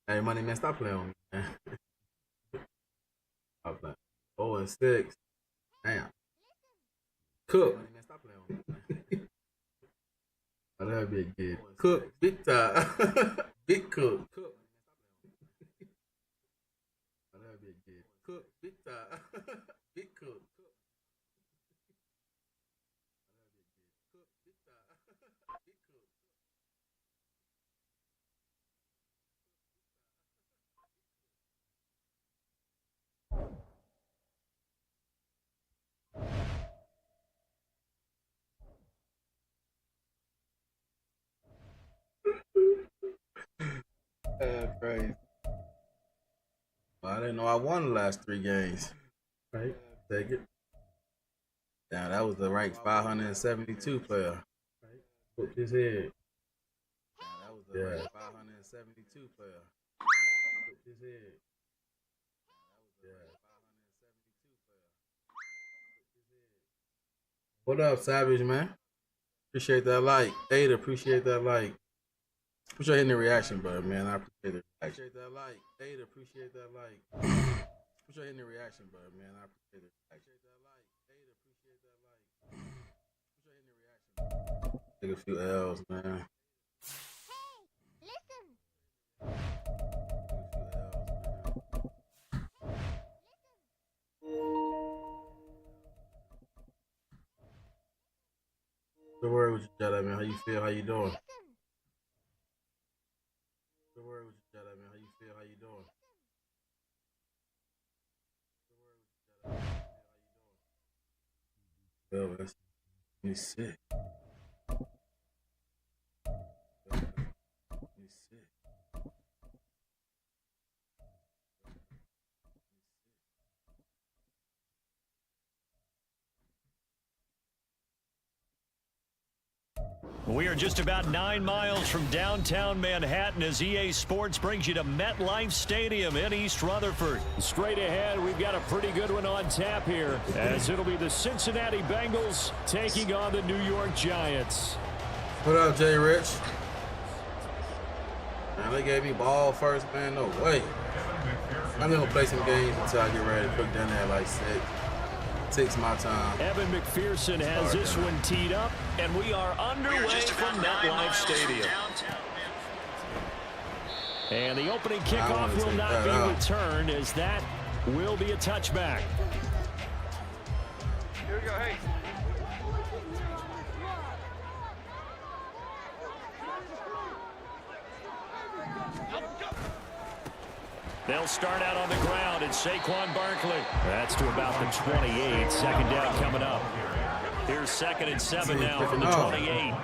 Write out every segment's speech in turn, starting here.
Hey, money man, stop playing on me, man. Stop playing. 0-6. Damn. Cook. Money man, stop playing on me, man. Oh, that'd be a kid. Cook, big time. Big cook. Cook. Oh, that'd be a kid. Cook, big time. Big cook. Crazy. Well, I didn't know I won the last 3 games. Right, take it. Now that was the ranked 572 player. Put his head. Now that was the ranked 572 player. Put his head. What up, Savage, man? Appreciate that like. Ada, appreciate that like. Appreciate hitting the reaction, brother, man. I appreciate it. Appreciate that like. Ada, appreciate that like. Appreciate hitting the reaction, brother, man. I appreciate it. Appreciate that like. Ada, appreciate that like. Appreciate hitting the reaction. Take a few L's, man. Hey, listen. Good word with you, Jedi, man. How you feel? How you doing? Good word with you, Jedi, man. How you feel? How you doing? Good word with you, Jedi, man. How you feel? How you doing? Well, that's me sick. Me sick. We are just about 9 miles from downtown Manhattan as EA Sports brings you to MetLife Stadium in East Rutherford. Straight ahead, we've got a pretty good one on tap here, as it'll be the Cincinnati Bengals taking on the New York Giants. What up, Jay Rich? Man, they gave me ball first, man. No way. I'm gonna play some games until I get ready to cook down there like 6. Takes my time. Evan McPherson has this one teed up, and we are underway from MetLife Stadium. And the opening kickoff will not be returned, as that will be a touchback. Here we go, hey. They'll start out on the ground, and Saquon Barkley. That's to about the 28. Second down coming up. Here's 2nd and 7 now from the 28.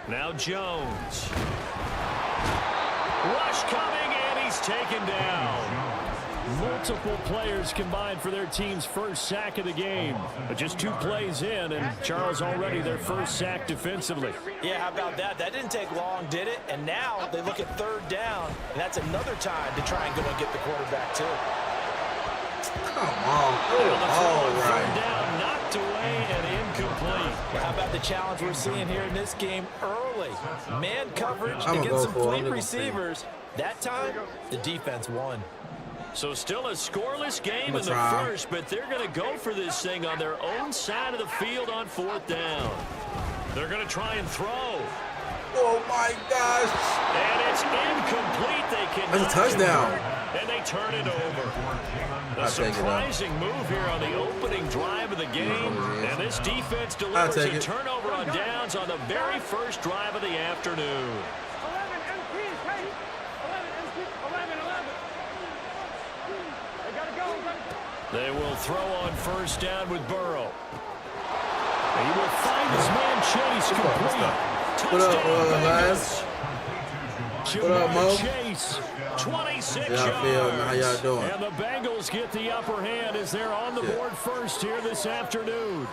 Now Jones. Rush coming, and he's taken down. Multiple players combined for their team's first sack of the game. But just 2 plays in, and Charles already their first sack defensively. Yeah, how about that? That didn't take long, did it? And now they look at 3rd down, and that's another time to try and go and get the quarterback, too. Come on. All right. 3rd down, knocked away and incomplete. Well, how about the challenge we're seeing here in this game early? Man coverage I'm against some for it. fleet receivers. That time, the defense won. So still a scoreless game in the first, but they're going to go for this thing on their own side of the field on 4th down. They're going to try and throw. Oh, my gosh. And it's incomplete. They can. That's a touchdown. And they turn it over. A surprising move here on the opening drive of the game. And this defense delivers a turnover on downs on the very first drive of the afternoon. They will throw on 1st down with Burrow. He will find his man Chase complete. What up, lads? What up, Mo? Chase, 26 yards. How y'all doing? And the Bengals get the upper hand as they're on the board first here this afternoon.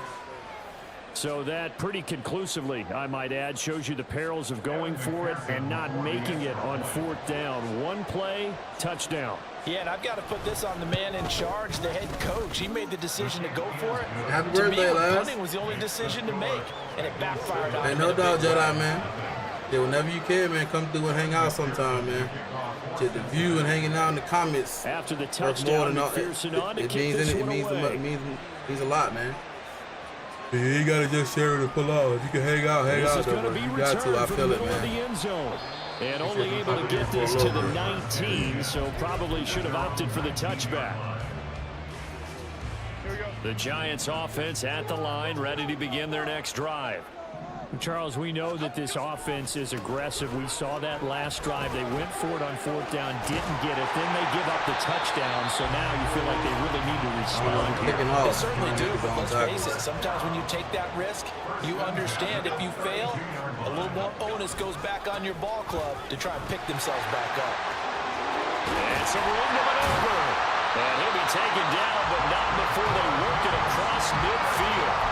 So that pretty conclusively, I might add, shows you the perils of going for it and not making it on 4th down. 1 play, touchdown. Yeah, and I've got to put this on the man in charge, the head coach. He made the decision to go for it. Happy birthday, lads. Punting was the only decision to make, and it backfired on him. Hey, no doubt, Jedi, man. Yeah, whenever you can, man, come through and hang out sometime, man. Get the view and hanging out in the comments. After the touchdown, McPherson on to kick this one away. It means a lot, man. You ain't gotta just share it and pull out. You can hang out, though, bro. You got to. I feel it, man. And only able to get this to the 19, so probably should have opted for the touchback. The Giants offense at the line, ready to begin their next drive. Charles, we know that this offense is aggressive. We saw that last drive. They went for it on fourth down, didn't get it. Then they give up the touchdown, so now you feel like they really need to respond. They certainly do, but let's face it, sometimes when you take that risk, you understand if you fail, a little more onus goes back on your ball club to try and pick themselves back up. And some room to maneuver. And he'll be taken down, but not before they work it across midfield.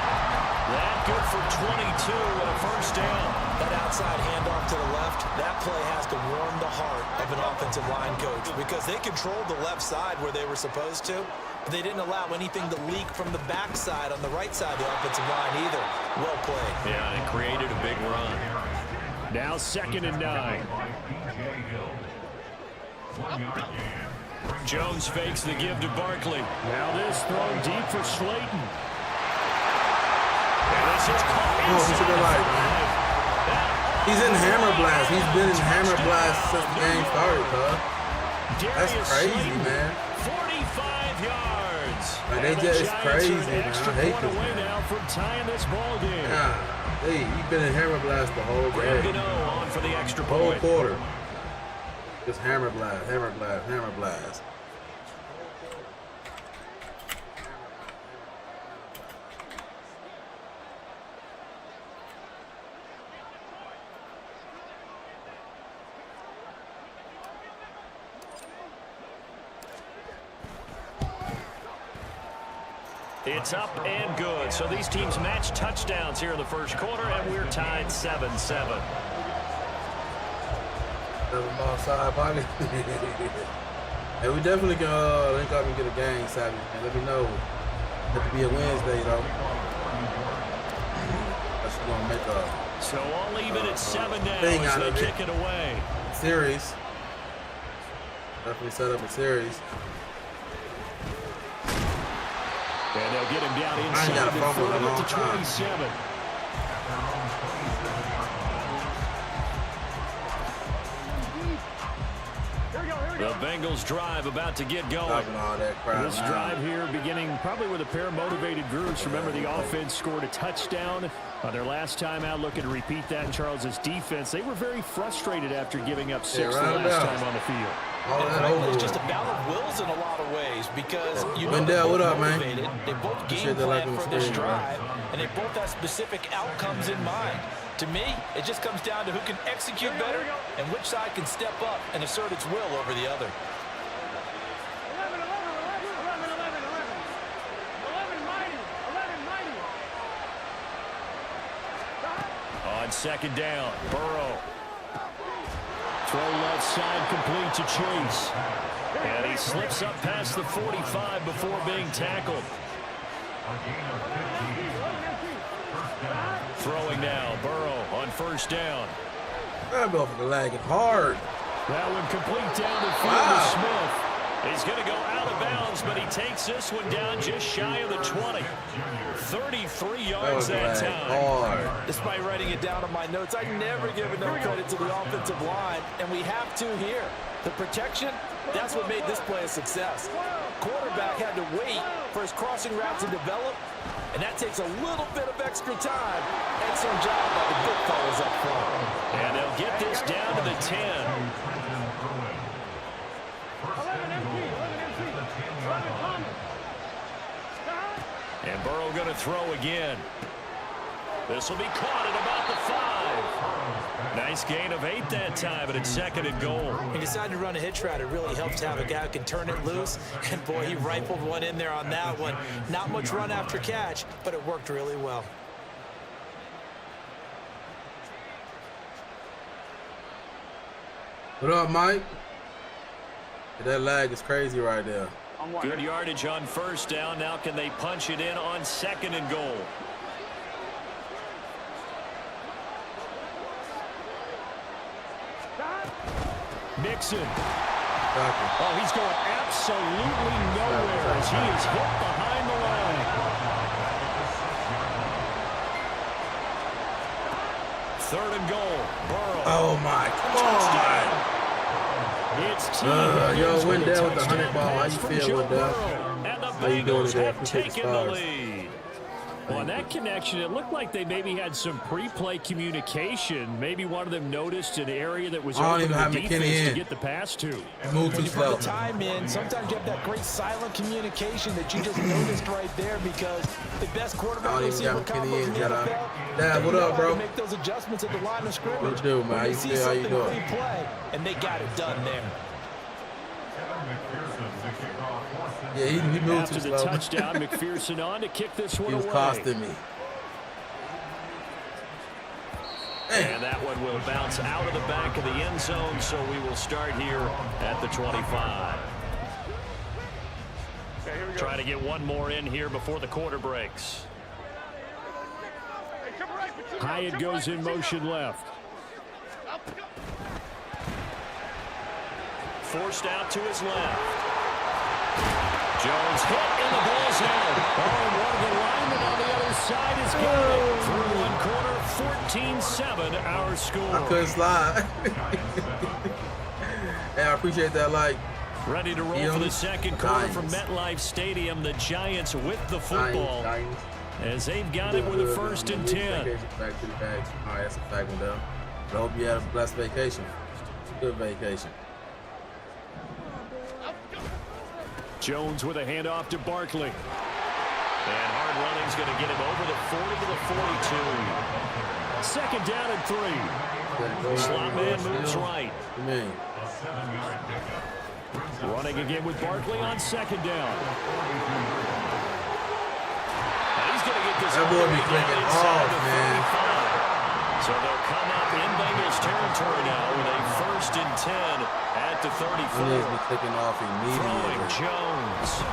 That good for 22 and a first down. That outside handoff to the left, that play has to warm the heart of an offensive line coach because they controlled the left side where they were supposed to, but they didn't allow anything to leak from the backside on the right side of the offensive line either. Well played. Yeah, and it created a big run. Now 2nd and 9. Jones fakes the give to Barkley. Now this thrown deep for Slayton. He should be like, man. He's in Hammer Blast. He's been in Hammer Blast since the game started, bro. That's crazy, man. 45 yards. Like, it's crazy, man. I hate this, man. Now from tying this ball game. Yeah, he's been in Hammer Blast the whole game. On for the extra whole point. Quarter. Just Hammer Blast, Hammer Blast, Hammer Blast. It's up and good. So these teams match touchdowns here in the first quarter, and we're tied 7-7. 7 ball side pocket. Hey, we definitely can link up and get a game, Savvy. And let me know. Have to be a Wednesday, though. That's gonna make a. So all even at 7 now thing as out they of it. kick it away. Series. Definitely set up a series. And they'll get him down I ain't inside got a the fumble in a 40 long to time. 27. The Bengals drive about to get going. All that crap This now. drive here beginning probably with a pair of motivated groups. Remember, the offense scored a touchdown their last time out. Looking to repeat that in Charles's defense. They were very frustrated after giving up 6 the last time on the field. All And that frankly, over it's just with. a battle of wills in a lot of ways because you know Wendell, what they're up, man? motivated. They both game Shit, they like plan them for this screen, drive, and they both have specific outcomes in mind. To me, it just comes down to who can execute better and which side can step up and assert its will over the other. On 2nd down, Burrow. Throw left side complete to Chase. And he slips up past the 45 before being tackled. Throwing now, Burrow on 1st down. I'm going for the lagging hard. That one complete down the field to Smith. He's going to go out of bounds, but he takes this one down just shy of the 20. 33 yards that time. Hard. Despite writing it down on my notes, I never give enough credit to the offensive line, and we have to here. The protection, that's what made this play a success. Quarterback had to wait for his crossing route to develop, and that takes a little bit of extra time. Excellent job by the big fellas up front. And they'll get this down to the 10. And Burrow going to throw again. This will be caught at about the 5. Nice gain of 8 that time, but it's 2nd and goal. He decided to run a hitch route. It really helps to have a guy who can turn it loose. And, boy, he rifled one in there on that one. Not much run after catch, but it worked really well. What up, Mike? That lag is crazy right there. Good yardage on 1st down. Now can they punch it in on 2nd and goal? Mixon. Exactly. Oh, he's going absolutely nowhere as he is hit behind the line. Third and goal. Burrow. Oh my God. It's yo, Wendell with the 100 ball. How you feel, Wendell? How you doing today? I appreciate the stars. Well, on that connection, it looked like they maybe had some pre-play communication. Maybe one of them noticed an area that was open to the defense to get the pass to. Move too slow. Put the time in. Sometimes you have that great silent communication that you just noticed right there because the best quarterback receiver combo in the NFL. Dad, what up, bro? Make those adjustments at the line of scrimmage. What you do, man? How you feel? How you doing? Play, and they got it done there. Yeah, he moved After too the slow. touchdown, McPherson on to kick this one He was away. costing me. And that one will bounce out of the back of the end zone, so we will start here at the 25. Try to get one more in here before the quarter breaks. Hyatt goes in motion left. Forced out to his left. Jones hit and the ball's out. Oh, and one of the linemen on the other side has got it. Through one corner, 14-7 our score. I couldn't slide. Hey, I appreciate that. Like, ready to roll for the second quarter from MetLife Stadium. The Giants with the football as they've got it with a 1st and 10. Back to the bags. All right, that's a fact, Wendell. I hope you had a blessed vacation. Good vacation. Jones with a handoff to Barkley. And hard running's going to get him over the 40 to the 42. Second down and 3. Slot man moves right. Running again with Barkley on second down. And he's going to get this. That boy be clicking off, man. So they'll come up in Bengals territory now with a 1st and 10 at the 34. He needs to be clicking off immediately. Jones.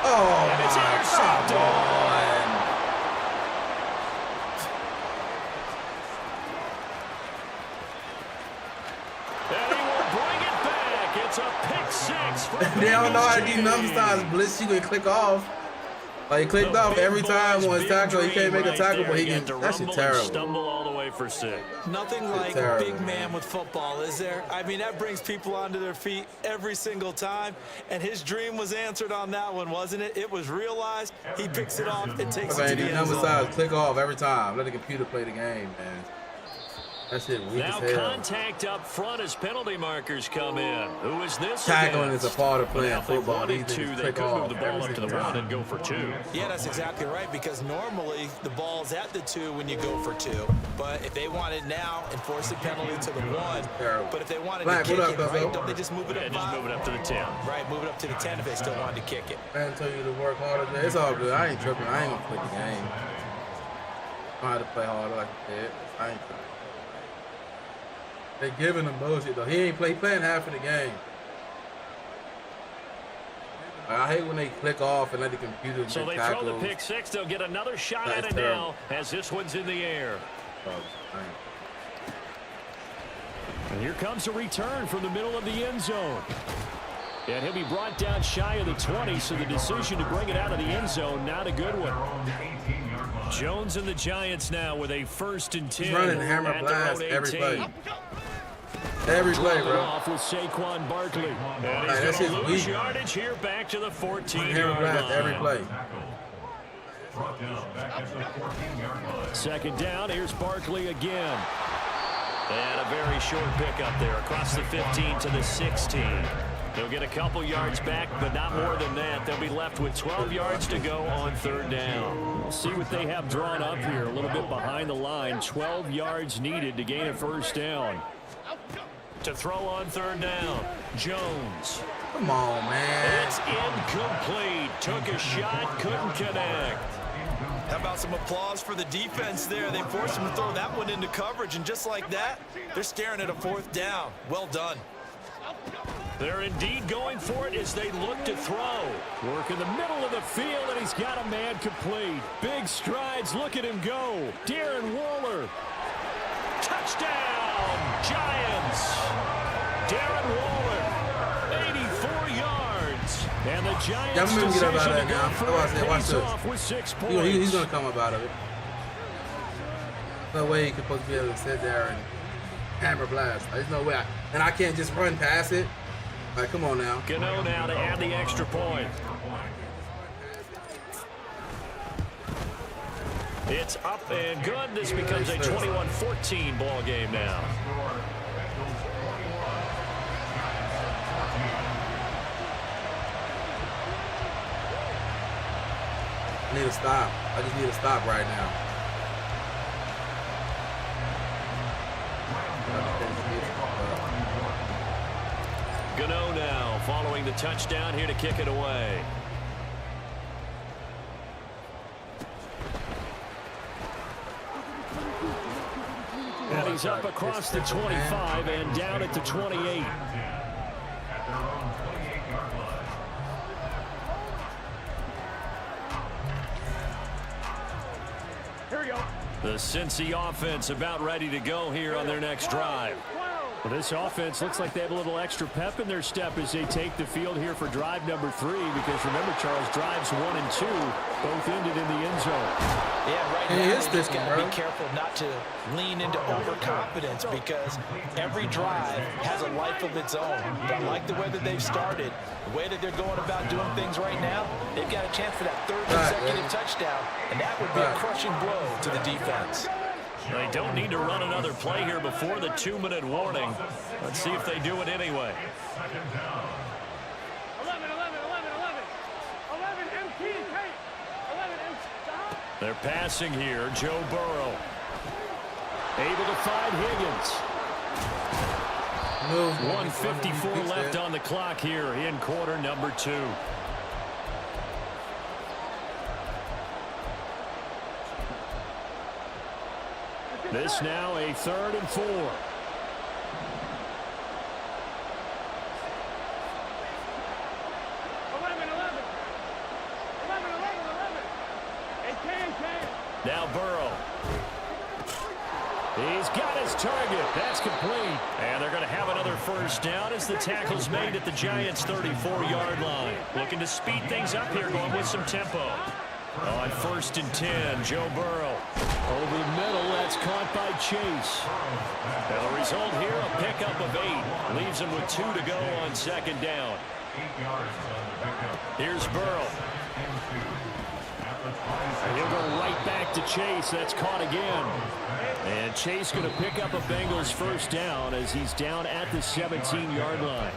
Oh, and it's intercepted. And he will bring it back. It's a pick 6. They don't know how to do number size blitz. You can click off. Like, he clicked off every time on his tackle. He can't make a tackle, but he can. That shit terrible. Stumble all the way for 6. Nothing like a big man with football, is there? I mean, that brings people onto their feet every single time. And his dream was answered on that one, wasn't it? It was realized. He picks it off and takes it to the end zone. Number size, click off every time. Let the computer play the game, man. That shit weak as hell. Now contact up front as penalty markers come in. Who is this? Tackling is a part of playing football. They could move the ball up to the 1 and go for 2. Yeah, that's exactly right, because normally the ball's at the 2 when you go for 2. But if they want it now and force the penalty to the 1, but if they wanted to kick it, right, don't they just move it up? Just move it up to the 10. Right, move it up to the 10 if they still wanted to kick it. Man, tell you to work harder. It's all good. I ain't tripping. I ain't gonna play the game. I had to play harder like I said. I ain't tripping. They giving him bullshit though. He ain't playing half of the game. I hate when they click off and let the computer So they tackles. throw the pick 6. They'll get another shot at it now as this one's in the air. And here comes a return from the middle of the end zone. And he'll be brought down shy of the 20, so the decision to bring it out of the end zone, not a good one. Jones and the Giants now with a 1st and 10. He's running hammer blast every play. Every play, bro. Off with Saquon Barkley. And he's going to lose yardage here back to the 14-yard line. Every play. Second down, here's Barkley again. And a very short pickup there across the 15 to the 16. They'll get a couple yards back, but not more than that. They'll be left with 12 yards to go on 3rd down. We'll see what they have drawn up here. A little bit behind the line. 12 yards needed to gain a 1st down. To throw on 3rd down, Jones. Come on, man. It's incomplete. Took a shot, couldn't connect. How about some applause for the defense there? They forced him to throw that one into coverage, and just like that, they're staring at a 4th down. Well done. They're indeed going for it as they look to throw. Work in the middle of the field, and he's got a man complete. Big strides. Look at him go. Darren Waller. Touchdown, Giants. Darren Waller, 84 yards. And the Giants' I'm gonna get up out of decision that to now. go for Watch it this. Watch pays this. off with 6 points. He's gonna come up out of it. No way he could supposed to be able to sit there and hammer blast. There's no way. And I can't just run past it. All right, come on now. Gano now to add the extra point. It's up and good. This becomes a 21-14 ball game now. I need to stop. I just need to stop right now. Gano now following the touchdown here to kick it away. And he's up across the 25 and down at the 28. The Cincy offense about ready to go here on their next drive. Well, this offense looks like they have a little extra pep in their step as they take the field here for drive number 3, because remember, Charles, drives 1 and 2 both ended in the end zone. Yeah, right now you just got to be careful not to lean into overconfidence, because every drive has a life of its own. But I like the way that they've started, the way that they're going about doing things right now. They've got a chance for that 3rd consecutive touchdown, and that would be a crushing blow to the defense. They don't need to run another play here before the 2-minute warning. Let's see if they do it anyway. 11, MT, 11, stop. They're passing here. Joe Burrow able to find Higgins. 1:54 left on the clock here in quarter number 2. This now a 3rd and 4. 11. Now Burrow. He's got his target. That's complete. And they're going to have another first down as the tackle's made at the Giants' 34-yard line. Looking to speed things up here, going with some tempo. On 1st and 10, Joe Burrow. Over the middle, that's caught by Chase. Now the result here, a pickup of 8. Leaves him with 2 to go on 2nd down. Here's Burrow. And he'll go right back to Chase. That's caught again. And Chase going to pick up a Bengals first down as he's down at the 17-yard line.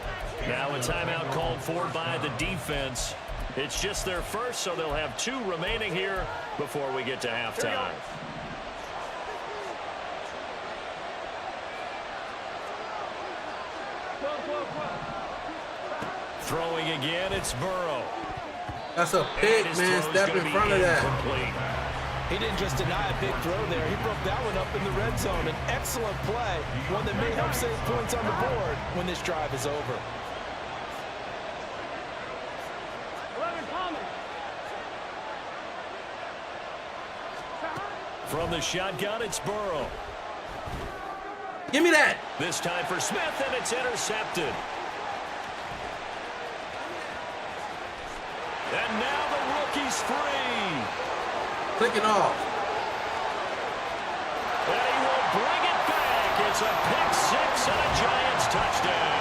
Now a timeout called for by the defense. It's just their first, so they'll have 2 remaining here before we get to halftime. Throwing again, it's Burrow. That's a pick, man. Step in front of that. He didn't just deny a big throw there. He broke that one up in the red zone. An excellent play, one that may help save points on the board when this drive is over. From the shotgun, it's Burrow. Give me that. This time for Smith, and it's intercepted. And now the rookie's free. Clicking off. And he will bring it back. It's a pick 6 and a Giants touchdown.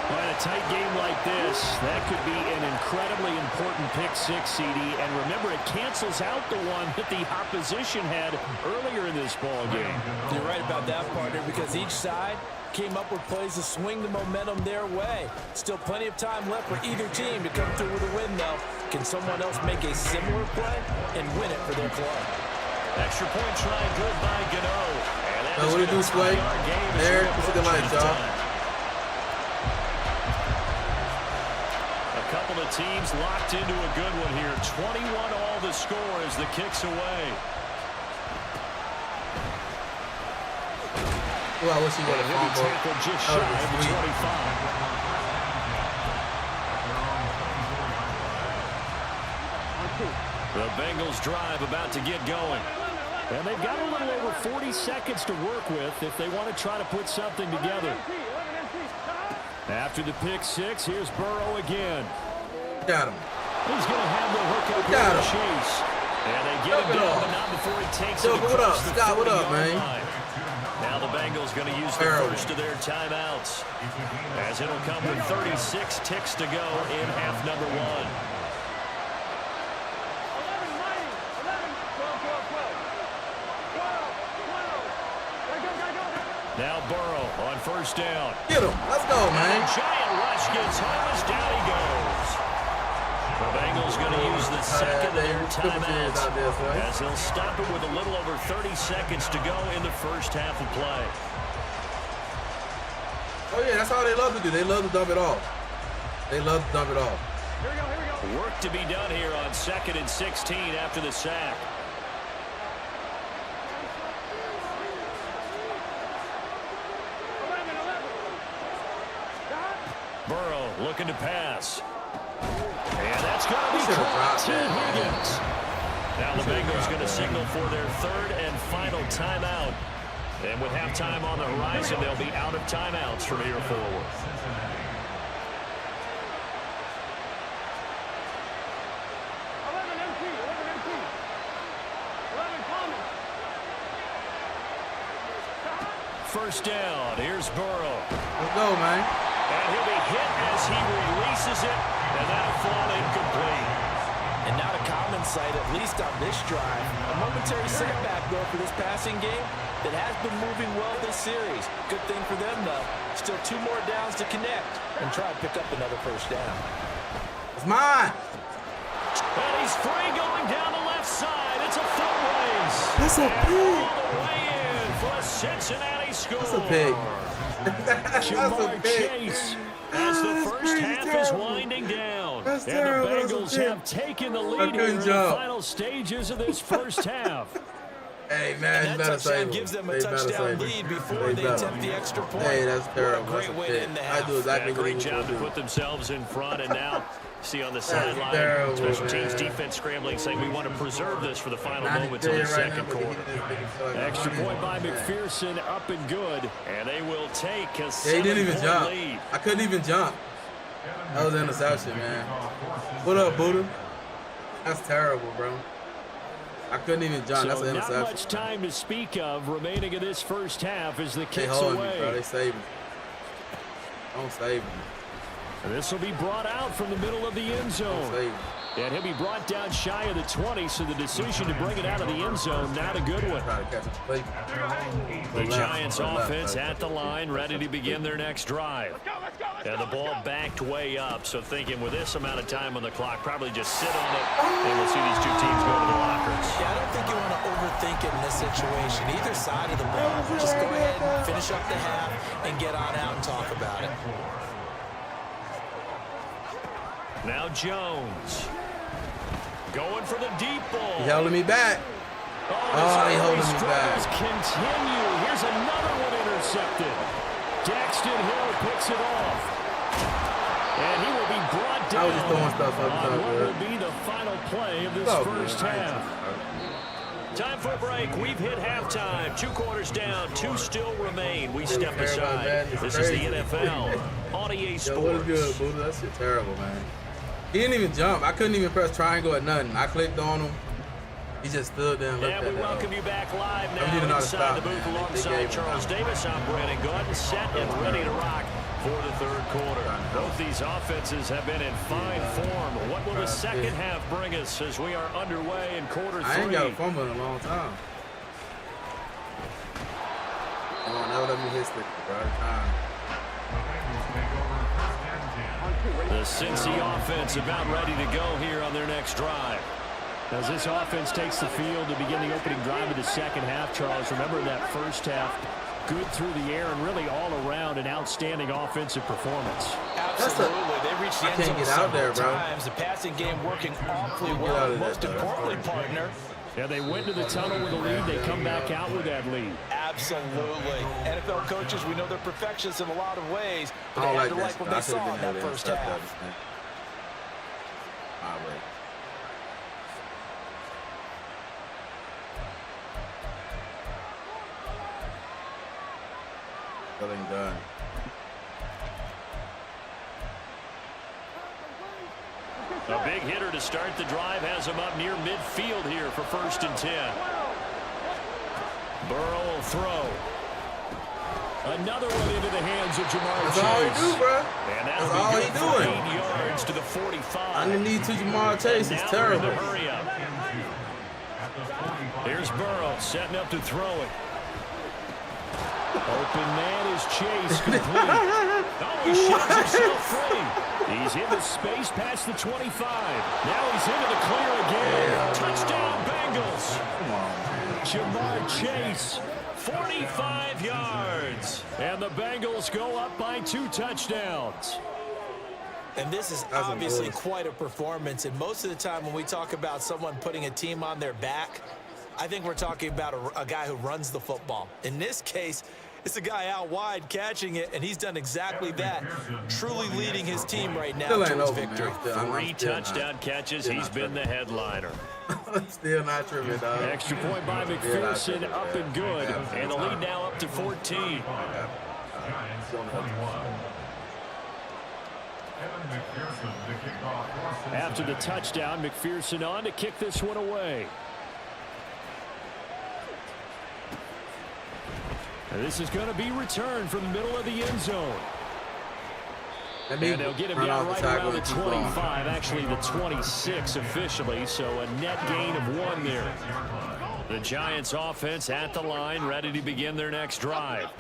Well, in a tight game like this, that could be an incredibly important pick 6, CD. And remember, it cancels out the one that the opposition had earlier in this ball game. You're right about that, partner, because each side came up with plays to swing the momentum their way. Still plenty of time left for either team to come through with a win, though. Can someone else make a similar play and win it for their club? Extra point try good by Gano. What do you do, Sway? There, look at the lights, y'all. A couple of teams locked into a good one here. 21-all the score as the kick's away. Well, I wish he would have tackled just shy of the 25. The Bengals drive about to get going. And they've got a little over 40 seconds to work with if they want to try to put something together. After the pick six, here's Burrow again. Got him. He's going to have the hook up Got with him. Chase. And they get him down, but not before he takes it What up, across the Scott? What up, 40-yard man? line. Now the Bengals going to use the first of their timeouts, as it'll come with 36 ticks to go in half number one. Now Burrow on first down. Get him. Let's go, man. Giant rush gets home as down he goes. The Bengals going to use the second of their timeouts, as they'll stop it with a little over 30 seconds to go in the first half of play. Oh, yeah, that's all they love to do. They love to dump it off. They love to dump it off. Here we go, here we go. Work to be done here on 2nd and 16 after the sack. 11. Burrow looking to pass. And that's going to be caught to Higgins. Now the Bengals going to signal for their third and final timeout. And with halftime on the horizon, they'll be out of timeouts from here forward. 11 empty. 11 common. First down. Here's Burrow. Let's go, man. And he'll be hit as he releases it. And that'll fall incomplete. And not a common sight, at least on this drive. A momentary setback, though, for this passing game that has been moving well this series. Good thing for them, though. Still 2 more downs to connect and try to pick up another first down. It's mine. And he's free going down the left side. It's a foot race. That's a pig. All the way in for a Cincinnati score. That's a pig. Jamar Chase, as the first half is winding down. And the Bengals have taken the lead here in the final stages of this first half. Hey, man, And that touchdown gives them a touchdown lead before they attempt the extra point. Hey, that's terrible. What a great way to end the half. I do exactly what Great job to put themselves in front, and now see on the sideline, special teams defense scrambling, saying we want to preserve this for the final moments of the second quarter. Extra point by McPherson, up and good, and they will take a 7-point he didn't even jump. lead. I couldn't even jump. That was an interception, man. What up, Buddha? That's terrible, bro. I couldn't even jump. So That's an interception. not much time to speak of remaining in this first half as the They kicks hold me, away. bro. They save me. Don't save me. And this will be brought out from the middle of the end Don't zone. save me. And he'll be brought down shy of the 20, so the decision to bring it out of the end zone, not a good one. Try to catch a play. The Giants offense at the line, ready to begin their next drive. And the ball backed way up, so thinking with this amount of time on the clock, probably just sit on it, and we'll see these two teams go to the lockers. Yeah, I don't think you want to overthink it in this situation. Either side of the ball. Just go ahead and finish up the half and get on out and talk about it. Now Jones. Going for the deep ball. He holding me back. Oh, they holding me back. Continue. Here's another one intercepted. Daxton Hill picks it off. And he will be brought down. I was just throwing stuff up on top, what man. will be the final play of this first half. Time for a break. We've hit halftime. 2 quarters down. 2 still remain. We step aside. This is the NFL on EA Yo, what is Sports. good, Buddha? That shit terrible, man. He didn't even jump. I couldn't even press triangle or nothing. I clicked on him. He just stood there and looked And at we that. welcome you back live I need to know now how to inside stop, the booth man. They alongside gave Charles him Davis. I'm Brandon Gordon, set and ready to rock for the third quarter. Both these offenses have been in fine form. What will the second half bring us as we are underway in quarter 3? I ain't got a fumble in a long time. Come on, never let me hit stick, bro. Time. The Cincy offense about ready to go here on their next drive. As this offense takes the field to begin the opening drive of the second half, Charles, remember that first half, good through the air and really all around an outstanding offensive performance. Absolutely. They reached the end zone get out there, several bro. times. The passing game working awfully out well. of Most there, bro. importantly, partner, Yeah, they went to the tunnel with a lead. They come back out with that lead. absolutely. NFL coaches, we know they're perfectionists in a lot of ways, but I they don't had like to that like what shit. I they should've saw been in that able to first intercept half. that, man. All right. Still ain't done. A big hitter to start the drive has him up near midfield here for 1st and 10. Burrow will throw. Another one into the hands of Jamar Chase. That's all he do, bro. And That's all he doing. 8 yards to the 45. Underneath to Jamar Chase is terrible. Hurry up. Here's Burrow setting up to throw it. Open man is Chase, complete. Oh, he shoves himself free. He's into space past the 25. Now he's into the clear again. Yeah. Touchdown, Bengals. Come on, man. Jamar Chase, 45 yards. And the Bengals go up by 2 touchdowns. And this is obviously quite a performance. And most of the time when we talk about someone putting a team on their back, I think we're talking about a guy who runs the football. In this case, it's a guy out wide catching it, and he's done exactly that, truly leading his team right now towards victory. 3 touchdown catches. He's been the headliner. Still not tripping, dog. Extra point by McPherson, up and good. And the lead now up to 14. After the touchdown, McPherson on to kick this one away. And this is going to be returned from the middle of the end zone. And they'll get him down right around the 25, actually the 26 officially, so a net gain of 1 there. The Giants offense at the line, ready to begin their next drive.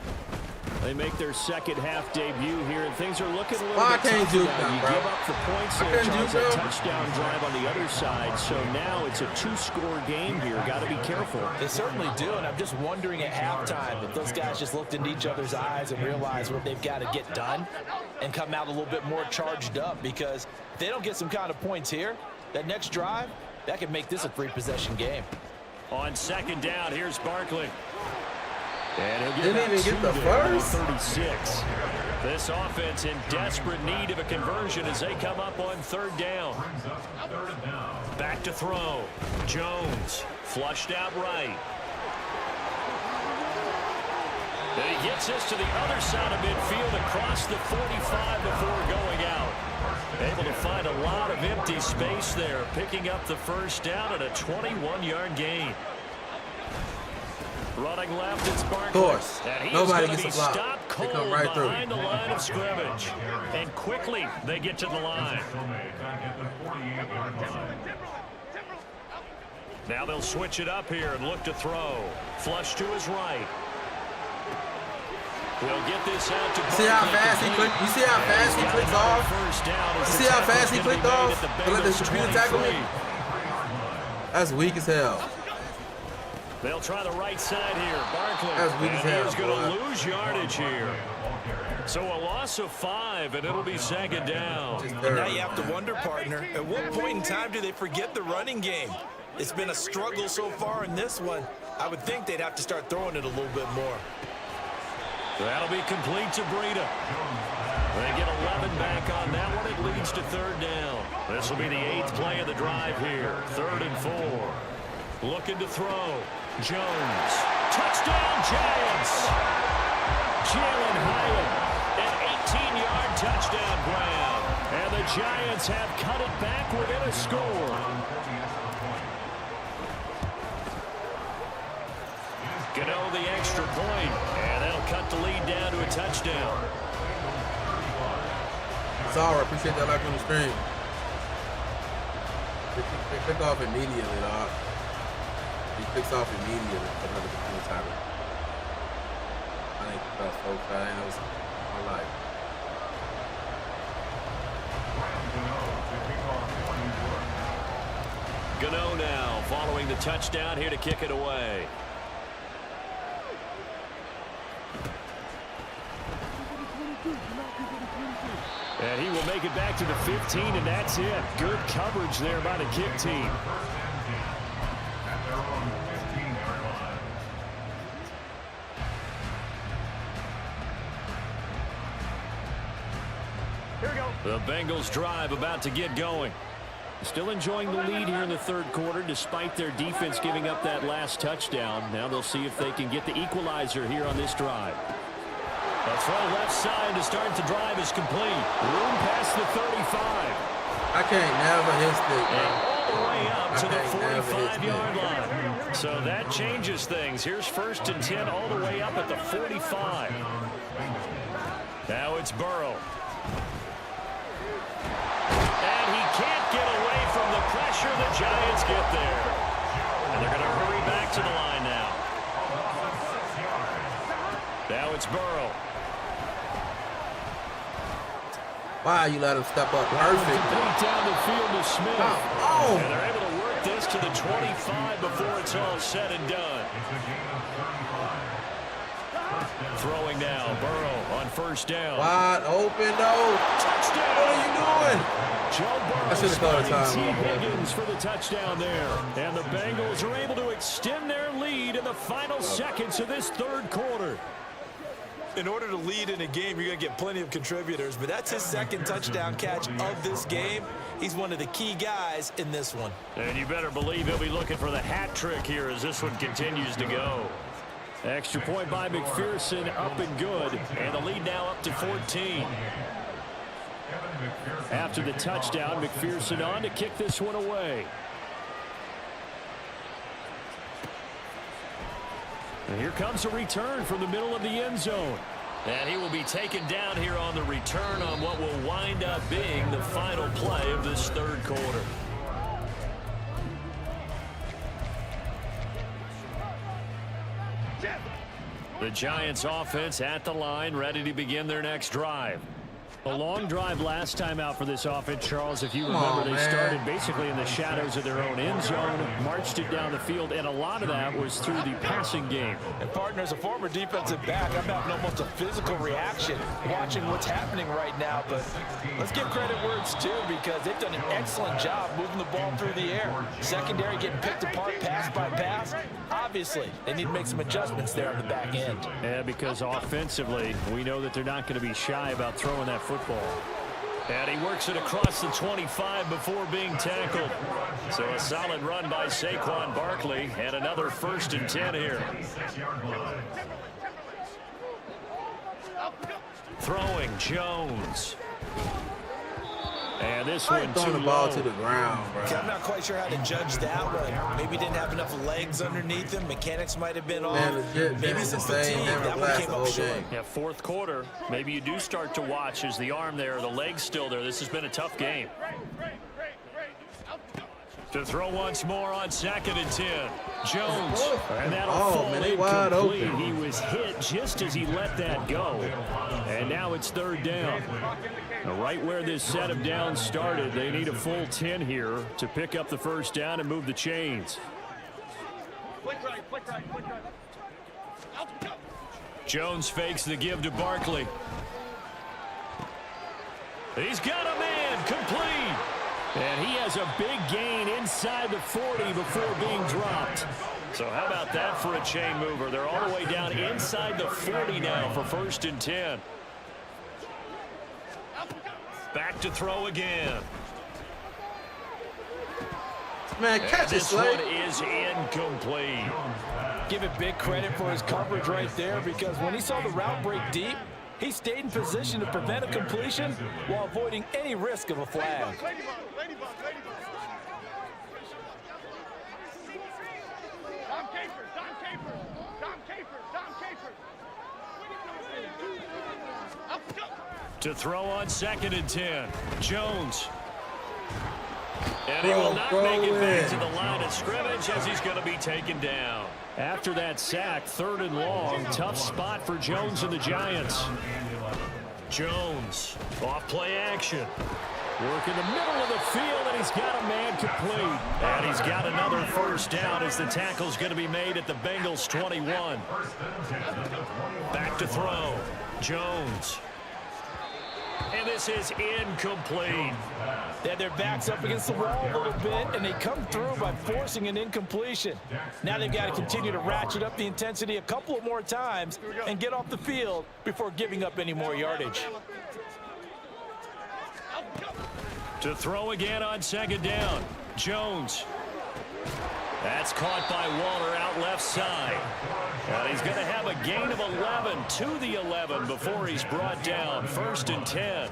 They make their second half debut here, and things are looking a little bit tough now. You give up the points there, Charles, a touchdown drive on the other side, so now it's a 2-score game here. Got to be careful. They certainly do, and I'm just wondering at halftime if those guys just looked into each other's eyes and realized what they've got to get done and come out a little bit more charged up, because if they don't get some kind of points here, that next drive, that could make this a 3-possession game. On second down, here's Barkley. And he'll Didn't even get the first. 36. This offense in desperate need of a conversion as they come up on 3rd down. Back to throw. Jones flushed out right. And he gets this to the other side of midfield across the 45 before going out. Able to find a lot of empty space there, picking up the 1st down at a 21-yard gain. Running left, it's Barkley. Of course. Nobody gets a block. They come right through. Behind the line of scrimmage. And quickly, they get to the line. Now they'll switch it up here and look to throw. Flush to his right. He'll get this out to Barkley. See how fast he clicked? You see how fast he clicks off? You see how fast he clicked off? To let the computer tackle me? That's weak as hell. They'll try the right side here. Barkley. That's weak as hell. He's going to lose yardage here. So a loss of 5, and it'll be 2nd down. And now you have to wonder, partner, at what point in time do they forget the running game? It's been a struggle so far in this one. I would think they'd have to start throwing it a little bit more. That'll be complete to Breida. They get 11 back on that one. It leads to 3rd down. This will be the 8th play of the drive here. 3rd and 4. Looking to throw. Jones. Touchdown, Giants. Jalen Hyatt, an 18-yard touchdown grab. And the Giants have cut it back within a score. Gano the extra point, and that'll cut the lead down to a touchdown. Sorry, appreciate that like on the stream. They click off immediately, dog. He picks off immediately. Another computer tackle. I think that's so fast. I know it's my life. Gano now following the touchdown here to kick it away. And he will make it back to the 15, and that's it. Good coverage there by the kick team. Here we go. The Bengals drive about to get going. Still enjoying the lead here in the 3rd quarter despite their defense giving up that last touchdown. Now they'll see if they can get the equalizer here on this drive. The throw left side to start the drive is complete. Room past the 35. I can't never hit stick, And bro. all the way up to the 45-yard line. So that changes things. Here's 1st and 10 all the way up at the 45. Now it's Burrow. And he can't get away from the pressure. The Giants get there. And they're going to hurry back to the line now. Now it's Burrow. Wow, you let him step up perfect. Complete down the field to Smith. Oh. And they're able to work this to the 25 before it's all said and done. Throwing now, Burrow on 1st down. Wide open, though. Touchdown. What are you doing? Joe Burrow I should have called a T. time. Higgins for the touchdown there. And the Bengals are able to extend their lead in the final seconds of this 3rd quarter. In order to lead in a game, you're going to get plenty of contributors, but that's his 2nd touchdown catch of this game. He's one of the key guys in this one. And you better believe he'll be looking for the hat trick here as this one continues to go. Extra point by McPherson, up and good. And the lead now up to 14. After the touchdown, McPherson on to kick this one away. And here comes a return from the middle of the end zone. And he will be taken down here on the return on what will wind up being the final play of this 3rd quarter. The Giants offense at the line, ready to begin their next drive. A long drive last time out for this offense, Charles. If you remember, they started basically in the shadows of their own end zone, marched it down the field, and a lot of that was through the passing game. And, partner, as a former defensive back, I'm having almost a physical reaction watching what's happening right now. But let's give credit where it's due because they've done an excellent job moving the ball through the air. Secondary getting picked apart pass by pass. Obviously, they need to make some adjustments there on the back end. Yeah, because offensively, we know that they're not going to be shy about throwing that football. And he works it across the 25 before being tackled. So a solid run by Saquon Barkley and another 1st and 10 here. Throwing Jones. And this one throwing the ball to the ground, bro. I'm not quite sure how to judge that one. Maybe didn't have enough legs underneath him. Mechanics might have been off. Man, legit, maybe some fatigue. That one came up short. Yeah, 4th quarter. Maybe you do start to watch as the arm there, the leg's still there. This has been a tough game. To throw once more on 2nd and 10. Jones. And that'll fall wide incomplete. open. He was hit just as he let that go. And now it's 3rd down. Now, right where this set of downs started, they need a full 10 here to pick up the 1st down and move the chains. Jones fakes the give to Barkley. He's got a man complete. And he has a big gain inside the 40 before being dropped. So how about that for a chain mover? They're all the way down inside the 40 now for 1st and 10. Back to throw again. Man, catch it, This Slade. one is incomplete. Give it big credit for his coverage right there because when he saw the route break deep, he stayed in position to prevent a completion while avoiding any risk of a flag. To throw on 2nd and 10. Jones. And he will not make it back to the line of scrimmage as he's going to be taken down. After that sack, 3rd and long. Tough spot for Jones and the Giants. Jones, off play action. Work in the middle of the field, and he's got a man complete. And he's got another 1st down as the tackle's going to be made at the Bengals 21. Back to throw. Jones. And this is incomplete. They had their backs up against the wall a little bit, and they come through by forcing an incompletion. Now they've got to continue to ratchet up the intensity a couple of more times and get off the field before giving up any more yardage. To throw again on 2nd down. Jones. That's caught by Waller out left side. And he's going to have a gain of 11 to the 11 before he's brought down. 1st and 10.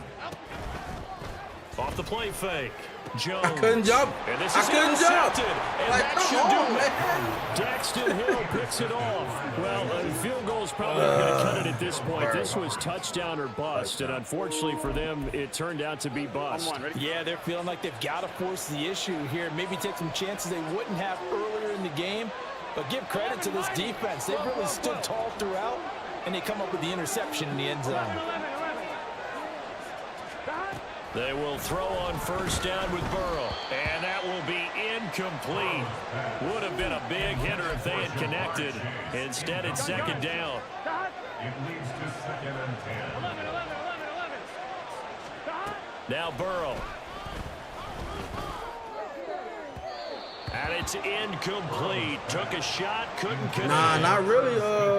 Off the play fake. Jones. I couldn't jump. And this I is couldn't jump. and Like, that come should on, do it. man. Daxton Hill picks it off. Well, a field goal is probably not going to cut it at this point. This was touchdown or bust, and unfortunately for them, it turned out to be bust. Yeah, they're feeling like they've got to force the issue here. Maybe take some chances they wouldn't have earlier in the game. But give credit to this defense. They've really stood tall throughout, and they come up with the interception in the end zone. They will throw on 1st down with Burrow, and that will be incomplete. Would have been a big hitter if they had connected. Instead, it's 2nd down. It leads to 2nd and 10. Now Burrow. And it's incomplete. Took a shot, couldn't connect. Nah, not really.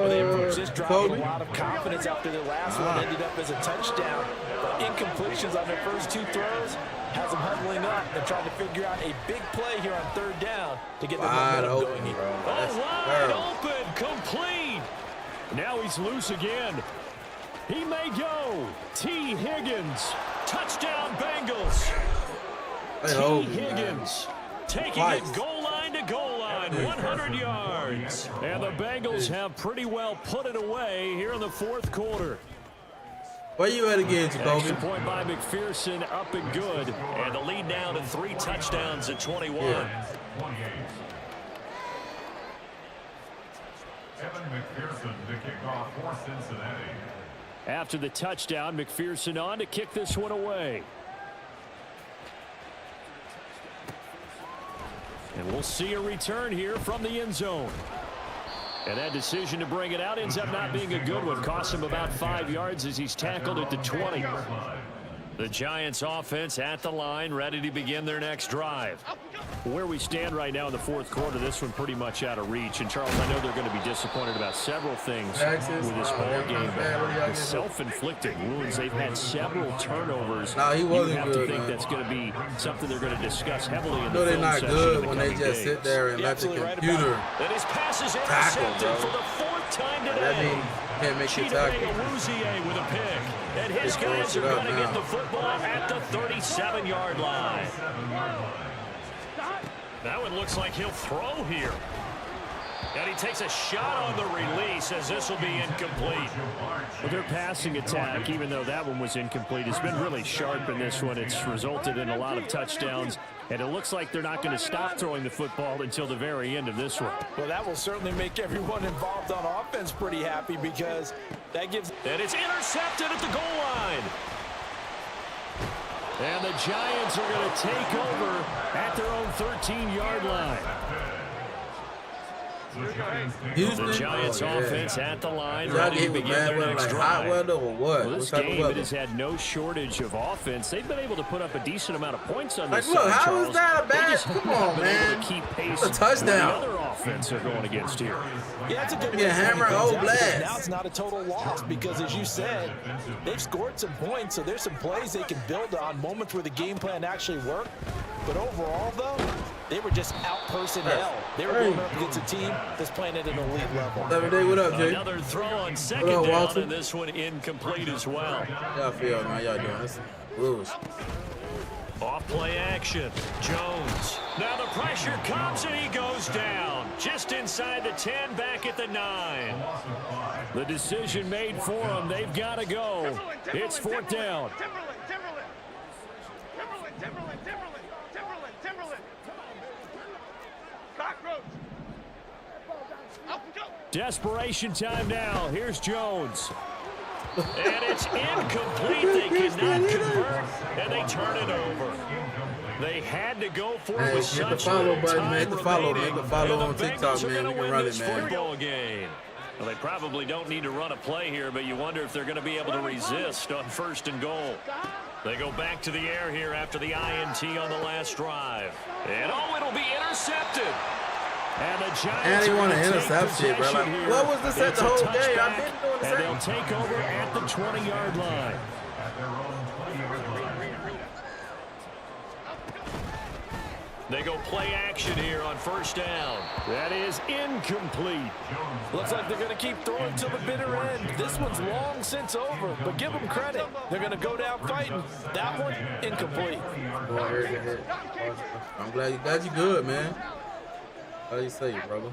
They approached this drive with Kobe. a lot of confidence after their last one ended up as a touchdown. But incompletions on their first 2 throws has them huddling up and trying to figure out a big play here on 3rd down to get the momentum going here. Wide open, complete. Now he's loose again. He may go. T. Higgins. Touchdown Bengals. T. Higgins. Taking it goal line to goal line, 100 yards. And the Bengals have pretty well put it away here in the 4th quarter. Where you at again, Jacoby? Extra point by McPherson, up and good. And the lead now to 3 touchdowns at 21. Yeah. Evan McPherson to kick off for Cincinnati. After the touchdown, McPherson on to kick this one away. And we'll see a return here from the end zone. And that decision to bring it out ends up not being a good one. Costs him about 5 yards as he's tackled at the 20. The Giants offense at the line, ready to begin their next drive. Where we stand right now in the 4th quarter, this one pretty much out of reach. And Charles, I know they're going to be disappointed about several things with this ball game. The self-inflicted wounds, they've had several turnovers. Nah, he wasn't you have good, to think man. that's going to be something they're going to discuss heavily in the No, they're film not session good in the when they coming just sit days. there and let the computer And his pass is tackle, intercepted for bro. the 4th time today. That means you can't make your tackle. Yoooooo with a pick. And his Just throw guys are it up going to get now. the football at the 37-yard line. That one looks like he'll throw here. And he takes a shot on the release as this will be incomplete. Well, their passing attack, even though that one was incomplete, has been really sharp in this one. It's resulted in a lot of touchdowns. And it looks like they're not going to stop throwing the football until the very end of this one. Well, that will certainly make everyone involved on offense pretty happy because that gives... And it's intercepted at the goal line. And the Giants are going to take over at their own 13-yard line. Houston? The Giants Oh, yeah. offense at the line, Y'all ready to get with begin bad their weather, next like hot drive. weather or what? Well, What this type of game, it weather? has had no shortage of offense. They've been able to put up a decent amount of points on Like, this look, side, how Charles. is that a They bad? just Come haven't on, been man. able to keep pace That's a touchdown. with the other offense they're going against here. Yeah, that's a good Yeah, hammer, oh, blast. Now it's not a total loss because, as you said, they've scored some points, so there's some plays they can build on, moments where the game plan actually worked. But overall, though, they were just out personnel. They were going up against a team that's playing at an elite level. 7 Day, what up, Jay? Another throw on second What up, down, Walter? and this one incomplete as well. Y'all feel, man? Y'all doing this? Rules. Off play action. Jones. Now the pressure comes and he goes down. Just inside the 10, back at the 9. The decision made for him. They've got to go. It's 4th down. Desperation time now. Here's Jones. And it's incomplete. They cannot convert, and they turn it over. They had to go for it Hey, with hit the such follow little button, man. time Hit the follow, man. remaining. Hit the follow And on the TikTok, Bengals are man. gonna You can win run this it, man. football game. Well, they probably don't need to run a play here, but you wonder if they're going to be able to resist on 1st and goal. They go back to the air here after the INT on the last drive. And, oh, it'll be intercepted. And the Giants And they are want to gonna intercept take shit, bro. Like, possession here. what was this at It's the a whole game? I've touchback, been doing the and same. they'll take over at the 20-yard line. They go play action here on first down. That is incomplete. Looks like they're going to keep throwing till the bitter end. This one's long since over, but give them credit. They're going to go down fighting. That one, incomplete. I'm glad you good, man. How you say it, brother?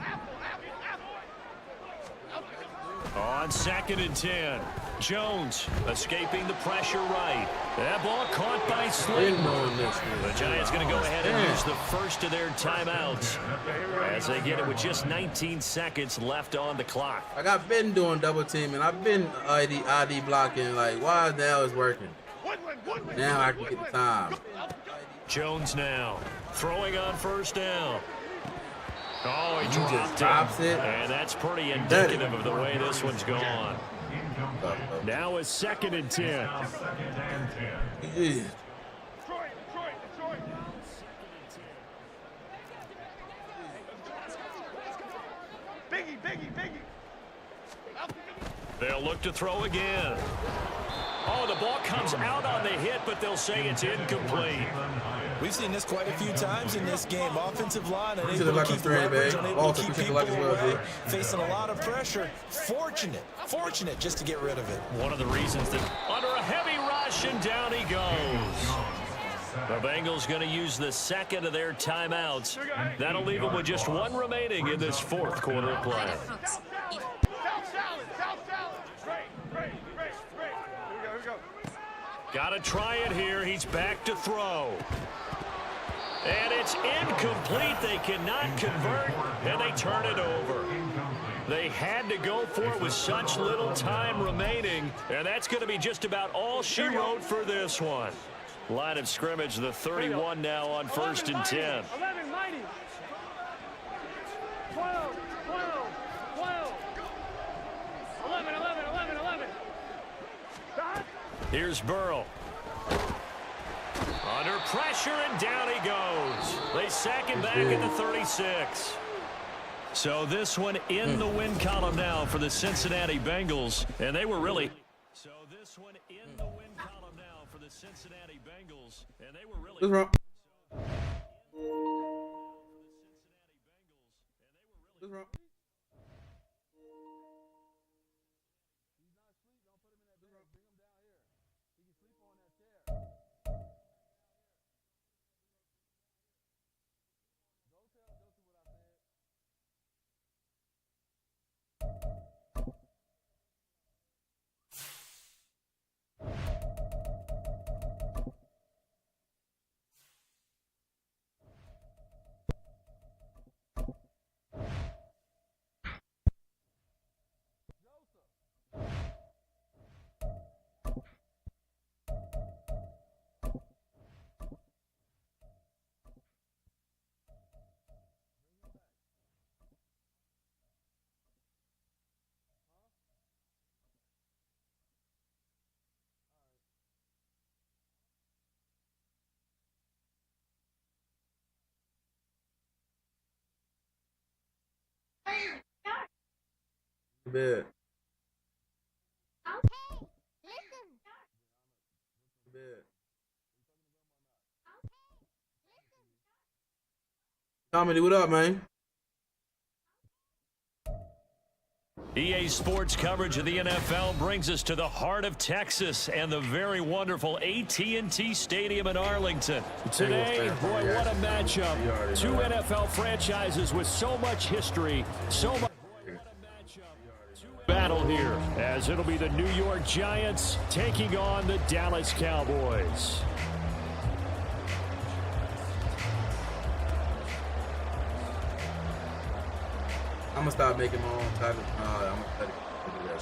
On 2nd and 10, Jones escaping the pressure right. That ball caught by Slayton. The Giants going to go ahead and use the first of their timeouts as they get it with just 19 seconds left on the clock. Like, I've been doing double teaming. I've been ID blocking. Like, why the hell is working? Now I can get the time. Jones now throwing on first down. Oh, he just drops it. And that's pretty indicative of the way this one's gone. Now is 2nd and 10. Yeah. They'll look to throw again. Oh, the ball comes out on the hit, but they'll say it's incomplete. We've seen this quite a few times in this game. Offensive line unable like to keep three, leverage, babe. unable to keep people like away, facing a lot of pressure. Fortunate just to get rid of it. One of the reasons that under a heavy rush, and down he goes. The Bengals going to use the second of their timeouts. That'll leave them with just one remaining in this fourth quarter of play. Got to try it here. He's back to throw. And it's incomplete. They cannot convert, and they turn it over. They had to go for it with such little time remaining, and that's going to be just about all she wrote for this one. Line of scrimmage, the 31 now on 1st and 10. 11, 90. 12, 11, 11. Here's Burrow. Under pressure, and down he goes. They sack him back at the 36. So this one in the win column now for the Cincinnati Bengals. And they were really... So this one in the win column now for the Cincinnati Bengals. And they were really... What's wrong? What's wrong? Bed. Bed. Comedy, what up, man? EA Sports coverage of the NFL brings us to the heart of Texas and the very wonderful AT&T Stadium in Arlington. Today, boy, what a matchup. Two NFL franchises with so much history, so much battle here, as it'll be the New York Giants taking on the Dallas Cowboys. I'm gonna start making my own type of. I'm gonna try to do that.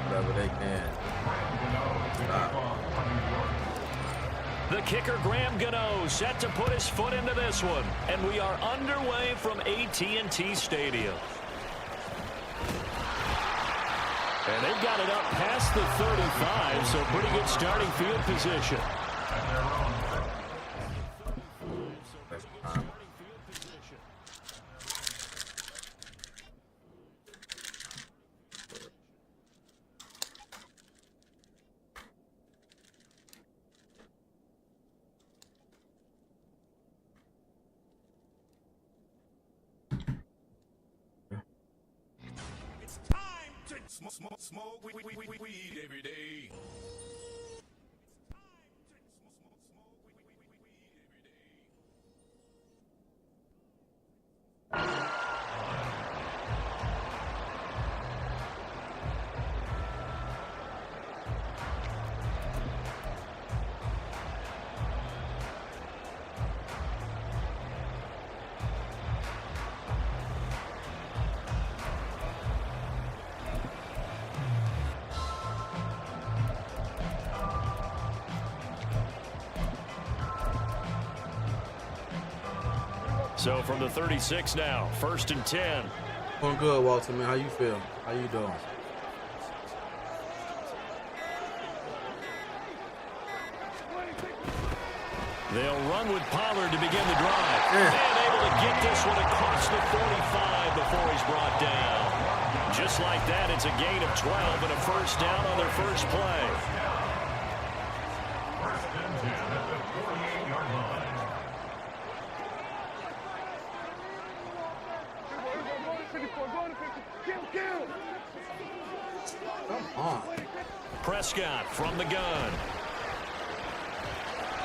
Whatever they can. Stop. The kicker, Graham Gano, set to put his foot into this one, and we are underway from AT&T Stadium. And they've got it up past the 35, so pretty good starting field position. Smoke weed every day. So from the 36 now, 1st and 10. Going good, Walter, man. How you feel? How you doing? They'll run with Pollard to begin the drive. And able to get this one across the 45 before he's brought down. Just like that, it's a gain of 12 and a first down on their first play. First and 10 at the 48-yard line. Come on. Prescott from the gun.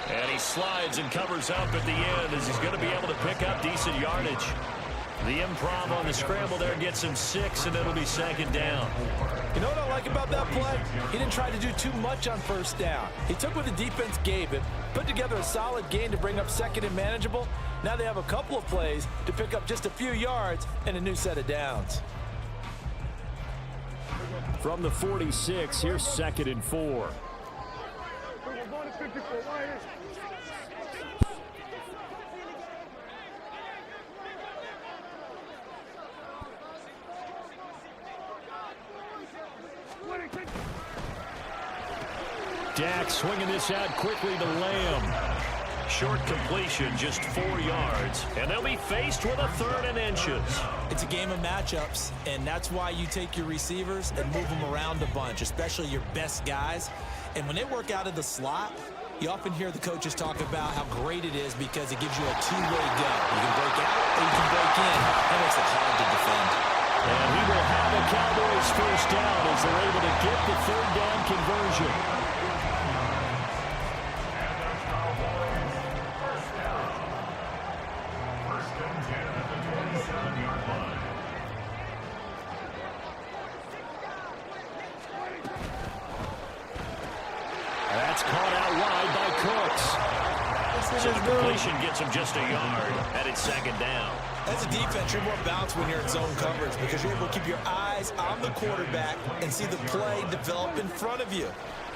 And he slides and covers up at the end as he's going to be able to pick up decent yardage. The improv on the scramble there gets him 6, and it'll be 2nd down. You know what I like about that play? He didn't try to do too much on first down. He took what the defense gave him, put together a solid gain to bring up 2nd and manageable. Now they have a couple of plays to pick up just a few yards and a new set of downs. From the 46, here's 2nd and 4. Dak swinging this out quickly to Lamb. Short completion, just 4 yards. And they'll be faced with a 3rd and inches. It's a game of matchups, and that's why you take your receivers and move them around a bunch, especially your best guys. And when they work out of the slot, you often hear the coaches talk about how great it is because it gives you a two-way go. You can break out or you can break in. That makes it hard to defend. And he will have a Cowboys first down as they're able to get the 3rd down conversion. That's caught out wide by Cooks. So the completion gets him just a yard, and it's 2nd down. As a defense, you're more balanced when you're in zone coverage because you're able to keep your eyes on the quarterback and see the play develop in front of you.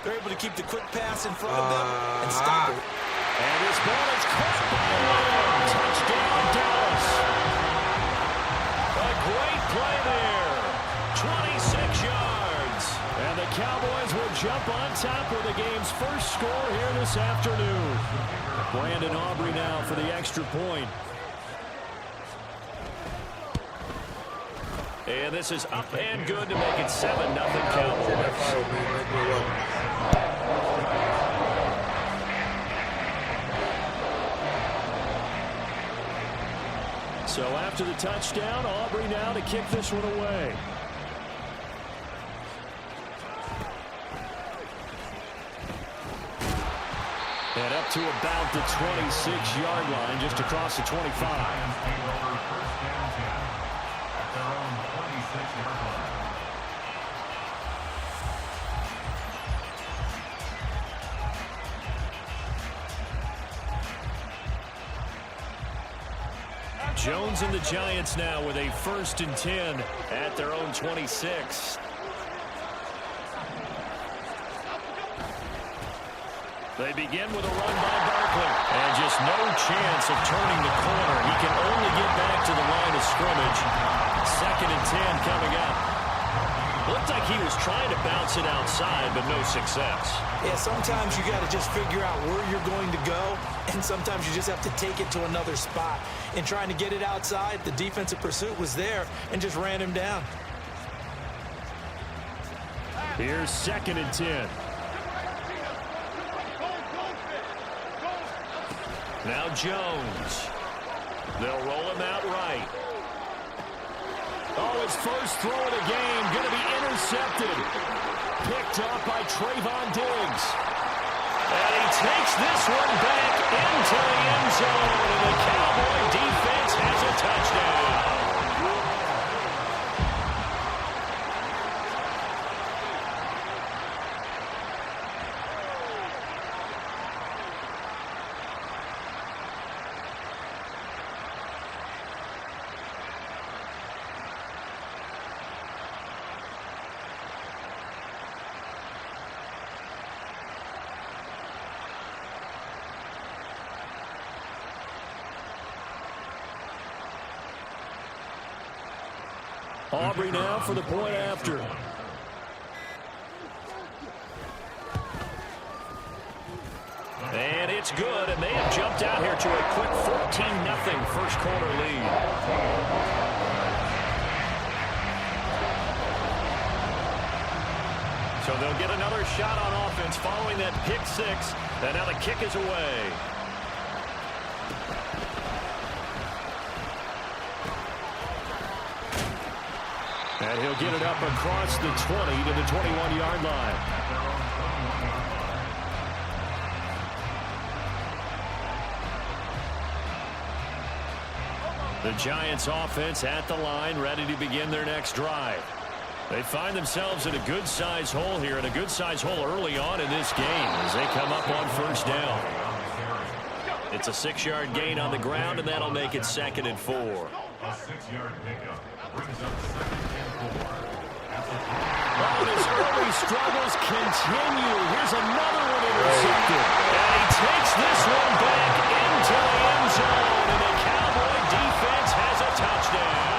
They're able to keep the quick pass in front of them and stop it. And this ball is caught by Lamb. Touchdown, Dallas. A great play there. 26 yards. And the Cowboys will jump on top with the game's first score here this afternoon. Brandon Aubrey now for the extra point. And this is up and good to make it 7-0 Cowboys. So after the touchdown, Aubrey now to kick this one away. And up to about the 26-yard line, just across the 25. Jones and the Giants now with a 1st and 10 at their own 26. They begin with a run by Barkley. And just no chance of turning the corner. He can only get back to the line of scrimmage. 2nd and 10 coming up. Looked like he was trying to bounce it outside, but no success. Yeah, sometimes you got to just figure out where you're going to go, and sometimes you just have to take it to another spot. In trying to get it outside, the defensive pursuit was there and just ran him down. Here's 2nd and 10. Now Jones. They'll roll him out right. Oh, his first throw of the game going to be intercepted. Picked up by Trayvon Diggs. And he takes this one back into the end zone. And the Cowboy defense has a touchdown. Aubrey now for the point after. And it's good, and they have jumped out here to a quick 14-0 first quarter lead. So they'll get another shot on offense following that pick six, and now the kick is away. And he'll get it up across the 20 to the 21-yard line. The Giants offense at the line, ready to begin their next drive. They find themselves in a good-sized hole here, and a good-sized hole early on in this game as they come up on first down. It's a 6-yard gain on the ground, and that'll make it 2nd and 4. A 6-yard pickup brings up 2nd and 4. Oh, his early struggles continue. Here's another one intercepted. And he takes this one back into the end zone, and the Cowboy defense has a touchdown.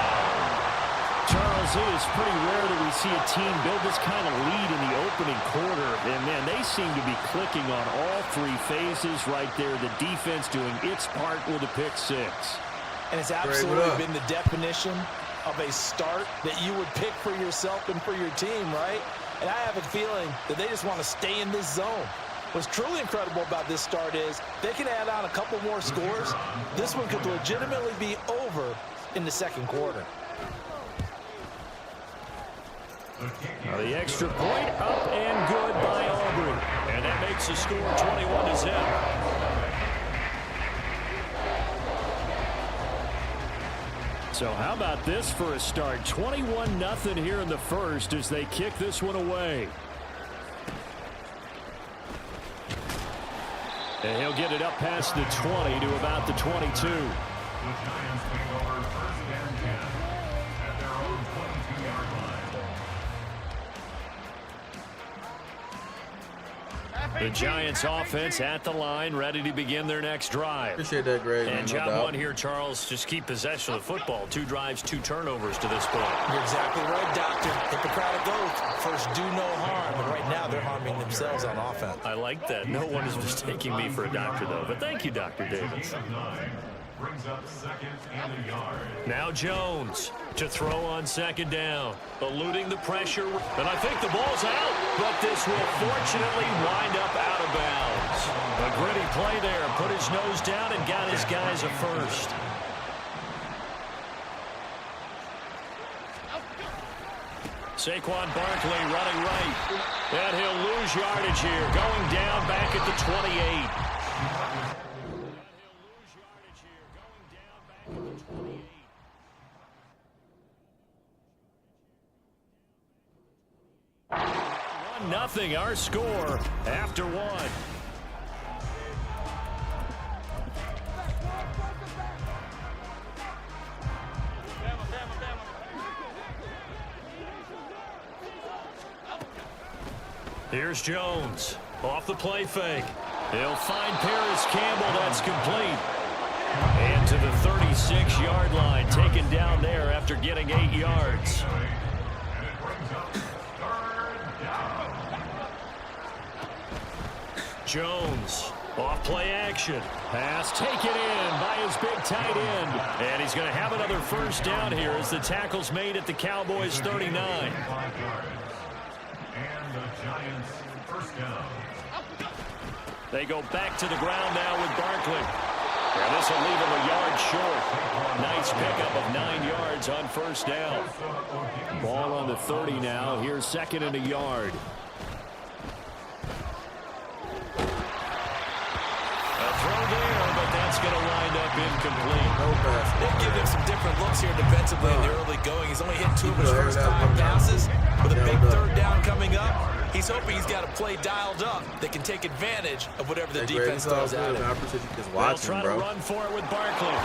Charles, it is pretty rare that we see a team build this kind of lead in the opening quarter. And, man, they seem to be clicking on all three phases right there. The defense doing its part with a pick six. And it's absolutely been the definition of a start that you would pick for yourself and for your team, right? And I have a feeling that they just want to stay in this zone. What's truly incredible about this start is they can add on a couple more scores. This one could legitimately be over in the second quarter. Now the extra point up and good by Aubrey. And that makes the score 21-0. So how about this for a start? 21-0 here in the first as they kick this one away. And he'll get it up past the 20 to about the 22. The Giants take over 1st and 10 at their own 22-yard line. The Giants offense at the line, ready to begin their next drive. Appreciate that, Greg. And job one here, Charles, just keep possession of the football. 2 drives, 2 turnovers to this point. You're exactly right, Doctor. Hippocratic oath. First, do no harm. And right now, they're harming themselves on offense. I like that. No one is mistaking me for a doctor, though. But thank you, Dr. Davis. Brings up 2nd and a yard. Now Jones to throw on 2nd down. Eluding the pressure. And I think the ball's out. But this will fortunately wind up out of bounds. A gritty play there. Put his nose down and got his guys a first. Saquon Barkley running right. And he'll lose yardage here. Going down back at the 28. Nothing, our score after 1. Here's Jones off the play fake. He'll find Paris Campbell. That's complete. And to the 36-yard line, taken down there after getting 8 yards. Jones, off play action. Pass taken in by his big tight end. And he's going to have another first down here as the tackle's made at the Cowboys' 39. And the Giants first down. They go back to the ground now with Barkley. And this will leave him a yard short. Nice pickup of 9 yards on first down. Ball on the 30 now. Here's second and a yard. A throw there, but that's going to wind up incomplete. No pass. They've given him some different looks here defensively in the early going. He's only hit 2 of his first 5 passes. With a big third down coming up, he's hoping he's got a play dialed up that can take advantage of whatever the defense throws at him. I appreciate you just They'll watching, try bro. to run for it with Barkley.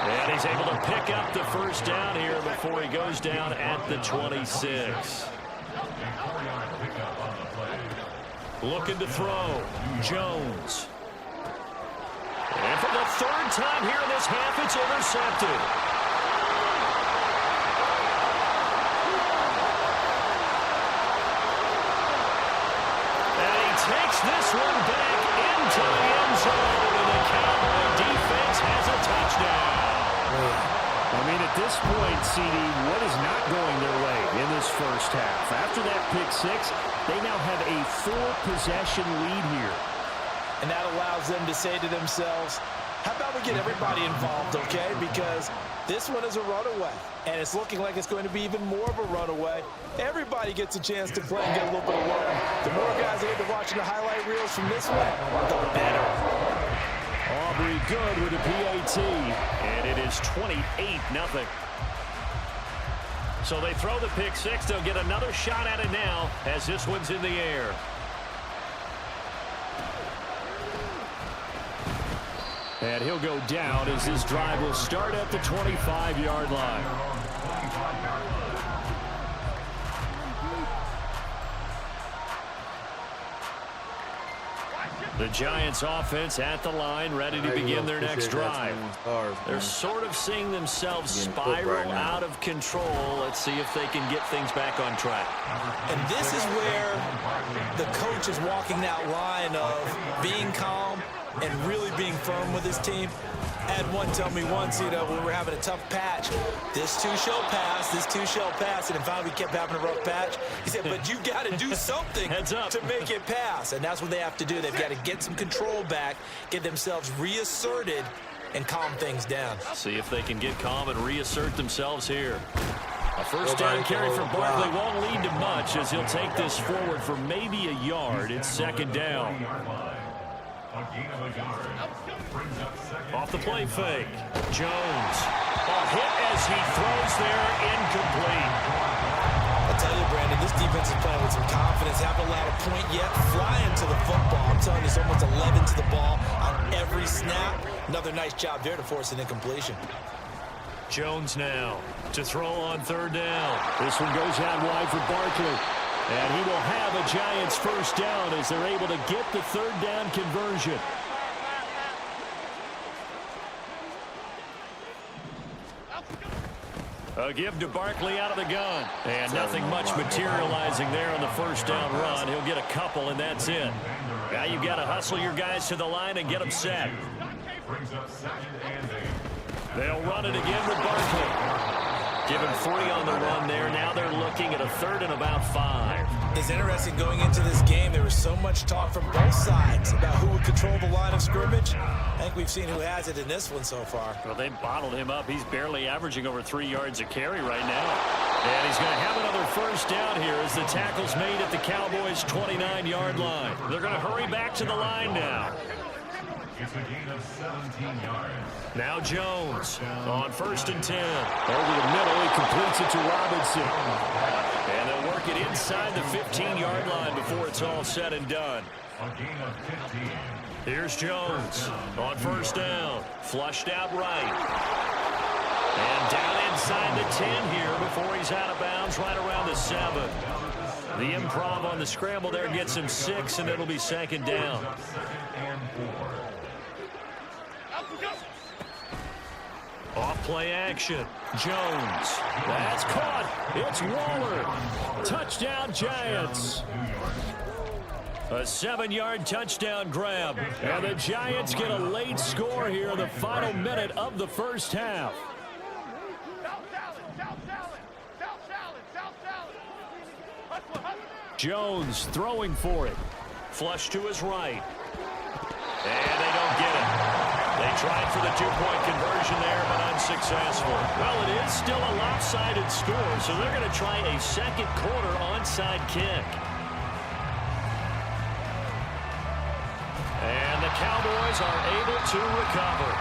And he's able to pick up the first down here before he goes down at the 26. Looking to throw. Jones. And for the third time here in this half, it's intercepted. And he takes this one back into the end zone, and the Cowboy defense has a touchdown. I mean, at this point, CD, what is not going their way in this first half? After that pick six, they now have a 4-possession lead here. And that allows them to say to themselves, how about we get everybody involved, okay? Because this one is a runaway, and it's looking like it's going to be even more of a runaway. Everybody gets a chance to play and get a little bit of work. The more guys that end up watching the highlight reels from this one, the better. Aubrey good with a PAT. And it is 28-0. So they throw the pick six. They'll get another shot at it now as this one's in the air. And he'll go down as this drive will start at the 25-yard line. The Giants offense at the line, ready to begin their next drive. They're sort of seeing themselves spiral out of control. Let's see if they can get things back on track. And this is where the coach is walking that line of being calm and really being firm with his team. I had one tell me once, when we were having a tough patch, this too shall pass, this too shall pass, and then finally we kept having a rough patch. He said, but you got to do something to make it pass, and that's what they have to do. They've got to get some control back, get themselves reasserted, and calm things down. See if they can get calm and reassert themselves here. A first down carry for Barkley won't lead to much as he'll take this forward for maybe a yard. It's second down. Off the play fake. Jones. A hit as he throws there, incomplete. I tell you, Brandon, this defense is playing with some confidence. Haven't allowed a point yet. Flying to the football. I'm telling you, it's almost 11 to the ball on every snap. Another nice job there to force an incompletion. Jones now to throw on third down. This one goes out wide for Barkley. And he will have a Giants first down as they're able to get the third down conversion. A give to Barkley out of the gun. And nothing much materializing there on the first down run. He'll get a couple, and that's it. Now you've got to hustle your guys to the line and get them set. They'll run it again with Barkley. Give him 3 on the run there. Now they're looking at a third and about 5. It's interesting going into this game. There was so much talk from both sides about who would control the line of scrimmage. I think we've seen who has it in this one so far. Well, they bottled him up. He's barely averaging over 3 yards a carry right now. And he's going to have another first down here as the tackle's made at the Cowboys' 29-yard line. They're going to hurry back to the line now. It's a gain of 17 yards. Now Jones on 1st and 10. Over the middle, he completes it to Robinson. And they'll work it inside the 15-yard line before it's all said and done. A gain of 15. Here's Jones on 1st down. Flushed out right. And down inside the 10 here before he's out of bounds right around the 7. The improv on the scramble there gets him 6, and it'll be second down. Off play action. Jones. That's caught. It's Waller. Touchdown Giants. A 7-yard touchdown grab. And the Giants get a late score here in the final minute of the first half. Jones throwing for it. Flush to his right. And they don't get it. Trying for the two-point conversion there, but unsuccessful. Well, it is still a lopsided score, so they're going to try a second quarter onside kick. And the Cowboys are able to recover.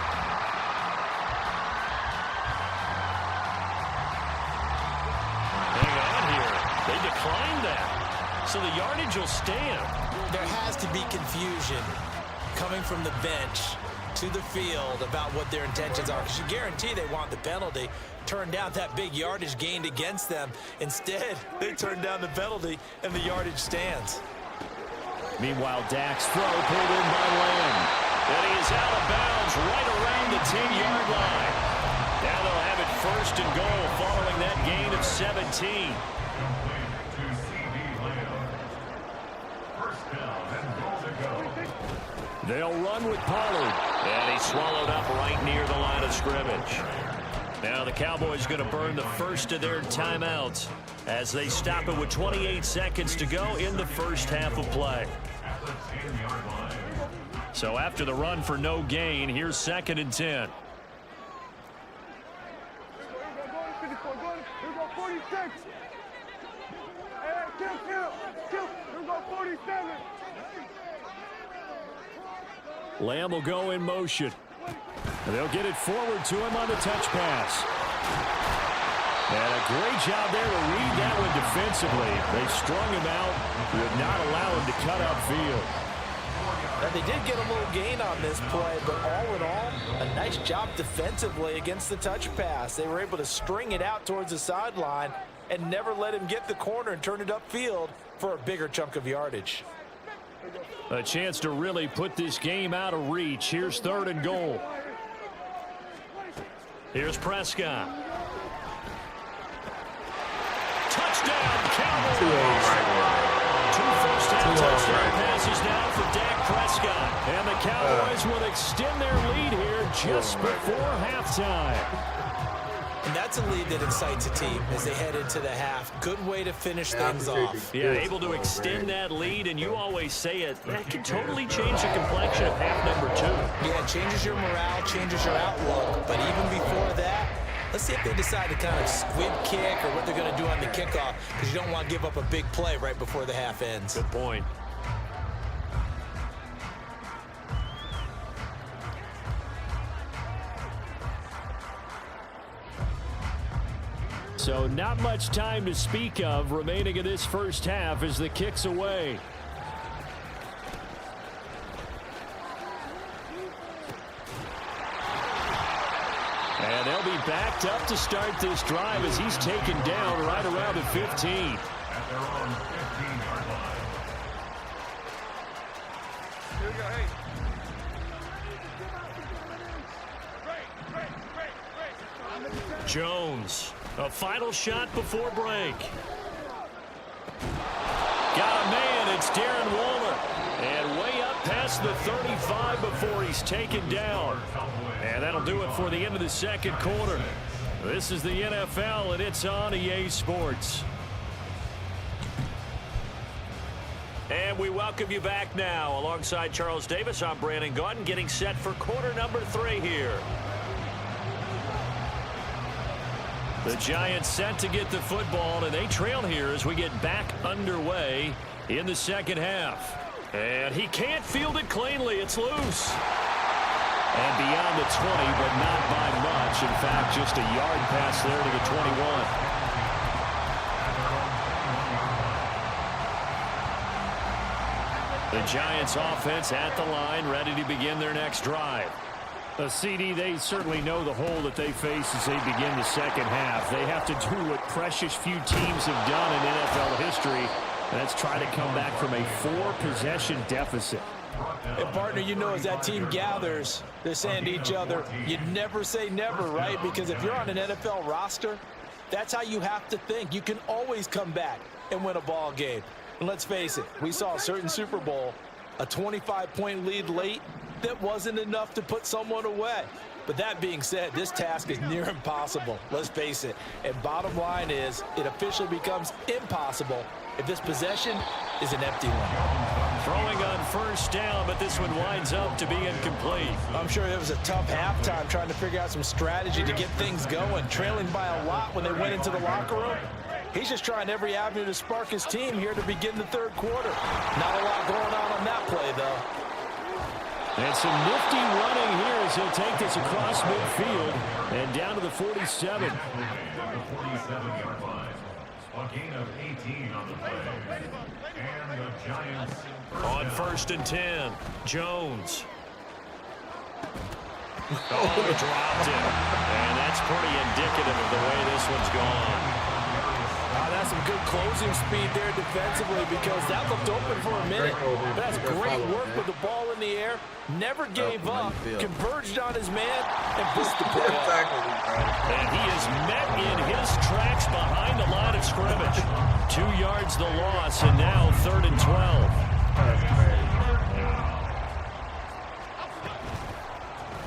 Hang on here. They declined that. So the yardage will stand. There has to be confusion coming from the bench to the field about what their intentions are, because you guarantee they want the penalty. Turn down that big yardage gained against them. Instead, they turn down the penalty, and the yardage stands. Meanwhile, Dak's throw pulled in by Lamb. And he is out of bounds right around the 10-yard line. Now they'll have it first and goal following that gain of 17. They'll run with Pollard. And he's swallowed up right near the line of scrimmage. Now the Cowboys going to burn the first of their timeouts as they stop it with 28 seconds to go in the first half of play. So after the run for no gain, here's 2nd and 10. Lamb will go in motion. And they'll get it forward to him on the touch pass. And a great job there to read that one defensively. They strung him out, would not allow him to cut upfield. And they did get a little gain on this play, but all in all, a nice job defensively against the touch pass. They were able to string it out towards the sideline and never let him get the corner and turn it upfield for a bigger chunk of yardage. A chance to really put this game out of reach. Here's 3rd and goal. Here's Prescott. Touchdown, Cowboys. Two first-half touchdown passes now for Dak Prescott. And the Cowboys will extend their lead here just before halftime. And that's a lead that excites a team as they head into the half. Good way to finish things off. Yeah, able to extend that lead, and you always say it, that can totally change the complexion of half number 2. Yeah, it changes your morale, changes your outlook. But even before that, let's see if they decide to kind of squib kick or what they're going to do on the kickoff, because you don't want to give up a big play right before the half ends. Good point. So not much time to speak of remaining in this first half as the kick's away. And they'll be backed up to start this drive as he's taken down right around the 15. At their own 15-yard line. Here we go, hey. Jones, a final shot before break. Got a man, it's Darren Waller. And way up past the 35 before he's taken down. And that'll do it for the end of the second quarter. This is the NFL, and it's on EA Sports. And we welcome you back now. Alongside Charles Davis, I'm Brandon Gaudin, getting set for quarter number 3 here. The Giants set to get the football, and they trail here as we get back underway in the second half. And he can't field it cleanly. It's loose. And beyond the 20, but not by much. In fact, just a yard pass there to the 21. The Giants offense at the line, ready to begin their next drive. CD, they certainly know the hole that they face as they begin the second half. They have to do what precious few teams have done in NFL history, and that's try to come back from a 4-possession deficit. And partner, you know, as that team gathers, they're saying to each other, you never say never, right? Because if you're on an NFL roster, that's how you have to think. You can always come back and win a ball game. And let's face it, we saw a certain Super Bowl, a 25-point lead late, that wasn't enough to put someone away. But that being said, this task is near impossible. Let's face it. And bottom line is, it officially becomes impossible if this possession is an empty one. Throwing on first down, but this one winds up to be incomplete. I'm sure it was a tough halftime trying to figure out some strategy to get things going, trailing by a lot when they went into the locker room. He's just trying every avenue to spark his team here to begin the third quarter. Not a lot going on that play, though. And some nifty running here as he'll take this across midfield and down to the 47. 47-yard line. A gain of 18 on the play. And the Giants. On 1st and 10, Jones. Oh, he dropped it. And that's pretty indicative of the way this one's gone. That's some good closing speed there defensively because that looked open for a minute. But that's great work with the ball in the air. Never gave up, converged on his man, and pushed the play up. And he is met in his tracks behind the line of scrimmage. 2 yards the loss, and now 3rd and 12.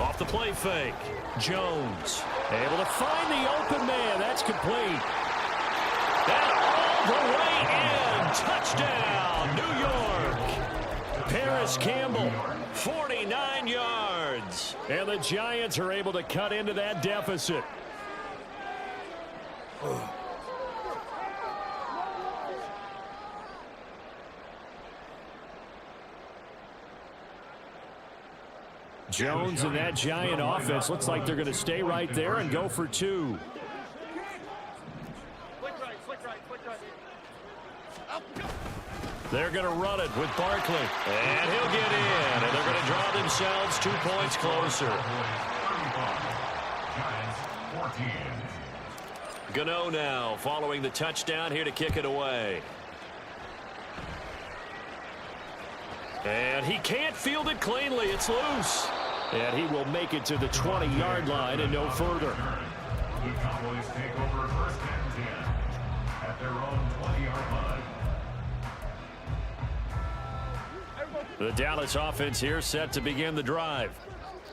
Off the play fake, Jones able to find the open man. That's complete. And all the way in. Touchdown, New York. Paris Campbell, 49 yards. And the Giants are able to cut into that deficit. Jones and that Giant offense looks like they're going to stay right there and go for 2. They're going to run it with Barkley. And he'll get in. And they're going to draw themselves 2 points closer. Gano now following the touchdown here to kick it away. And he can't field it cleanly. It's loose. And he will make it to the 20-yard line and no further. The Cowboys take over 1st and 10 at their own 20-yard line. The Dallas offense here set to begin the drive.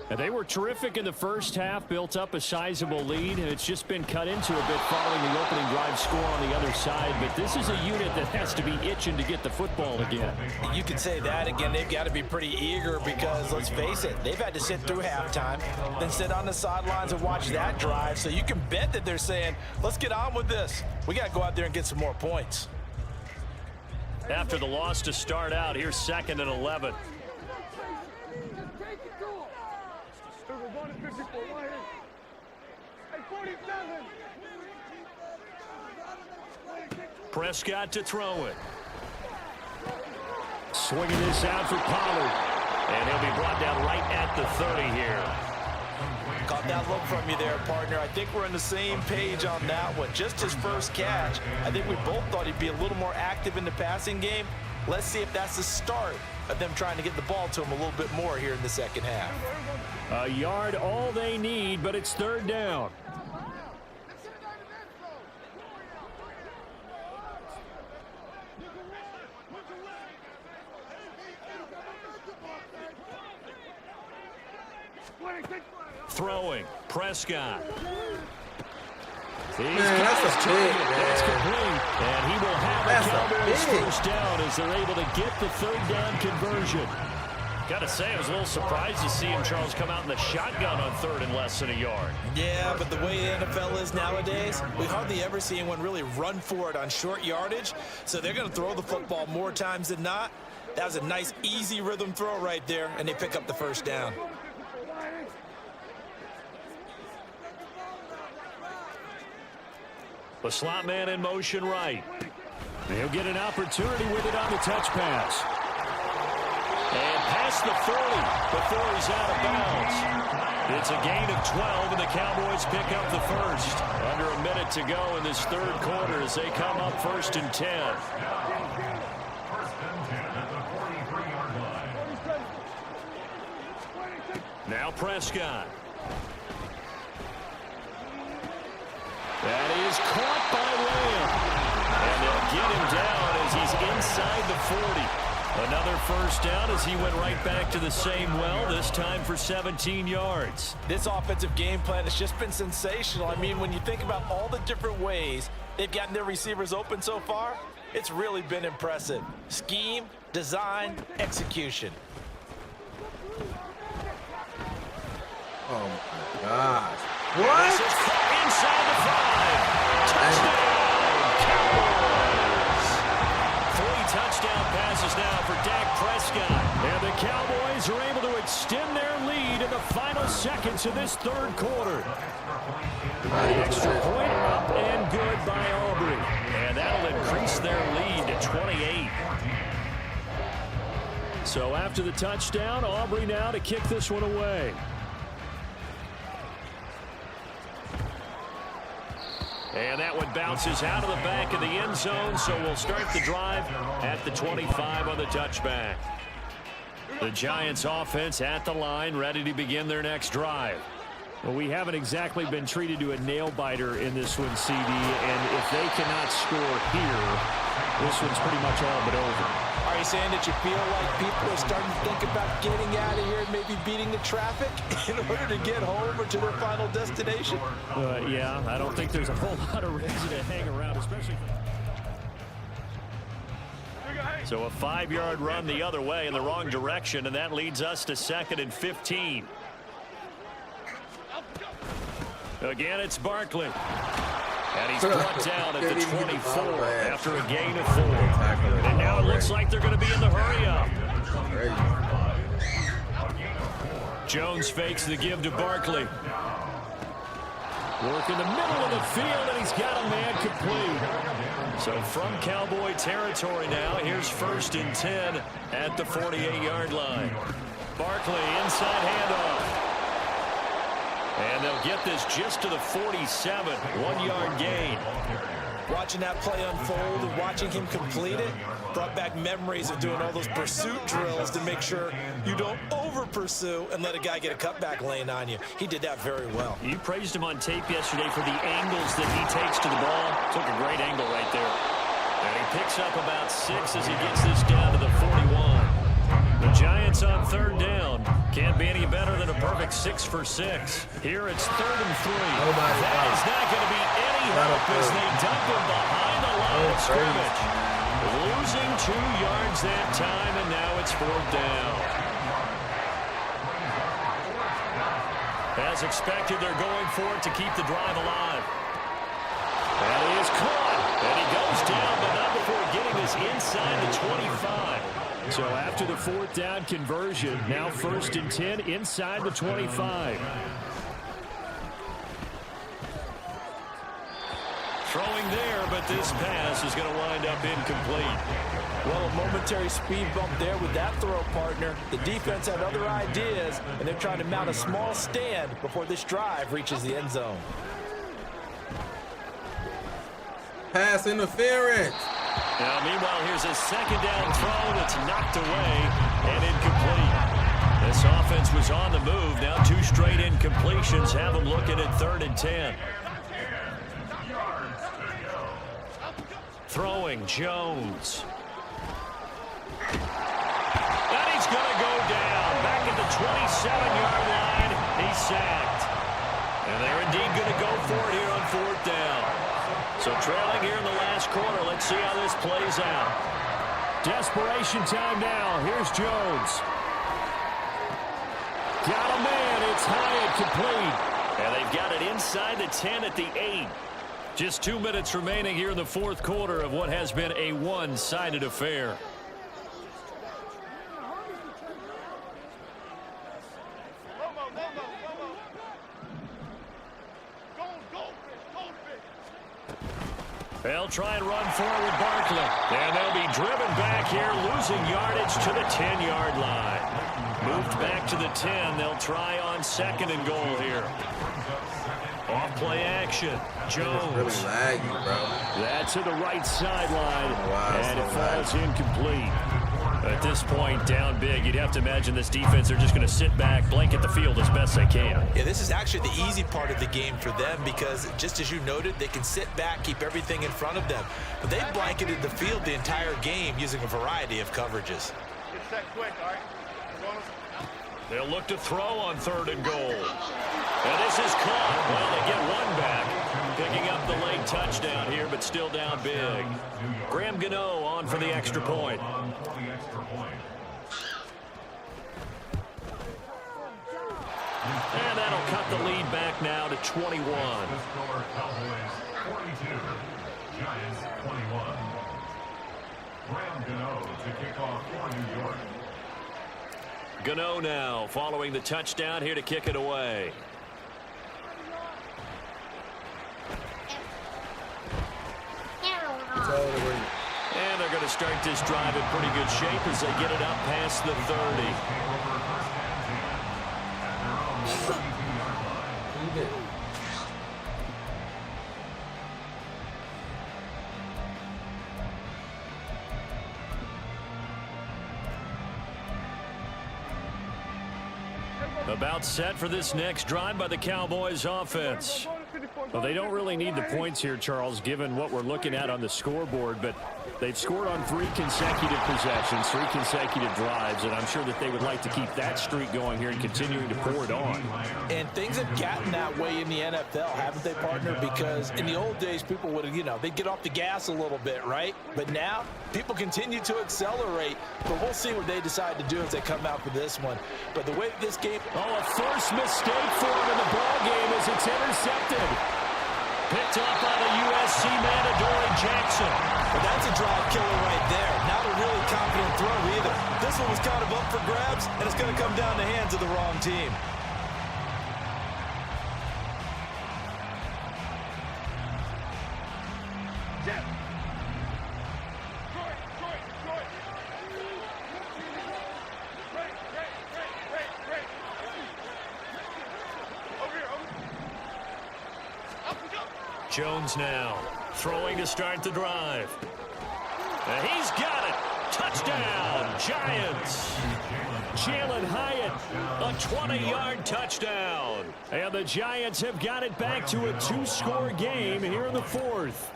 And they were terrific in the first half, built up a sizable lead, and it's just been cut into a bit following the opening drive score on the other side. But this is a unit that has to be itching to get the football again. You could say that again. They've got to be pretty eager because, let's face it, they've had to sit through halftime, then sit on the sidelines and watch that drive. So you can bet that they're saying, let's get on with this. We got to go out there and get some more points. After the loss to start out, here's 2nd and 11. Prescott to throw it. Swinging this out for Pollard. And he'll be brought down right at the 30 here. Caught that look from you there, partner. I think we're on the same page on that one. Just his first catch. I think we both thought he'd be a little more active in the passing game. Let's see if that's the start of them trying to get the ball to him a little bit more here in the second half. A yard all they need, but it's 3rd down. Throwing, Prescott. Man, that's a pick, That's complete. And he will have That's a a Cowboys pick. first down as they're able to get the 3rd down conversion. Got to say, I was a little surprised to see him, Charles, come out in the shotgun on 3rd and less than a yard. Yeah, but the way the NFL is nowadays, we hardly ever see anyone really run for it on short yardage. So they're going to throw the football more times than not. That was a nice, easy rhythm throw right there, and they pick up the first down. The slot man in motion right. They'll get an opportunity with it on the touch pass. And past the 40 before he's out of bounds. It's a gain of 12, and the Cowboys pick up the first. Under a minute to go in this 3rd quarter as they come up 1st and 10. 1st and 10 at the 43-yard line. Now Prescott. That is caught by Lamb. And they'll get him down as he's inside the 40. Another first down as he went right back to the same well, this time for 17 yards. This offensive game plan has just been sensational. I mean, when you think about all the different ways they've gotten their receivers open so far, it's really been impressive. Scheme, design, execution. Oh my gosh. This What? is inside the 5. Touchdown, Cowboys. 3 touchdown passes now for Dak Prescott. And the Cowboys are able to extend their lead in the final seconds of this third quarter. Extra point up and good by Aubrey. And that'll increase their lead to 28. So after the touchdown, Aubrey now to kick this one away. And that one bounces out of the back of the end zone, so we'll start the drive at the 25 on the touchback. The Giants offense at the line, ready to begin their next drive. Well, we haven't exactly been treated to a nail-biter in this one, CD, and if they cannot score here, this one's pretty much all but over. Are you saying that you feel like people are starting to think about getting out of here and maybe beating the traffic in order to get home or to their final destination? Yeah, I don't think there's a whole lot of reason to hang around, especially... So a 5-yard run the other way in the wrong direction, and that leads us to 2nd and 15. Again, it's Barkley. And he's brought down at the 24 after a gain of 4. And now it looks like they're going to be in the hurry-up. Jones fakes the give to Barkley. Work in the middle of the field, and he's got a man complete. So from Cowboy territory now, here's 1st and 10 at the 48-yard line. Barkley, inside handoff. And they'll get this just to the 47, 1-yard gain. Watching that play unfold and watching him complete it brought back memories of doing all those pursuit drills to make sure you don't over-pursue and let a guy get a cutback lane on you. He did that very well. You praised him on tape yesterday for the angles that he takes to the ball. Took a great angle right there. And he picks up about 6 as he gets this down to the 41. The Giants on 3rd down. Can't be any better than a perfect 6 for 6. Here it's 3rd and 3. That is not going to be any help as they dump him behind the line of scrimmage. Losing 2 yards that time, and now it's 4th down. As expected, they're going for it to keep the drive alive. And he is caught. And he goes down, but not before getting this inside the 25. So after the 4th down conversion, now 1st and 10 inside the 25. Throwing there, but this pass is going to wind up incomplete. Well, a momentary speed bump there with that throw, partner. The defense had other ideas, and they're trying to mount a small stand before this drive reaches the end zone. Pass interference. Now, meanwhile, here's a 2nd down throw that's knocked away and incomplete. This offense was on the move. Now 2 straight incompletions have them looking at 3rd and 10. Throwing, Jones. And he's going to go down. Back at the 27-yard line. He's sacked. And they're indeed going to go for it here on 4th down. So trailing here in the last quarter. Let's see how this plays out. Desperation time now. Here's Jones. Got a man. It's high and complete. And they've got it inside the 10 at the 8. Just 2 minutes remaining here in the 4th quarter of what has been a one-sided affair. They'll try and run forward Barkley. And they'll be driven back here, losing yardage to the 10-yard line. Moved back to the 10. They'll try on 2nd and goal here. Off-play action. Jones. Really laggy, bro. That's to the right sideline. Wow, and so it falls incomplete. At this point, down big, you'd have to imagine this defense are just going to sit back, blanket the field as best they can. Yeah, this is actually the easy part of the game for them because, just as you noted, they can sit back, keep everything in front of them. But they blanketed the field the entire game using a variety of coverages. Get set quick, all right? They'll look to throw on 3rd and goal. And this is caught. Well, they get one back. Picking up the late touchdown here, but still down big. Graham Gano on for the extra point. extra point. And that'll cut the lead back now to 21. The score, Cowboys 42, Giants 21. Graham Gano to kick off for New York. Gano now following the touchdown here to kick it away. And they're going to start this drive in pretty good shape as they get it up past the 30. About set for this next drive by the Cowboys offense. Well, they don't really need the points here, Charles, given what we're looking at on the scoreboard, but they've scored on 3 consecutive possessions, 3 consecutive drives, and I'm sure that they would like to keep that streak going here and continuing to pour it on. And things have gotten that way in the NFL, haven't they, partner? Because in the old days, people would have, they'd get off the gas a little bit, right? But now, people continue to accelerate, but we'll see what they decide to do as they come out for this one. But the way this game... Oh, a first mistake for him in the ball game as it's intercepted. Picked up by the USC man, Adoree Jackson. But that's a drive killer right there. Not a really confident throw either. This one was kind of up for grabs, and it's going to come down the hands of the wrong team. Jones now throwing to start the drive. And he's got it. Touchdown, Giants. Jalen Hyatt, a 20-yard touchdown. And the Giants have got it back to a 2-score game here in the 4th.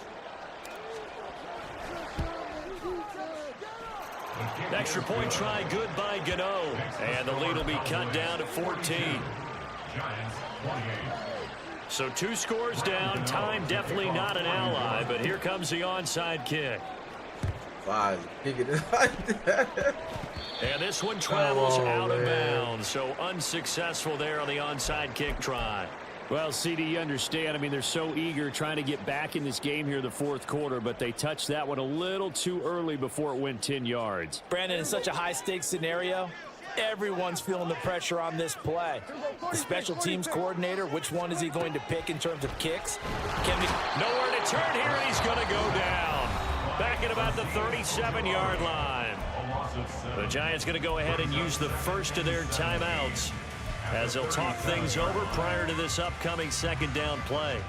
Extra point try good by Gano. And the lead will be cut down to 14. Giants 28. So 2 scores down. Time definitely not an ally, but here comes the onside kick. Five. Kick it like that. And this one travels out of bounds, so unsuccessful there on the onside kick try. Well, CD, you understand. I mean, they're so eager trying to get back in this game here in the 4th quarter, but they touched that one a little too early before it went 10 yards. Brandon, in such a high-stakes scenario, everyone's feeling the pressure on this play. The special teams coordinator, which one is he going to pick in terms of kicks? Nowhere to turn here, and he's going to go down. Back at about the 37-yard line. The Giants going to go ahead and use the first of their timeouts as they'll talk things over prior to this upcoming 2nd down play.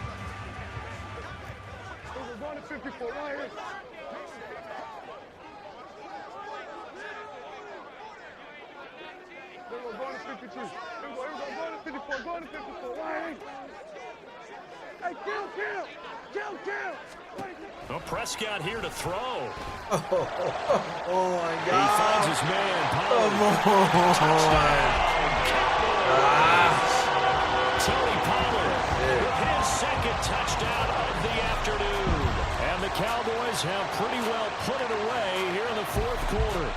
Well, Prescott here to throw. Oh my God. He finds his man. Tony Pollard with his 2nd touchdown of the afternoon. And the Cowboys have pretty well put it away here in the 4th quarter.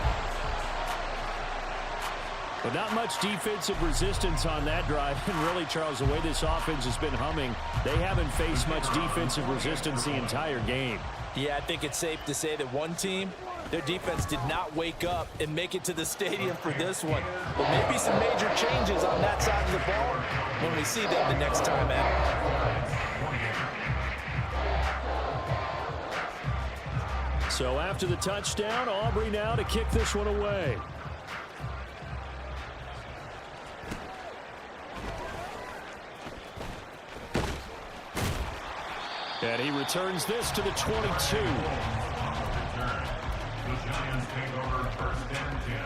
But not much defensive resistance on that drive. And really, Charles, the way this offense has been humming, they haven't faced much defensive resistance the entire game. Yeah, I think it's safe to say that one team, their defense did not wake up and make it to the stadium for this one. But maybe some major changes on that side of the ball when we see them the next time out. So after the touchdown, Aubrey now to kick this one away. And he returns this to the 22. The Giants take over 1st and 10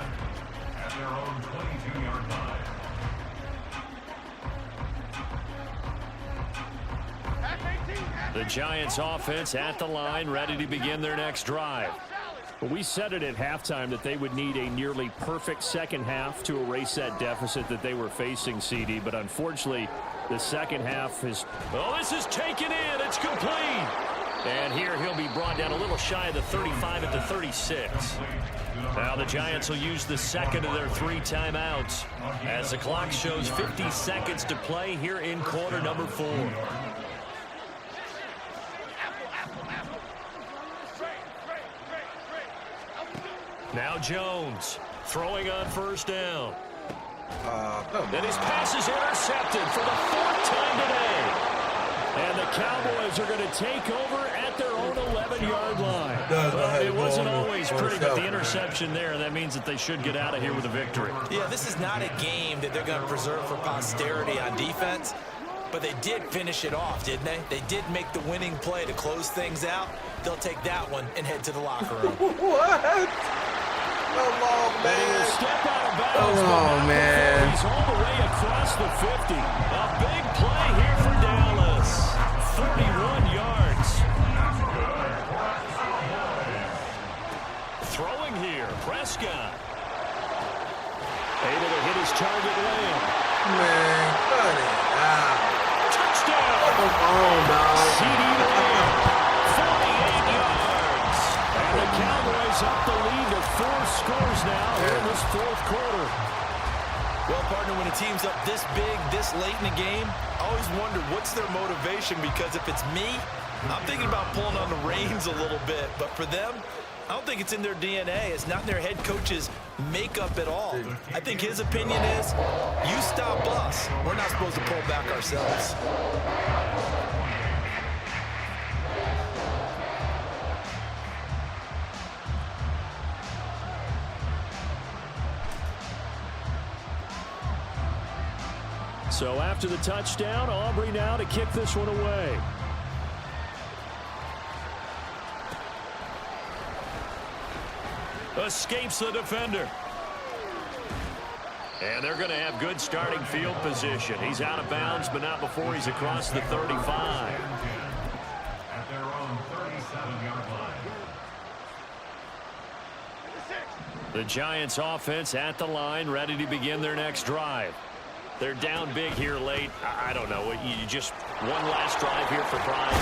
at their own 22-yard line. The Giants offense at the line, ready to begin their next drive. Well, we said it at halftime that they would need a nearly perfect 2nd half to erase that deficit that they were facing, CD. But unfortunately, the 2nd half is... Oh, this is taken in. It's complete. And here he'll be brought down a little shy of the 35 at the 36. Now the Giants will use the second of their 3 timeouts as the clock shows 50 seconds to play here in quarter number 4. Now Jones throwing on first down. And his pass is intercepted for the 4th time today. And the Cowboys are going to take over at their own 11-yard line. Well, it wasn't always pretty, but the interception there, that means that they should get out of here with a victory. Yeah, this is not a game that they're going to preserve for posterity on defense, but they did finish it off, didn't they? They did make the winning play to close things out. They'll take that one and head to the locker room. What? Come on, man. Step out of bounds. Come on, man. He's all the way across the 50. A big play here for Dallas. 31 yards. Throwing here, Prescott. Able to hit his target Lamb. Man, cut it out. Touchdown. Come on, dog. CD Lamb. 48 yards. And the Cowboys up the lead to 4 scores now here in this 4th quarter. Well, partner, when a team's up this big, this late in the game, I always wonder what's their motivation, because if it's me, I'm thinking about pulling on the reins a little bit. But for them, I don't think it's in their DNA. It's not in their head coach's makeup at all. I think his opinion is, you stop us, we're not supposed to pull back ourselves. So after the touchdown, Aubrey now to kick this one away. Escapes the defender. And they're going to have good starting field position. He's out of bounds, but not before he's across the 35. At their own 37-yard line. The Giants offense at the line, ready to begin their next drive. They're down big here late. I don't know. You just one last drive here for pride.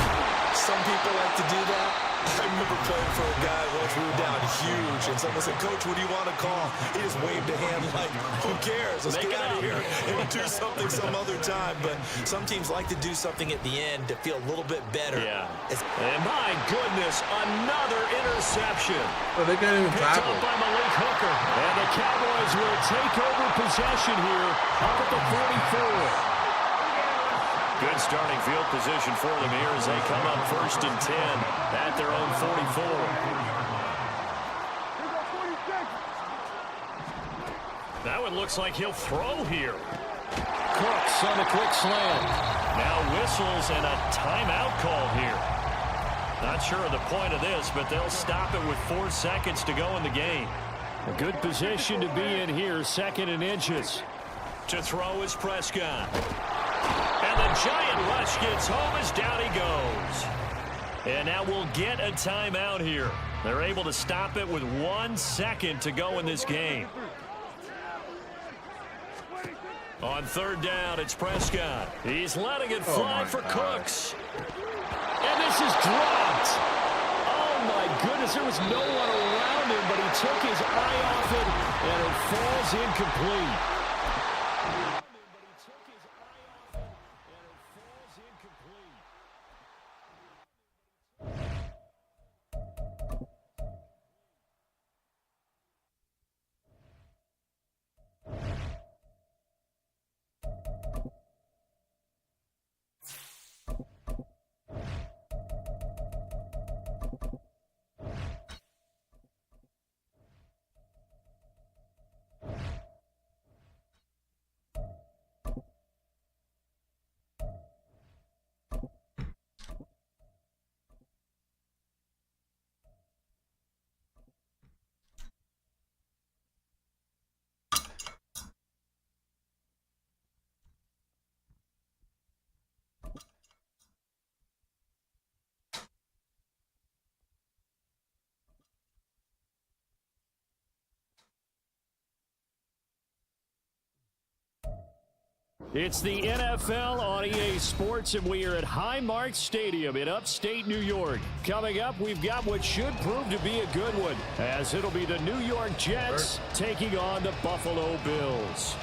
Some people like to do that. I remember playing for a guy once we were down huge, and someone said, "Coach, what do you want to call?" He just waved a hand like, "Who cares? Let's get out of here and do something some other time." But some teams like to do something at the end to feel a little bit better. Yeah. And my goodness, another interception. Oh, they can't even Picked tackle. up by Malik Hooker. And the Cowboys will take over possession here up at the 44. Good starting field position for them here as they come up 1st and 10 at their own 44. Now it looks like he'll throw here. Cooks on the quick slant. Now whistles and a timeout call here. Not sure of the point of this, but they'll stop it with 4 seconds to go in the game. A good position to be in here, 2nd and inches. To throw is Prescott. And the giant rush gets home as down he goes. And now we'll get a timeout here. They're able to stop it with 1 second to go in this game. On 3rd down, it's Prescott. He's letting it fly for Cooks. And this is dropped. Oh, my goodness. There was no one around him, but he took his eye off it, and it falls incomplete. It's the NFL on EA Sports, and we are at Highmark Stadium in upstate New York. Coming up, we've got what should prove to be a good one, as it'll be the New York Jets taking on the Buffalo Bills.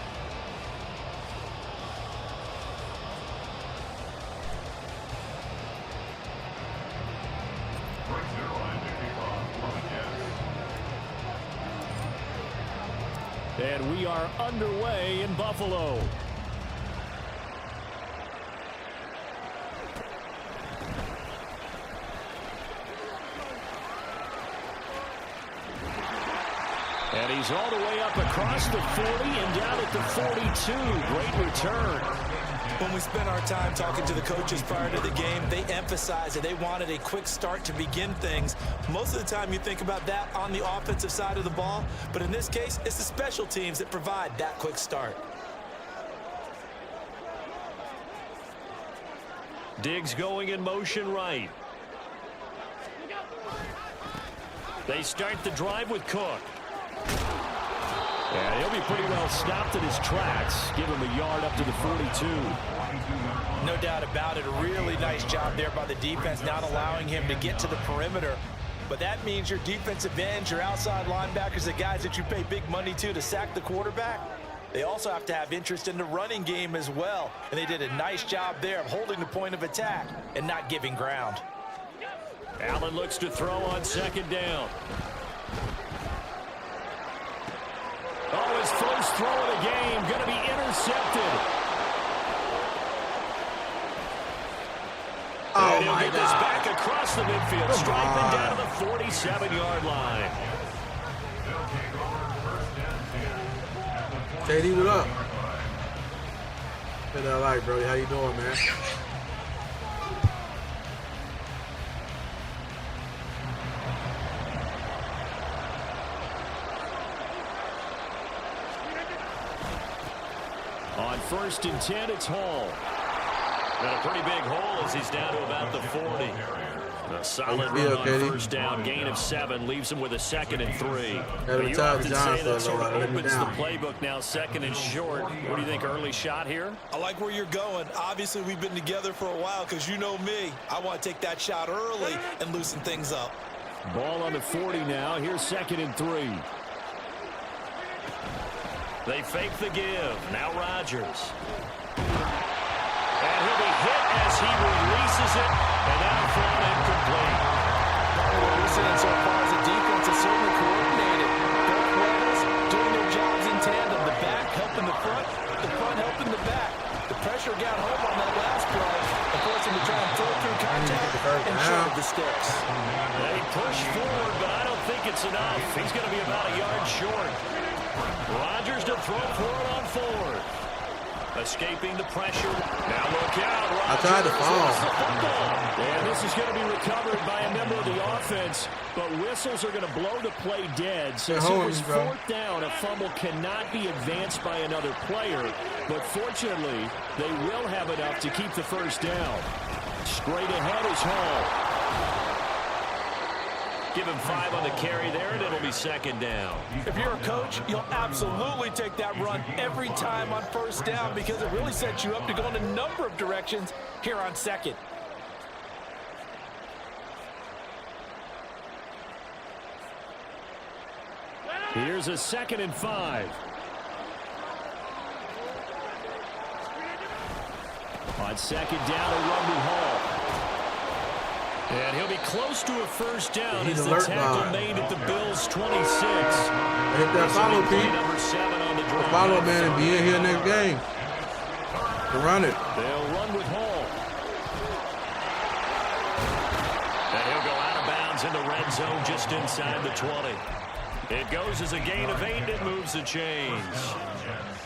And we are underway in Buffalo. And he's all the way up across the 40 and down at the 42. Great return. When we spent our time talking to the coaches prior to the game, they emphasized that they wanted a quick start to begin things. Most of the time you think about that on the offensive side of the ball, but in this case, it's the special teams that provide that quick start. Diggs going in motion right. They start the drive with Cook. And he'll be pretty well stopped in his tracks. Give him a yard up to the 42. No doubt about it. A really nice job there by the defense, not allowing him to get to the perimeter. But that means your defensive ends, your outside linebackers, the guys that you pay big money to sack the quarterback, they also have to have interest in the running game as well. And they did a nice job there of holding the point of attack and not giving ground. Allen looks to throw on second down. Oh, his first throw of the game going to be intercepted. Oh, and he'll my get this back across the midfield, striping down to the 47-yard line. KD, what up? Hit that like, bro. How you doing, man? On 1st and 10, it's Hall. And a pretty big hole as he's down to about the 40. A solid run on first down, gain of 7, leaves him with a 2nd and 3. You often say that sort of opens the playbook now, 2nd and short. What do you think, early shot here? I like where you're going. Obviously, we've been together for a while because you know me. I want to take that shot early and loosen things up. Ball on the 40 now. Here's 2nd and 3. They fake the give. Now Rodgers. And he'll be hit as he releases it. And that'll fall incomplete. What we're seeing so far as the defense is certainly coordinated. Both levels doing their jobs in tandem. The back helping the front helping the back. The pressure got home on that last play and forced him to try and throw through contact and short of the sticks. They push forward, but I don't think it's enough. He's going to be about a yard short. Rodgers to throw for it on 4th. Escaping the pressure. Now look out. Rodgers. I tried to fall. And this is going to be recovered by a member of the offense, but whistles are going to blow the play dead. Since it was 4th down, a fumble cannot be advanced by another player, but fortunately, they will have enough to keep the first down. Straight ahead is Hall. Give him 5 on the carry there, and it'll be 2nd down. If you're a coach, you'll absolutely take that run every time on 1st down because it really sets you up to go in a number of directions here on 2nd. Here's a 2nd and 5. On 2nd down, a run to Hall. And he'll be close to a first down as the tackle made at the Bills' 26. Hit that follow, Pete. Number 7 on the drive. Follow, man, and be in here next game. To run it. They'll run with Hall. And he'll go out of bounds in the red zone just inside the 20. It goes as a gain of 8, and it moves the chains.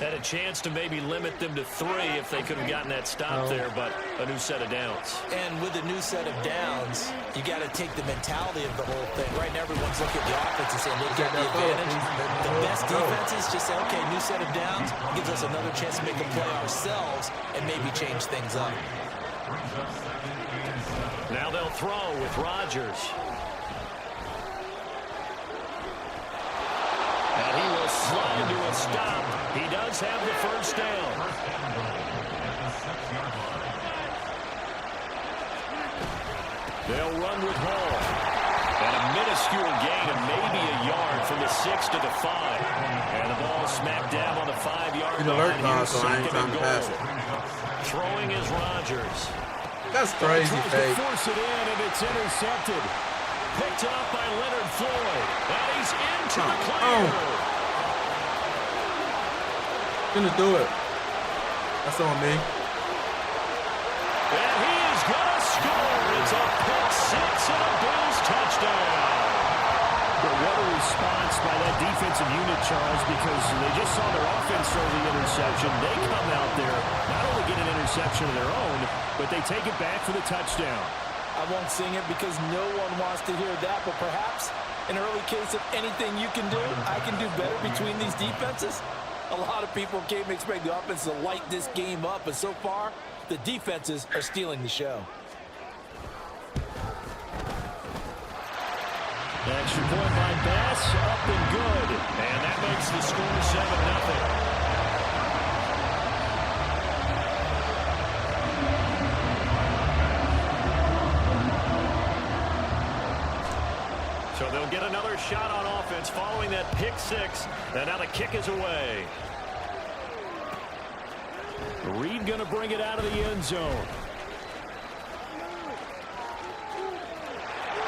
Had a chance to maybe limit them to 3 if they could have gotten that stop there, but a new set of downs. And with a new set of downs, you got to take the mentality of the whole thing. Right now, everyone's looking at the offense and saying they've got the advantage. The best defenses just say, okay, new set of downs gives us another chance to make a play ourselves and maybe change things up. Now they'll throw with Rodgers. And he will slide to a stop. He does have the first down. They'll run with Hall. And a minuscule gain of maybe a yard from the 6 to the 5. And the ball smacked down on the 5-yard line. Here's second and goal. Throwing is Rodgers. That's crazy, Paige. Force it in, and it's intercepted. Picked up by Leonard Floyd. And he's into the clear. Gonna do it. That's on me. And he is gonna score. It's a pick 6 and a Bills touchdown. But what a response by that defensive unit, Charles, because they just saw their offense throw the interception. They come out there, not only get an interception of their own, but they take it back for the touchdown. I won't sing it because no one wants to hear that, but perhaps an early case of anything you can do, I can do better between these defenses. A lot of people came to expect the offense to light this game up, but so far, the defenses are stealing the show. Extra point by Bass, up and good. And that makes the score 7-0. So they'll get another shot on offense following that pick 6. And now the kick is away. Reed going to bring it out of the end zone.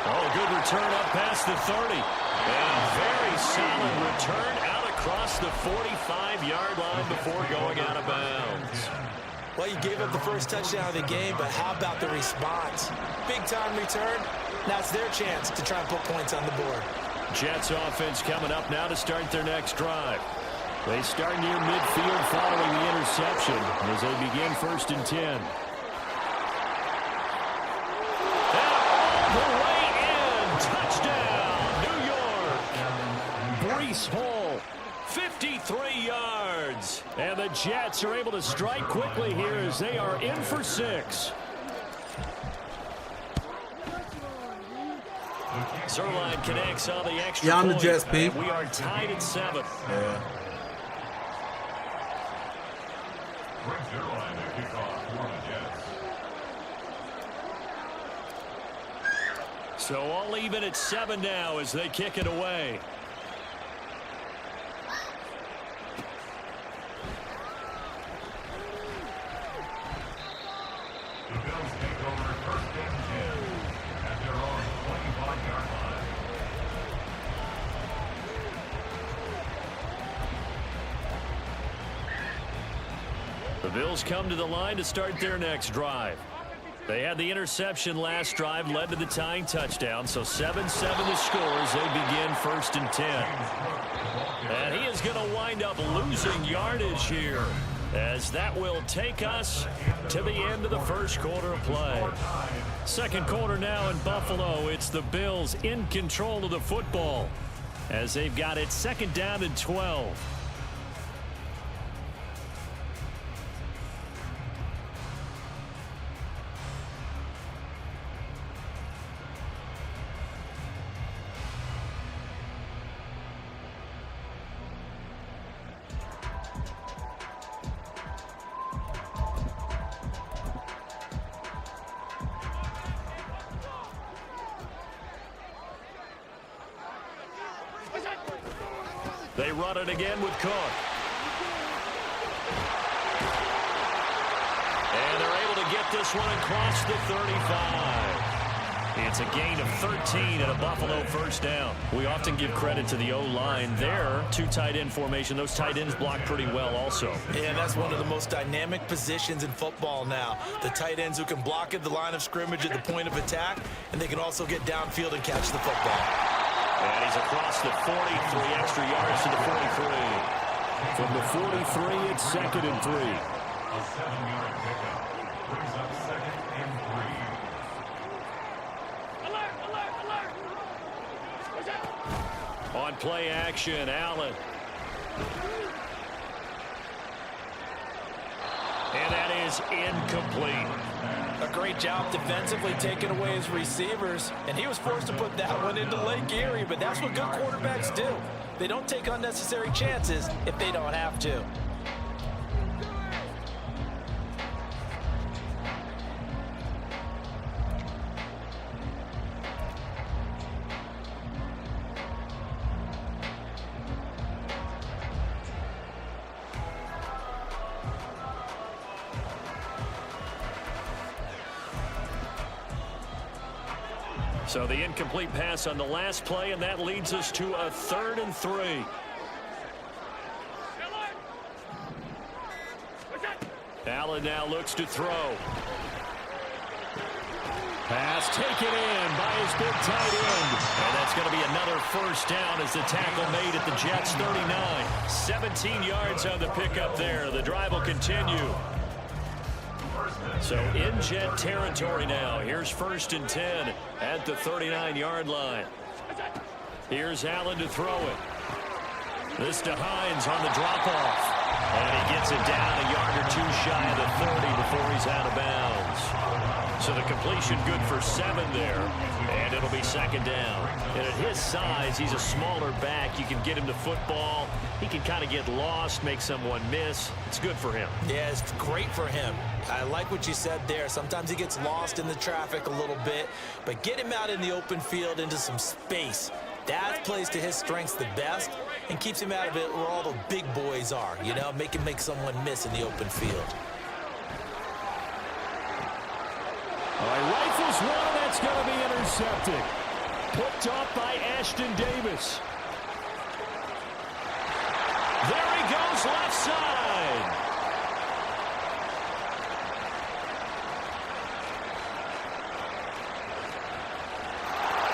Oh, good return up past the 30. And a very solid return out across the 45-yard line before going out of bounds. Well, you gave up the first touchdown of the game, but how about the response? Big-time return. Now it's their chance to try and put points on the board. Jets offense coming up now to start their next drive. They start near midfield following the interception as they begin 1st and 10. And all the way in. Touchdown, New York. Breece Hall, 53 yards. And the Jets are able to strike quickly here as they are in for 6. Zerline connects on the extra Yeah, I'm the point, Jets, Pete. and we are tied at 7. Yeah. Brings Zerline to kick off for the Jets. So all even at 7 now as they kick it away. The Bills take over 1st and 10 at their own 25-yard line. The Bills come to the line to start their next drive. They had the interception last drive, led to the tying touchdown, so 7-7 the score as they begin 1st and 10. And he is going to wind up losing yardage here, as that will take us to the end of the first quarter of play. Second quarter now in Buffalo. It's the Bills in control of the football as they've got it 2nd down and 12. They run it again with Cook. And they're able to get this one across the 35. It's a gain of 13 and a Buffalo 1st down. We often give credit to the O-line there. 2 tight end formation. Those tight ends block pretty well also. And that's one of the most dynamic positions in football now. The tight ends who can block at the line of scrimmage at the point of attack, and they can also get downfield and catch the football. And he's across the 40, 3 extra yards to the 43. From the 43, it's 2nd and 3. A 7-yard pickup brings up 2nd and 3. Alert, alert, alert. On play action, Allen. And that is incomplete. A great job defensively taking away his receivers, and he was forced to put that one into Lake Erie, but that's what good quarterbacks do. They don't take unnecessary chances if they don't have to. So the incomplete pass on the last play, and that leads us to a 3rd and 3. Allen now looks to throw. Pass taken in by his big tight end. And that's going to be another first down as the tackle made at the Jets' 39. 17 yards on the pickup there. The drive will continue. So in Jet territory now. Here's 1st and 10 at the 39-yard line. Here's Allen to throw it. This to Hines on the drop-off. And he gets it down a yard or 2 shy of the 30 before he's out of bounds. So the completion good for 7 there. And it'll be 2nd down. And at his size, he's a smaller back. You can get him to football. He can kind of get lost, make someone miss. It's good for him. Yeah, it's great for him. I like what you said there. Sometimes he gets lost in the traffic a little bit. But get him out in the open field into some space. That plays to his strengths the best and keeps him out of it where all the big boys are, you know, make him make someone miss in the open field. All right, rifles one, and that's going to be intercepted. Picked off by Ashton Davis. There he goes, left side.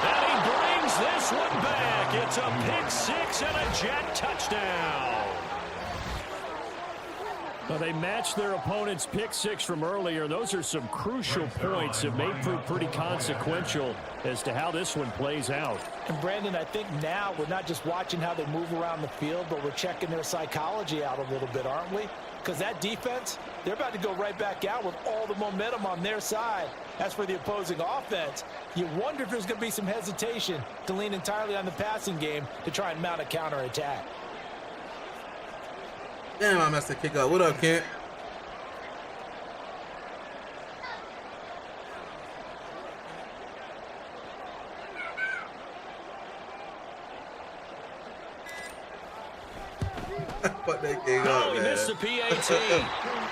And he brings this one back. It's a pick 6 and a Jet touchdown. Well, they matched their opponent's pick 6 from earlier. Those are some crucial points that may prove pretty consequential as to how this one plays out. And Brandon, I think now we're not just watching how they move around the field, but we're checking their psychology out a little bit, aren't we? Because that defense, they're about to go right back out with all the momentum on their side. As for the opposing offense, you wonder if there's going to be some hesitation to lean entirely on the passing game to try and mount a counterattack. Damn, I messed the kick up. What up, Kent? Fuck that kick up, He man. missed the PAT.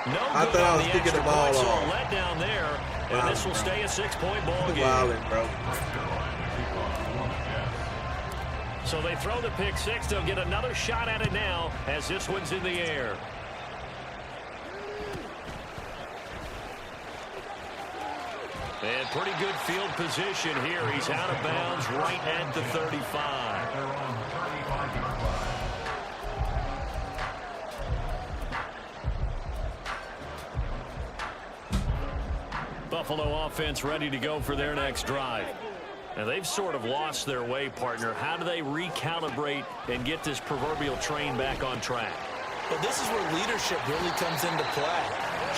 No I good thought I on was the kicking the extra ball point, so off. a letdown there, and this will stay a 6-point ball game. Violent, bro. So they throw the pick 6. They'll get another shot at it now as this one's in the air. And pretty good field position here. He's out of bounds right at the 35. They're on the 35-yard line. Buffalo offense ready to go for their next drive. Now they've sort of lost their way, partner. How do they recalibrate and get this proverbial train back on track? Well, this is where leadership really comes into play.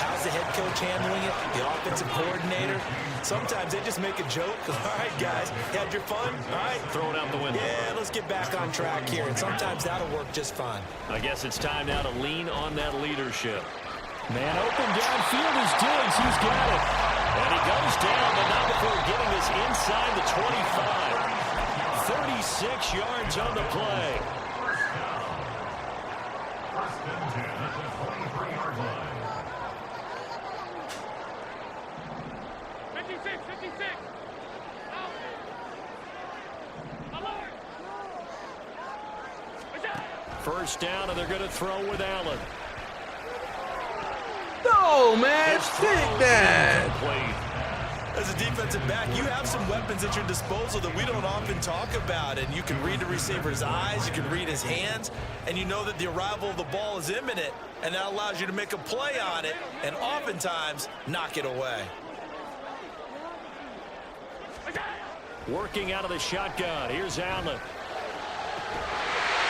How's the head coach handling it? The offensive coordinator? Sometimes they just make a joke. All right, guys, you had your fun? All right. Throw it out the window. Yeah, let's get back on track here. And sometimes that'll work just fine. I guess it's time now to lean on that leadership. Man open downfield is Diggs. He's got it. And he goes down, but not before getting this inside the 25. 36 yards on the play. First and 10 at the 23-yard line. 56, 56. Out. Alert. First down, and they're going to throw with Allen. No, man. His Take throw that. incomplete. As a defensive back, you have some weapons at your disposal that we don't often talk about. And you can read the receiver's eyes, you can read his hands, and you know that the arrival of the ball is imminent, and that allows you to make a play on it and oftentimes knock it away. Working out of the shotgun. Here's Allen.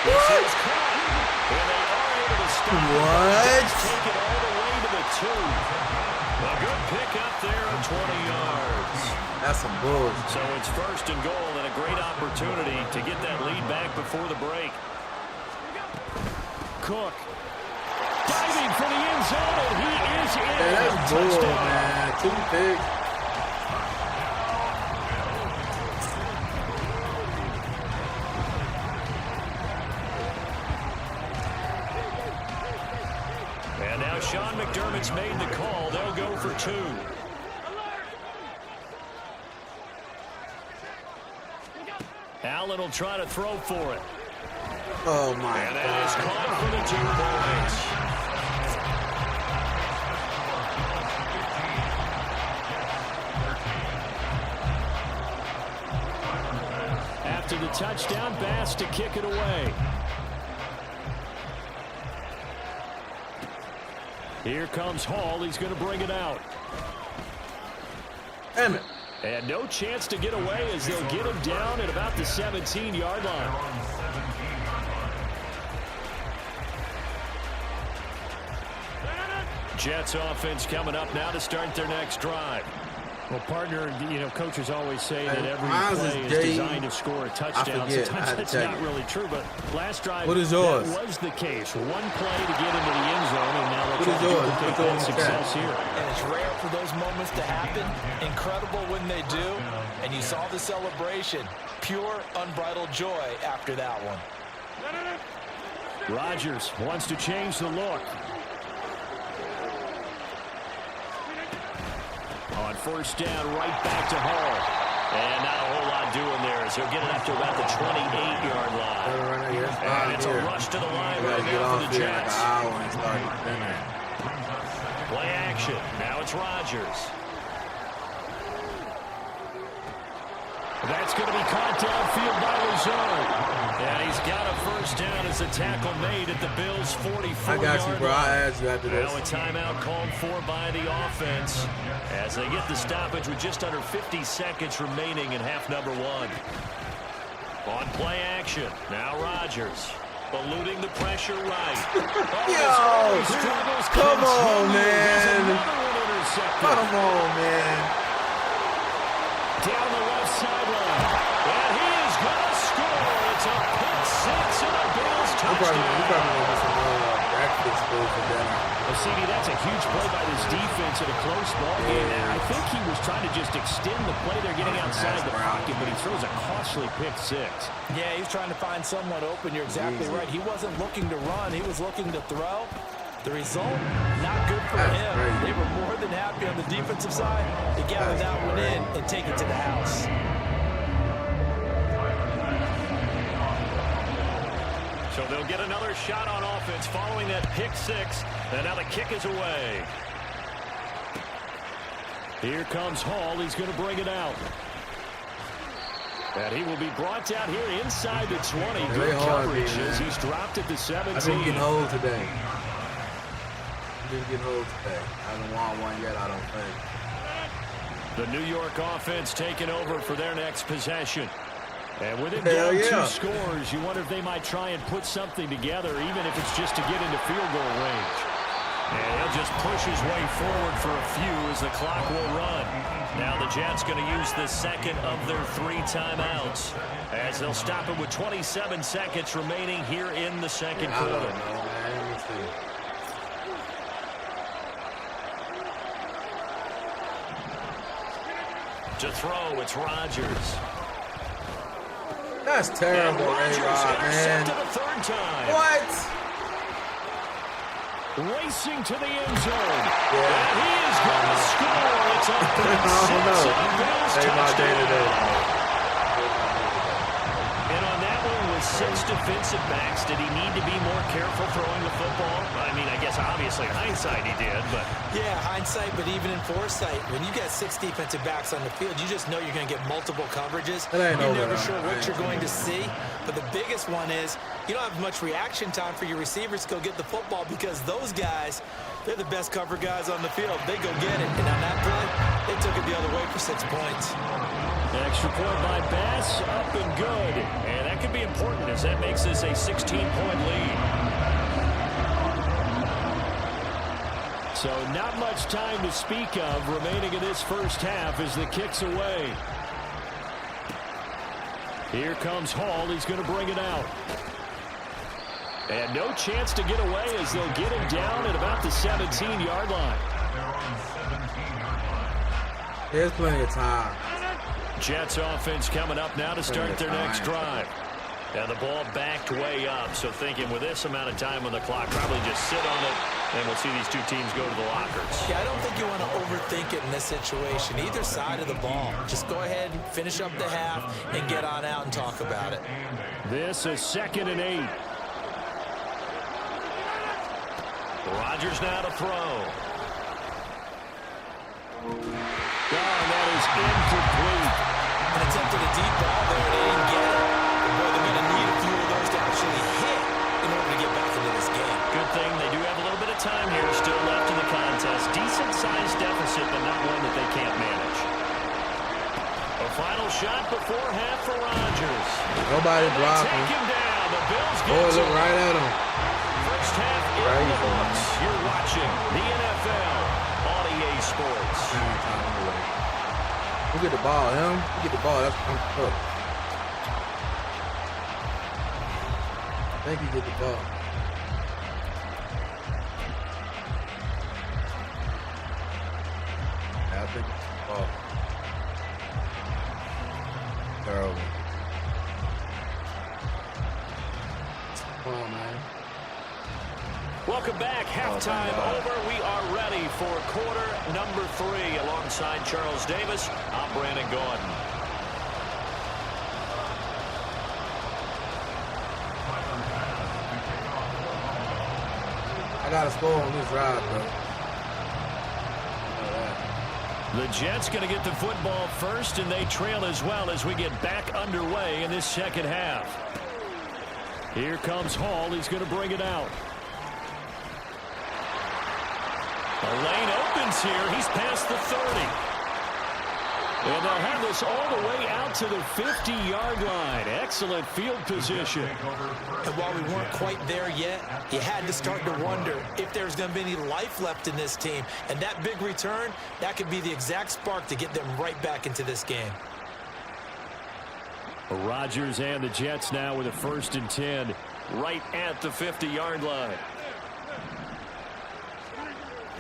This is caught. And they are able to stop it. What? Take it all the way to the 2. A good pickup there of 20 yards. That's some bullshit. So it's first and goal and a great opportunity to get that lead back before the break. Cook diving for the end zone, and he is in. Man, that's bull, Touchdown. man. Too big. And now Sean McDermott's made the call. They'll go for 2. Allen will try to throw for it. Oh, my And that is caught for the 2 points. After the touchdown, Bass to kick it away. Here comes Hall. He's going to bring it out. Damn it. And no chance to get away as they'll get him down at about the 17-yard line. Jets offense coming up now to start their next drive. Well, partner, coaches always say that every Mine's play is designed to score a touchdown. Sometimes that's not really true, but last drive, what is yours? That was the case. One play to get into the end zone, and now they'll What is yours? duplicate that success here. And it's rare for those moments to happen. Incredible when they do. And you saw the celebration. Pure, unbridled joy after that one. Rodgers wants to change the look. On first down, right back to Hall. And not a whole lot doing there, so he'll get it up to about the 28-yard line. And it's a rush to the line right now for the Jets. Play action. Now it's Rodgers. That's going to be caught downfield by Lazard. And he's got a first down as the tackle made at the Bills' 44-yard line. I got you, bro. I'll ask you after this. Now a timeout called for by the offense as they get the stoppage with just under 50 seconds remaining in half number one. On play action, now Rodgers. Eluding the pressure right. Yo, come on, man. Come on, man. Down the left sideline. And he is going to score. It's a pick six and a Bills touchdown. You probably going to get some backflip spills for that. Well, CD, that's a huge play by this defense in a close ball game. I think he was trying to just extend the play. They're getting outside the pocket, but he throws a costly pick six. Yeah, he's trying to find someone open. You're exactly right. He wasn't looking to run. He was looking to throw. The result, not good for him. They were more than happy on the defensive side to gather that one in and take it to the house. So they'll get another shot on offense following that pick six. And now the kick is away. Here comes Hall. He's going to bring it out. And he will be brought down here inside the 20. Good coverage as he's dropped at the 17. I didn't get hold today. I haven't won one yet, I don't think. The New York offense taking over for their next possession. And with it down 2 scores, you wonder if they might try and put something together, even if it's just to get into field goal range. And he'll just push his way forward for a few as the clock will run. Now the Jets going to use the second of their 3 timeouts as they'll stop it with 27 seconds remaining here in the second quarter. I don't know, man. Let me see. To throw, it's Rodgers. That's terrible, A-Rod, man. To the 3rd time. What? Racing to the end zone. And he is going to score. It's a pick six and a Bills touchdown. And on that one with 6 defensive backs, did he need to be more careful throwing the football? I mean, I guess obviously hindsight he did, but... Yeah, hindsight, but even in foresight, when you got 6 defensive backs on the field, you just know you're going to get multiple coverages. You're never sure what you're going to see. But the biggest one is you don't have much reaction time for your receivers to go get the football because those guys, they're the best cover guys on the field. They go get it. And on that play, they took it the other way for 6 points. Extra point by Bass, up and good. And that could be important as that makes this a 16-point lead. So not much time to speak of remaining in this first half as the kick's away. Here comes Hall. He's going to bring it out. And no chance to get away as they'll get him down at about the 17-yard line. There's plenty of time. Jets offense coming up now to start their next drive. Now the ball backed way up, so thinking with this amount of time on the clock, probably just sit on it, and we'll see these 2 teams go to the lockers. Yeah, I don't think you want to overthink it in this situation. Either side of the ball. Just go ahead and finish up the half and get on out and talk about it. This is 2nd and 8. Rodgers now to throw. And that is incomplete. And attempted a deep ball there, and they didn't get it. Boy, they're going to need a few of those to actually hit in order to get back into this game. Good thing they do have a little bit of time here still left in the contest. Decent-sized deficit, but not one that they can't manage. A final shot before half for Rodgers. Nobody blocking. Take him down. The Bills get Boy, look right at him. First half in the books. You're watching the NFL on EA Sports. Who get the ball? Him? Who get the ball? That's up. I think he get the ball. Yeah, I think it's the ball. Terrible. Come on, man. Welcome back. Halftime over. We are ready for quarter number 3. Alongside Charles Davis, I'm Brandon Gordon. I got to score on this drive, bro. The Jets going to get the football first, and they trail as well as we get back underway in this second half. Here comes Hall. He's going to bring it out. The lane opens here. He's past the 30. And they'll have this all the way out to the 50-yard line. Excellent field position. And while we weren't quite there yet, you had to start to wonder if there's going to be any life left in this team. And that big return, that could be the exact spark to get them right back into this game. Rodgers and the Jets now with a 1st and 10 right at the 50-yard line.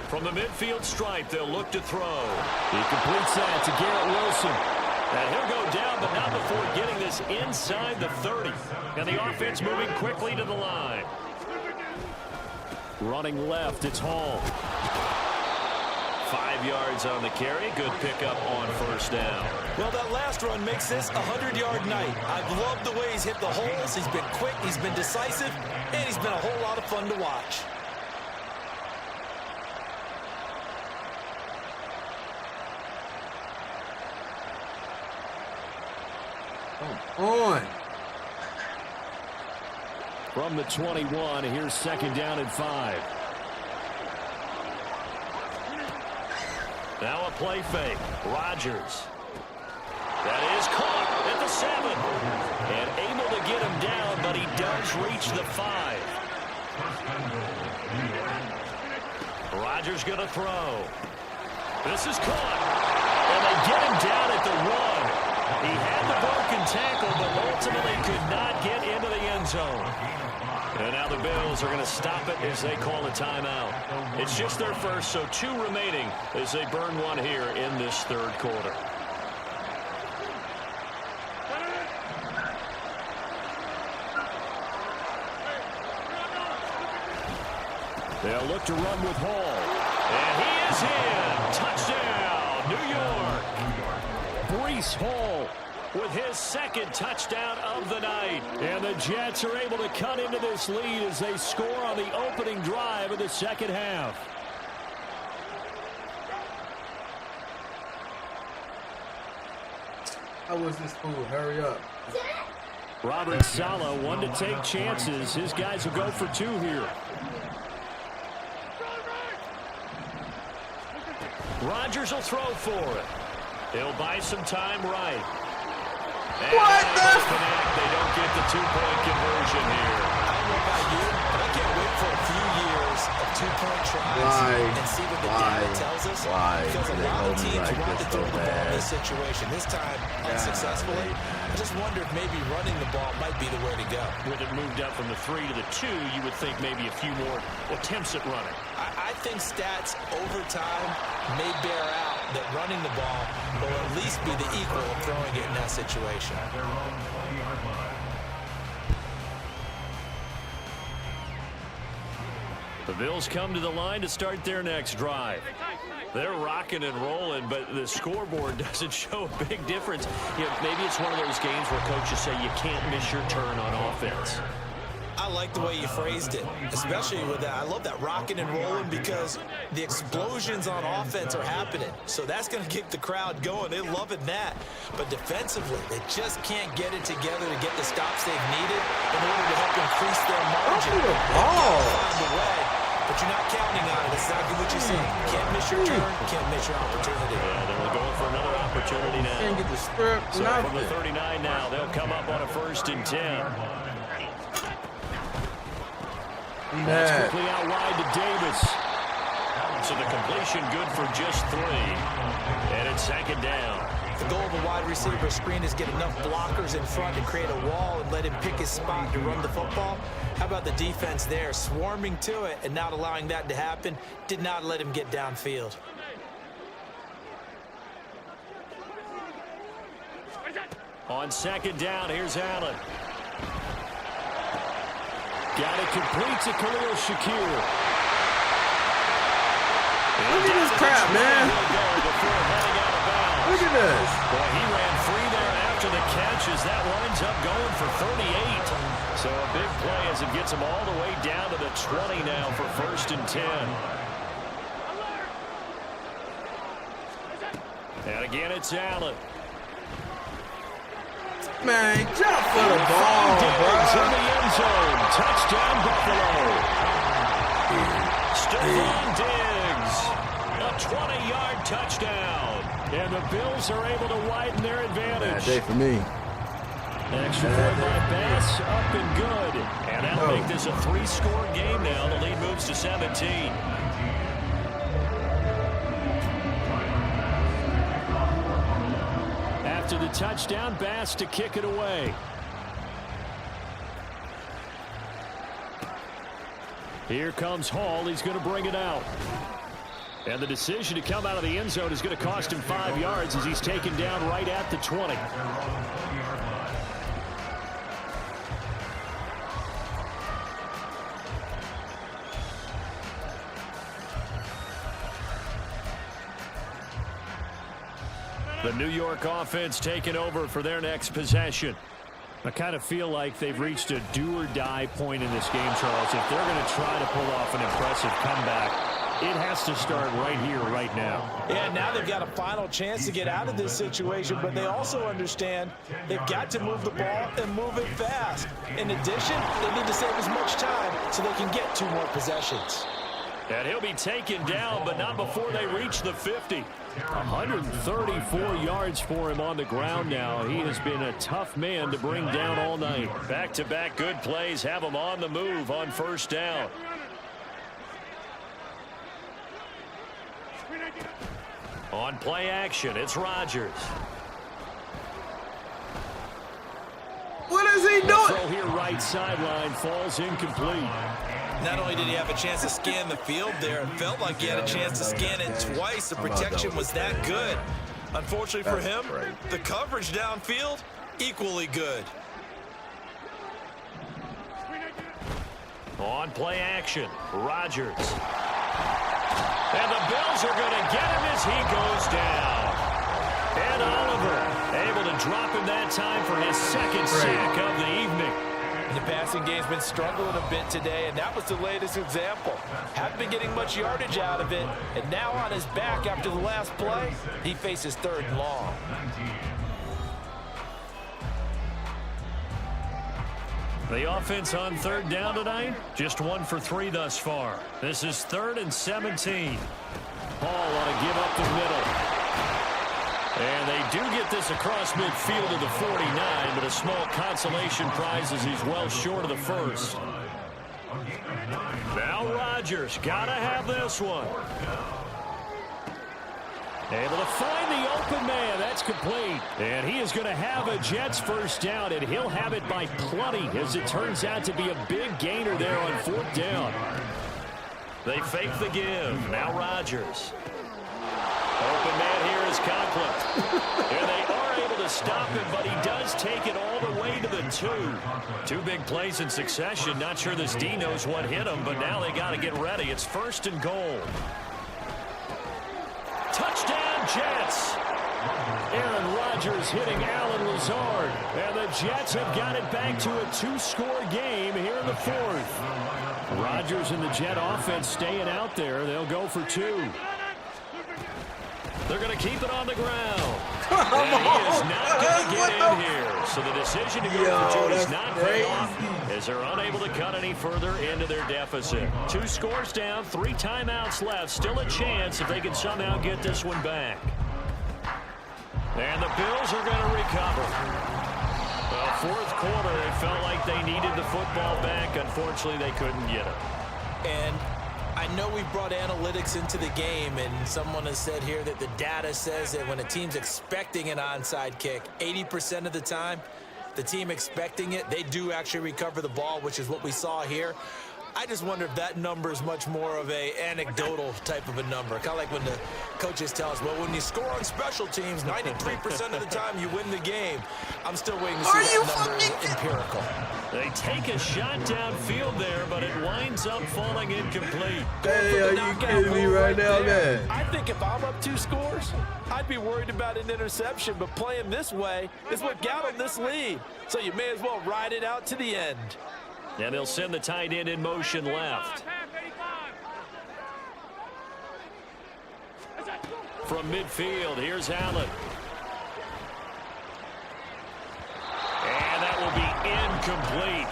From the midfield stripe, they'll look to throw. He completes that to Garrett Wilson. And he'll go down, but not before getting this inside the 30. And the offense moving quickly to the line. Running left, it's Hall. 5 yards on the carry. Good pickup on 1st down. Well, that last run makes this a 100-yard night. I've loved the way he's hit the holes. He's been quick, he's been decisive, and he's been a whole lot of fun to watch. Come on. From the 21, here's 2nd down and 5. Now a play fake. Rodgers. That is caught at the 7. And able to get him down, but he does reach the 5. Rodgers going to throw. This is caught. And they get him down at the 1. He had the broken tackle, but ultimately could not get into the end zone. And now the Bills are going to stop it as they call a timeout. It's just their first, so 2 remaining as they burn one here in this 3rd quarter. They'll look to run with Hall. And he is in. Touchdown, New York. Breece Hall with his 2nd touchdown of the night. And the Jets are able to cut into this lead as they score on the opening drive of the 2nd half. How was this fool? Hurry up. Robert Saleh, one to take chances. His guys will go for 2 here. Rodgers will throw for it. He'll buy some time right. And what the? They don't get the 2-point conversion here. I don't know about you, but I can't wait for a few years of 2-point tries and see what the data tells us. Because a lot of teams want to throw the ball in this situation. This time, unsuccessfully. I just wonder if maybe running the ball might be the way to go. With it moved up from the 3 to the 2, you would think maybe a few more attempts at running. I think stats over time may bear out that running the ball will at least be the equal of throwing it in that situation. The Bills come to the line to start their next drive. They're rocking and rolling, but the scoreboard doesn't show a big difference. You know, maybe it's one of those games where coaches say you can't miss your turn on offense. I like the way you phrased it, especially with that. I love that rocking and rolling because the explosions on offense are happening. So that's going to keep the crowd going. They're loving that. But defensively, they just can't get it together to get the stops they've needed in order to help increase their margin. They find a way, but you're not counting on it. That's exactly what you're saying. Can't miss your turn, can't miss your opportunity. Yeah, they're going for another opportunity now. Can't get the strip. So from the 39 now, they'll come up on a 1st and 10. That's quickly out wide to Davis. So the completion good for just 3. And it's 2nd down. The goal of a wide receiver screen is get enough blockers in front to create a wall and let him pick his spot to run the football. How about the defense there, swarming to it and not allowing that to happen? Did not let him get downfield. On 2nd down, here's Allen. Got it complete to Khalil Shakir. Look at this crap, man. Look at this. Boy, he ran free there after the catch as that winds up going for 38. So a big play as it gets him all the way down to the 20 now for 1st and 10. And again, it's Allen. Man, jump for the ball, bro. In the end zone. Touchdown, Buffalo. Stephon Diggs. A 20-yard touchdown. And the Bills are able to widen their advantage. Bad day for me. Extra point by Bass, up and good. And that'll make this a 3-score game now. The lead moves to 17. After the touchdown, Bass to kick it away. Here comes Hall. He's going to bring it out. And the decision to come out of the end zone is going to cost him 5 yards as he's taken down right at the 20. The New York offense taking over for their next possession. I kind of feel like they've reached a do-or-die point in this game, Charles. If they're going to try to pull off an impressive comeback, it has to start right here, right now. Yeah, now they've got a final chance to get out of this situation, but they also understand they've got to move the ball and move it fast. In addition, they need to save as much time so they can get 2 more possessions. And he'll be taken down, but not before they reach the 50. 134 yards for him on the ground now. He has been a tough man to bring down all night. Back-to-back good plays have him on the move on 1st down. On play action, it's Rodgers. What is he doing? Throw here right sideline falls incomplete. Not only did he have a chance to scan the field there, it felt like he had a chance to scan it twice. The protection was that good. Unfortunately for him, the coverage downfield, equally good. On play action, Rodgers. And the Bills are going to get him as he goes down. And Oliver able to drop him that time for his 2nd sack of the evening. The passing game's been struggling a bit today, and that was the latest example. Haven't been getting much yardage out of it, and now on his back after the last play, he faces 3rd and long. The offense on 3rd down tonight, just 1 for 3 thus far. This is 3rd and 17. Hall on a give up the middle. And they do get this across midfield to the 49, but a small consolation prize as he's well short of the 1st. Now Rodgers, gotta have this one. Able to find the open man. That's complete. And he is going to have a Jets 1st down, and he'll have it by plenty as it turns out to be a big gainer there on 4th down. They fake the give. Now Rodgers. Open man here is Conklin. And they are able to stop him, but he does take it all the way to the 2. 2 big plays in succession. Not sure this D knows what hit him, but now they got to get ready. It's 1st and goal. Jets. Aaron Rodgers hitting Alan Lazard. And the Jets have got it back to a 2-score game here in the fourth. Rodgers and the Jet offense staying out there. They'll go for 2. They're going to keep it on the ground. And he is not going to get in here. So the decision to go for 2 is not paid off, as they're unable to cut any further into their deficit. 2 scores down, 3 timeouts left. Still a chance if they can somehow get this one back. And the Bills are going to recover. Well, fourth quarter, it felt like they needed the football back. Unfortunately, they couldn't get it. And I know we brought analytics into the game, and someone has said here that the data says that when a team's expecting an onside kick, 80% of the time, the team expecting it, they do actually recover the ball, which is what we saw here. I just wonder if that number is much more of a anecdotal type of a number. Kind of like when the coaches tell us, well, when you score on special teams, 93% of the time you win the game. I'm still waiting to see that number is empirical. They take a shot downfield there, but it winds up falling incomplete. Hey, are you kidding me right now, man? I think if I'm up 2 scores, I'd be worried about an interception, but playing this way is what got them this lead. So you may as well ride it out to the end. And they'll send the tight end in motion left. From midfield, here's Allen. And that will be incomplete.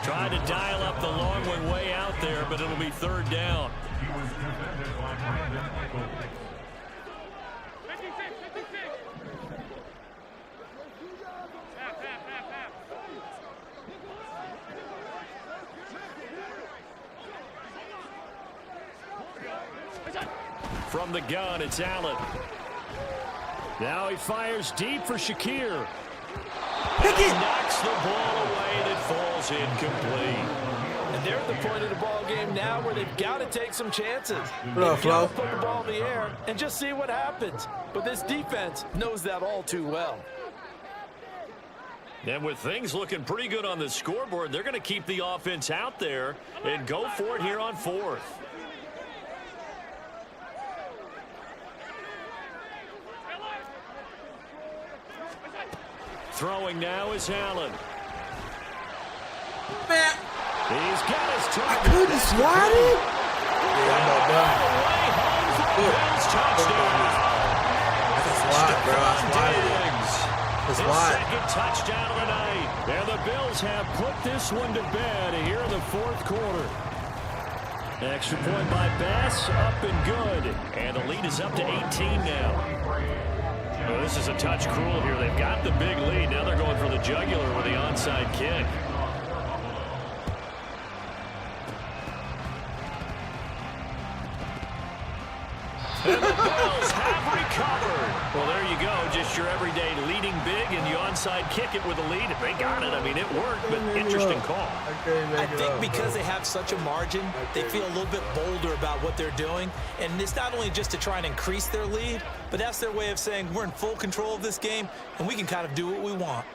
Trying to dial up the long one way out there, but it'll be 3rd down. He was defended by Brandon Echols. 56. From the gun, it's Allen. Now he fires deep for Shakir. Pick it! Knocks the ball away that falls incomplete. And they're at the point of the ball game now where they've got to take some chances. What up, They've got to Flo? put the ball in the air and just see what happens. But this defense knows that all too well. And with things looking pretty good on the scoreboard, they're going to keep the offense out there and go for it here on 4th. Throwing now is Allen. Man, He's got his I target. couldn't slide it. Yeah, I'm not done. Away home for the Bills touchdown. I can slide, bro. I slide it. His slide. second touchdown of the night. And the Bills have put this one to bed here in the 4th quarter. Extra point by Bass, up and good. And the lead is up to 18 now. Well, this is a touch cruel here. They've got the big lead. Now they're going for the jugular with the onside kick. And the Bills have recovered. Well, there you go. Just your everyday leading big, and you onside kick it with a lead. If they got it, I mean, it worked, but interesting call. I think because they have such a margin, they feel a little bit bolder about what they're doing. And it's not only just to try and increase their lead, but that's their way of saying we're in full control of this game, and we can kind of do what we want.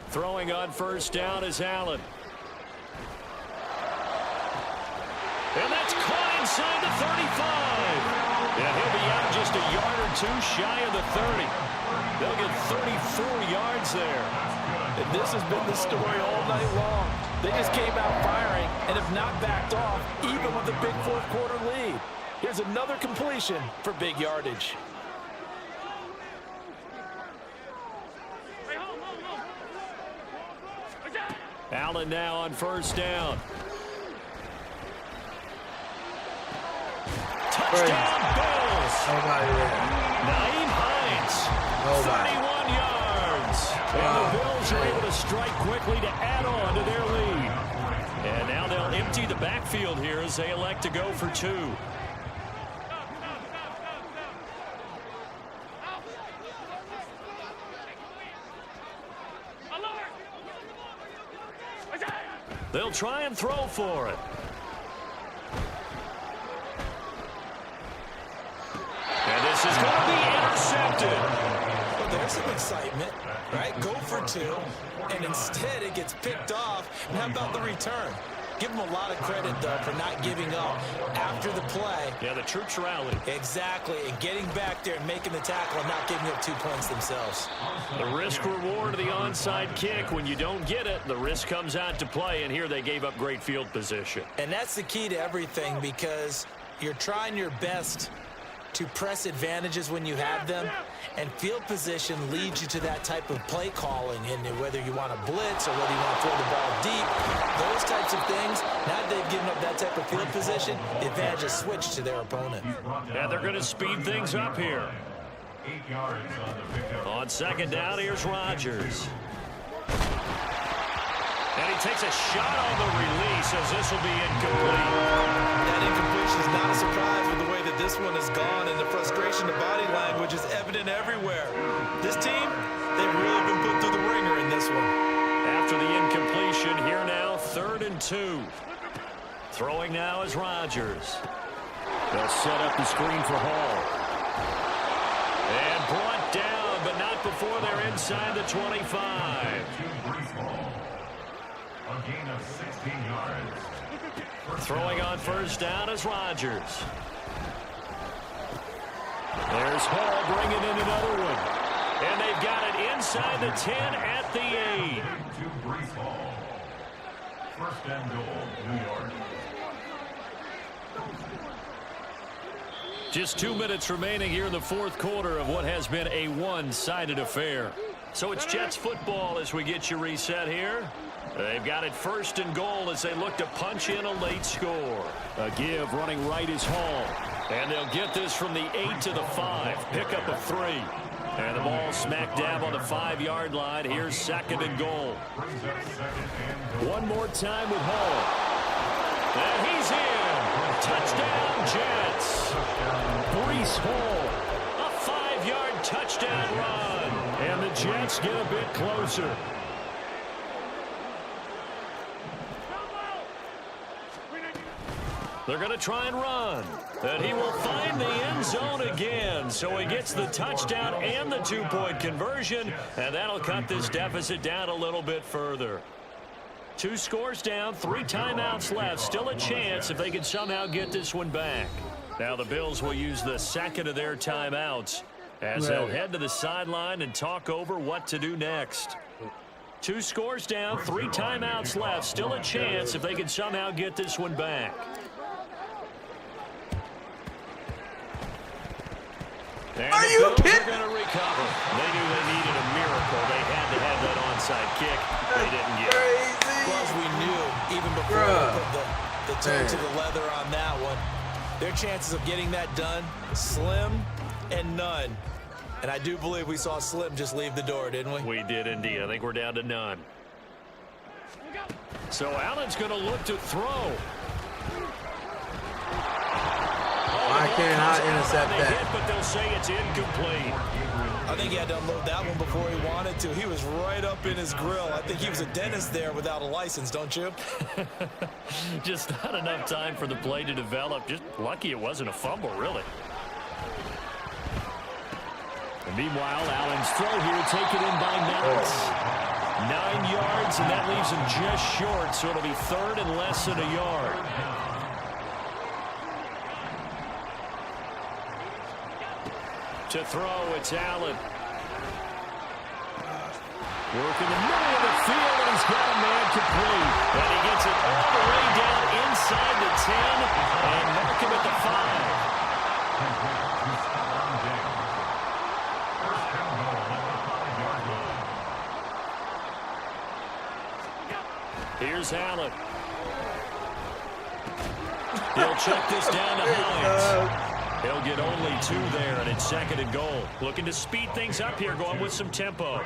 Throwing on 1st down is Allen. And that's caught inside the 35. Yeah, he'll be out just a yard or 2 shy of the 30. They'll get 34 yards there. And this has been the story all night long. They just came out firing and have not backed off, even with the big 4th quarter lead. Here's another completion for big yardage. Allen now on 1st down. Touchdown Bills. Nobody there. Naeem Hines. Nobody. 31 yards. And the Bills are able to strike quickly to add on to their lead. And now they'll empty the backfield here as they elect to go for 2. They'll try and throw for it. And this is going to be intercepted. Well, there's some excitement, right? Go for 2, and instead it gets picked off. And how about the return? Give them a lot of credit, though, for not giving up after the play. Yeah, the troops rallied. Exactly, and getting back there and making the tackle and not giving up 2 points themselves. The risk reward of the onside kick. When you don't get it, the risk comes out to play, and here they gave up great field position. And that's the key to everything, because you're trying your best to press advantages when you have them, and field position leads you to that type of play calling, and whether you want to blitz or whether you want to throw the ball deep, those types of things. Now that they've given up that type of field position, the advantage is switched to their opponent. Yeah, they're going to speed things up here. 8 yards on the pickup. On second down, here's Rodgers. And he takes a shot on the release as this will be incomplete. That incompletion is not a surprise with the way that this one has gone, and the frustration, the body language is evident everywhere. This team, they've really been put through the ringer in this one. After the incompletion, here now, 3rd and 2. Throwing now is Rodgers. They'll set up the screen for Hall. And brought down, but not before they're inside the 25. A gain of 16 yards. Throwing on first down is Rodgers. There's Hall bringing in another one. And they've got it inside the 10 at the 8. To Brees Hall. 1st and goal, New York. Just 2 minutes remaining here in the 4th quarter of what has been a one-sided affair. So it's Jets football as we get you reset here. They've got it 1st and goal as they look to punch in a late score. A give running right is Hall. And they'll get this from the 8 to the 5. Pickup of 3. And the ball smack dab on the 5-yard line. Here's 2nd and goal. One more time with Hall. And he's in. Touchdown, Jets. Brees Hall. A 5-yard touchdown run. And the Jets get a bit closer. They're going to try and run. And he will find the end zone again. So he gets the touchdown and the 2-point conversion. And that'll cut this deficit down a little bit further. 2 scores down, 3 timeouts left. Still a chance if they can somehow get this one back. Now the Bills will use the 2nd of their timeouts as they'll head to the sideline and talk over what to do next. 2 scores down, 3 timeouts left. Still a chance if they can somehow get this one back. And Are you kidding? They're going to recover. They knew they needed a miracle. They had to have that onside kick. They didn't get it. Crazy. Well, as we knew, even before they put the toe to the leather on that one, their chances of getting that done, slim and none. And I do believe we saw Slim just leave the door, didn't we? We did indeed. I think we're down to none. So Allen's going to look to throw. Why can't I intercept that? But they'll say it's incomplete. I think he had to unload that one before he wanted to. He was right up in his grill. I think he was a dentist there without a license, don't you? Just not enough time for the play to develop. Just lucky it wasn't a fumble, really. And meanwhile, Allen's throw here taken in by Knox. 9 yards, and that leaves him just short, so it'll be 3rd and less than a yard. To throw, it's Allen. Working the middle of the field, and he's got a man complete. And he gets it all the way down inside the 10 and mark him at the 5. Here's Allen. He'll check this down to Hines. He'll get only 2 there, and it's 2nd and goal. Looking to speed things up here, going with some tempo.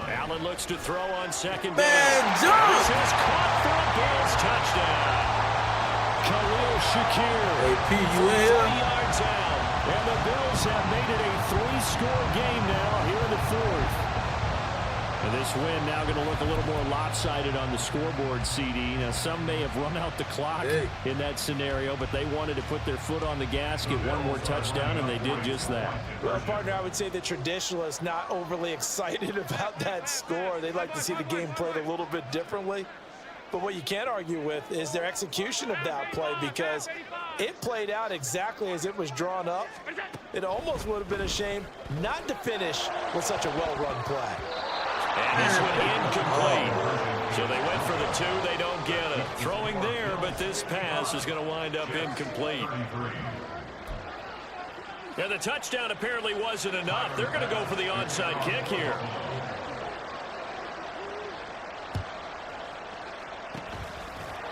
Allen looks to throw on 2nd down. Jump! This is caught for a Bills touchdown. Khalil Shakir. Hey, P, you in 40 here? yards out. And the Bills have made it a 3-score game now here in the 4th. And this win now going to look a little more lopsided on the scoreboard, CD. Now, some may have run out the clock in that scenario, but they wanted to put their foot on the gas, get one more touchdown, and they did just that. Well, partner, I would say the traditionalists not overly excited about that score. They'd like to see the game played a little bit differently. But what you can't argue with is their execution of that play, because it played out exactly as it was drawn up. It almost would have been a shame not to finish with such a well-run play. And this one incomplete. So they went for the 2. They don't get it. Throwing there, but this pass is going to wind up incomplete. Yeah, the touchdown apparently wasn't enough. They're going to go for the onside kick here.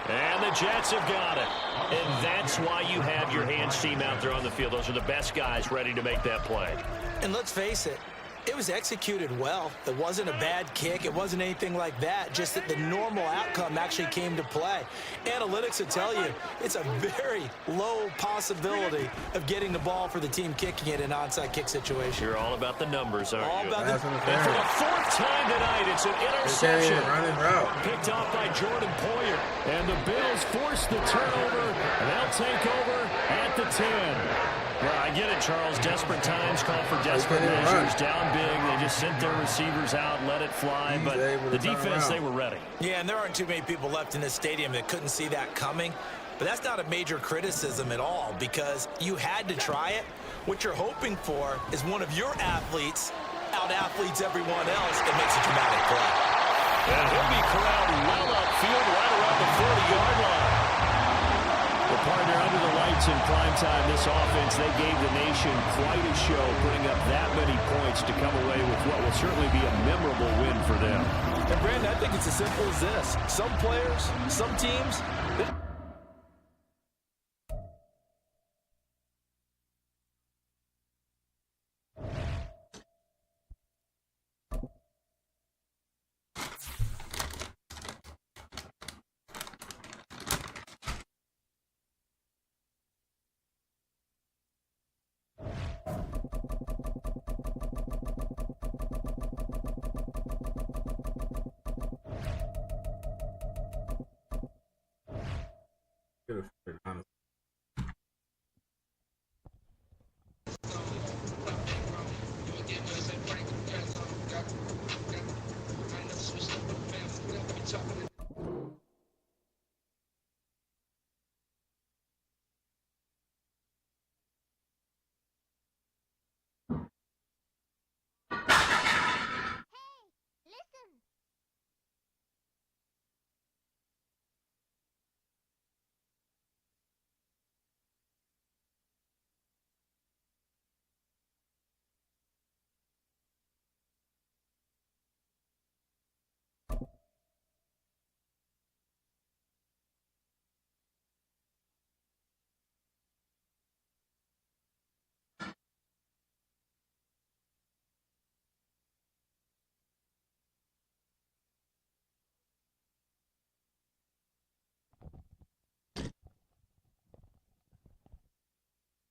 And the Jets have got it. And that's why you have your hands team out there on the field. Those are the best guys ready to make that play. And let's face it, it was executed well. It wasn't a bad kick. It wasn't anything like that. Just that the normal outcome actually came to play. Analytics will tell you it's a very low possibility of getting the ball for the team kicking it in an onside kick situation. You're all about the numbers, aren't you? All about and for the 4th time tonight, it's an interception. Picked off by Jordan Poyer. And the Bills force the turnover, and they'll take over at the 10. Well, I get it, Charles. Desperate times call for desperate measures. Down big, they just sent their receivers out, let it fly. But the defense, they were ready. Yeah, and there aren't too many people left in this stadium that couldn't see that coming. But that's not a major criticism at all, because you had to try it. What you're hoping for is one of your athletes out-athletes everyone else and makes a dramatic play. And he'll be corralled well upfield right around the 40-yard line. The partner under the lights in prime time, this offense, they gave the nation quite a show, putting up that many points to come away with what will certainly be a memorable win for them. And Brandon, I think it's as simple as this. Some players, some teams,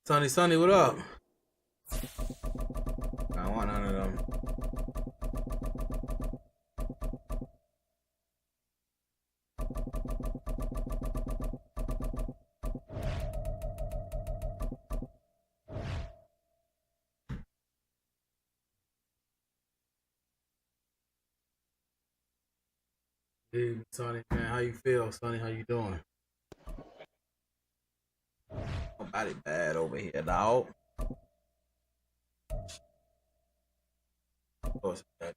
Sonny, what up? I don't want none of them. Hey, Sonny, man, how you feel? Sonny, how you doing? Nobody bad over here, dog. Of course, bad.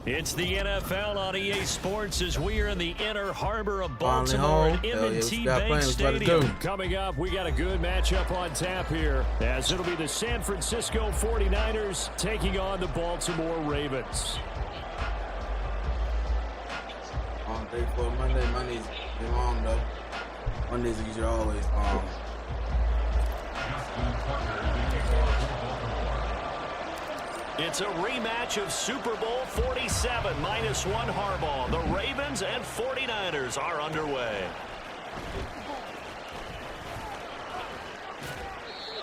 It's the NFL on EA Sports as we are in the inner harbor of Baltimore at M&T Bank Stadium. Coming up, we got a good matchup on tap here, as it'll be the San Francisco 49ers taking on the Baltimore Ravens. Long day for Monday. Monday's long, though. Mondays are usually always long. It's a rematch of Super Bowl 47, -1 Harbaugh. The Ravens and 49ers are underway.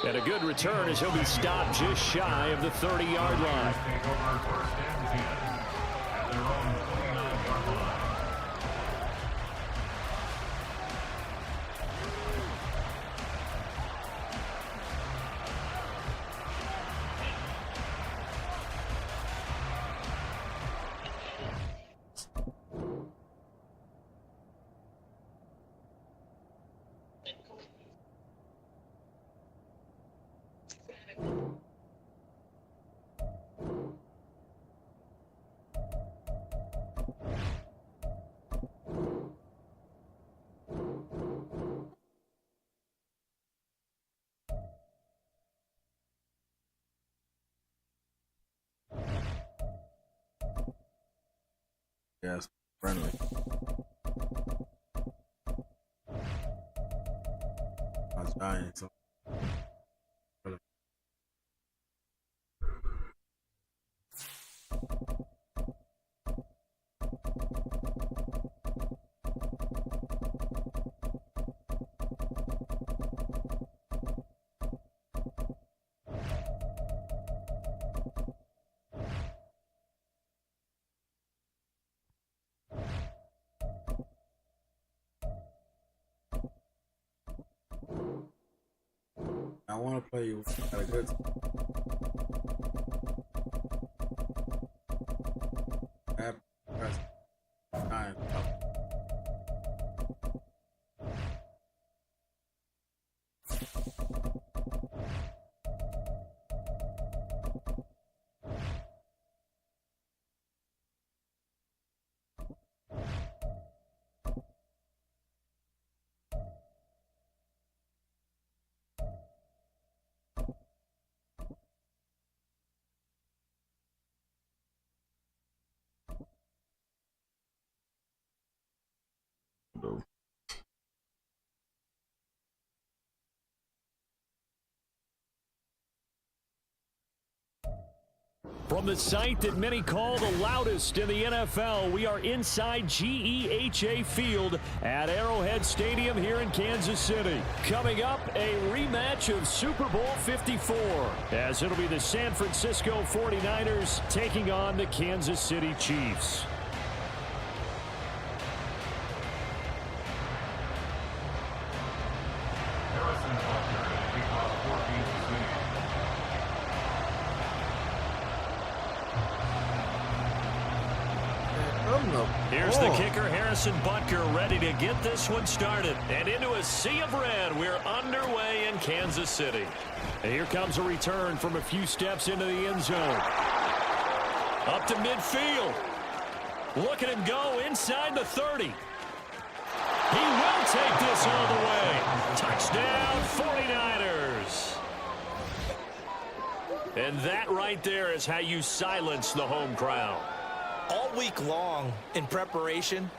And a good return as he'll be stopped just shy of the 30-yard line. Take over first and 10 at their own 29-yard line. Yes, friendly. My Giants. I want to play you at a good time. From the site that many call the loudest in the NFL, we are inside GEHA Field at Arrowhead Stadium here in Kansas City. Coming up, a rematch of Super Bowl 54, as it'll be the San Francisco 49ers taking on the Kansas City Chiefs. Here's the kicker, Harrison Butker, ready to get this one started. And into a sea of red, we're underway in Kansas City. And here comes a return from a few steps into the end zone. Up to midfield. Look at him go inside the 30. He will take this all the way. Touchdown, 49ers. And that right there is how you silence the home crowd. All week long in preparation,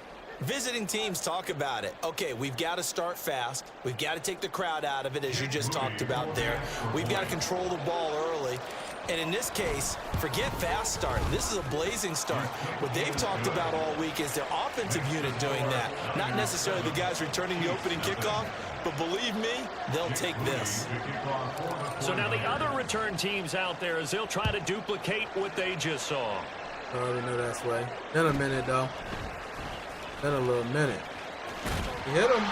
visiting teams talk about it. Okay, we've got to start fast. We've got to take the crowd out of it, as you just talked about there. We've got to control the ball early. And in this case, forget fast start. This is a blazing start. What they've talked about all week is their offensive unit doing that. Not necessarily the guys returning the opening kickoff, but believe me, they'll take this. So now the other return teams out there, as they'll try to duplicate what they just saw. I already know that's way. In a minute, though. In a little minute. He hit him.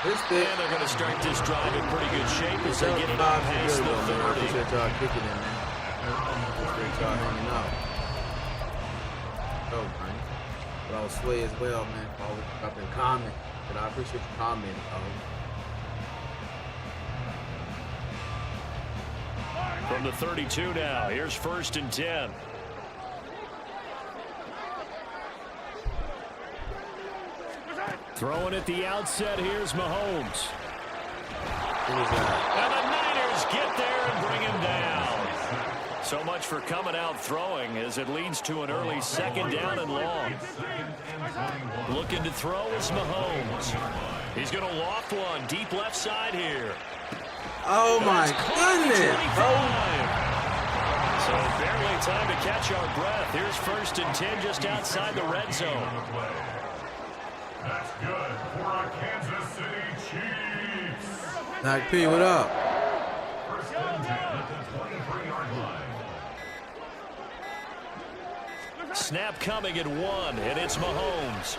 And they're going to start this drive in pretty good shape as they get it up past the 30. I appreciate y'all kicking in, man. Appreciate y'all hanging out. Oh, man. But I was sway as well, man. Always up and comment. But I appreciate you commenting, From the 32 now, here's 1st and 10. Throwing at the outset, here's Mahomes. And the Niners get there and bring him down. So much for coming out throwing as it leads to an early 2nd down and long. Looking to throw is Mahomes. He's going to loft one deep left side here. Oh, my goodness, bro. So barely time to catch our breath. Here's 1st and 10 just outside the red zone. That's good for a Kansas City Chiefs. Doc P, what up? 1st and 10 at the 23-yard line. Snap coming at 1, and it's Mahomes.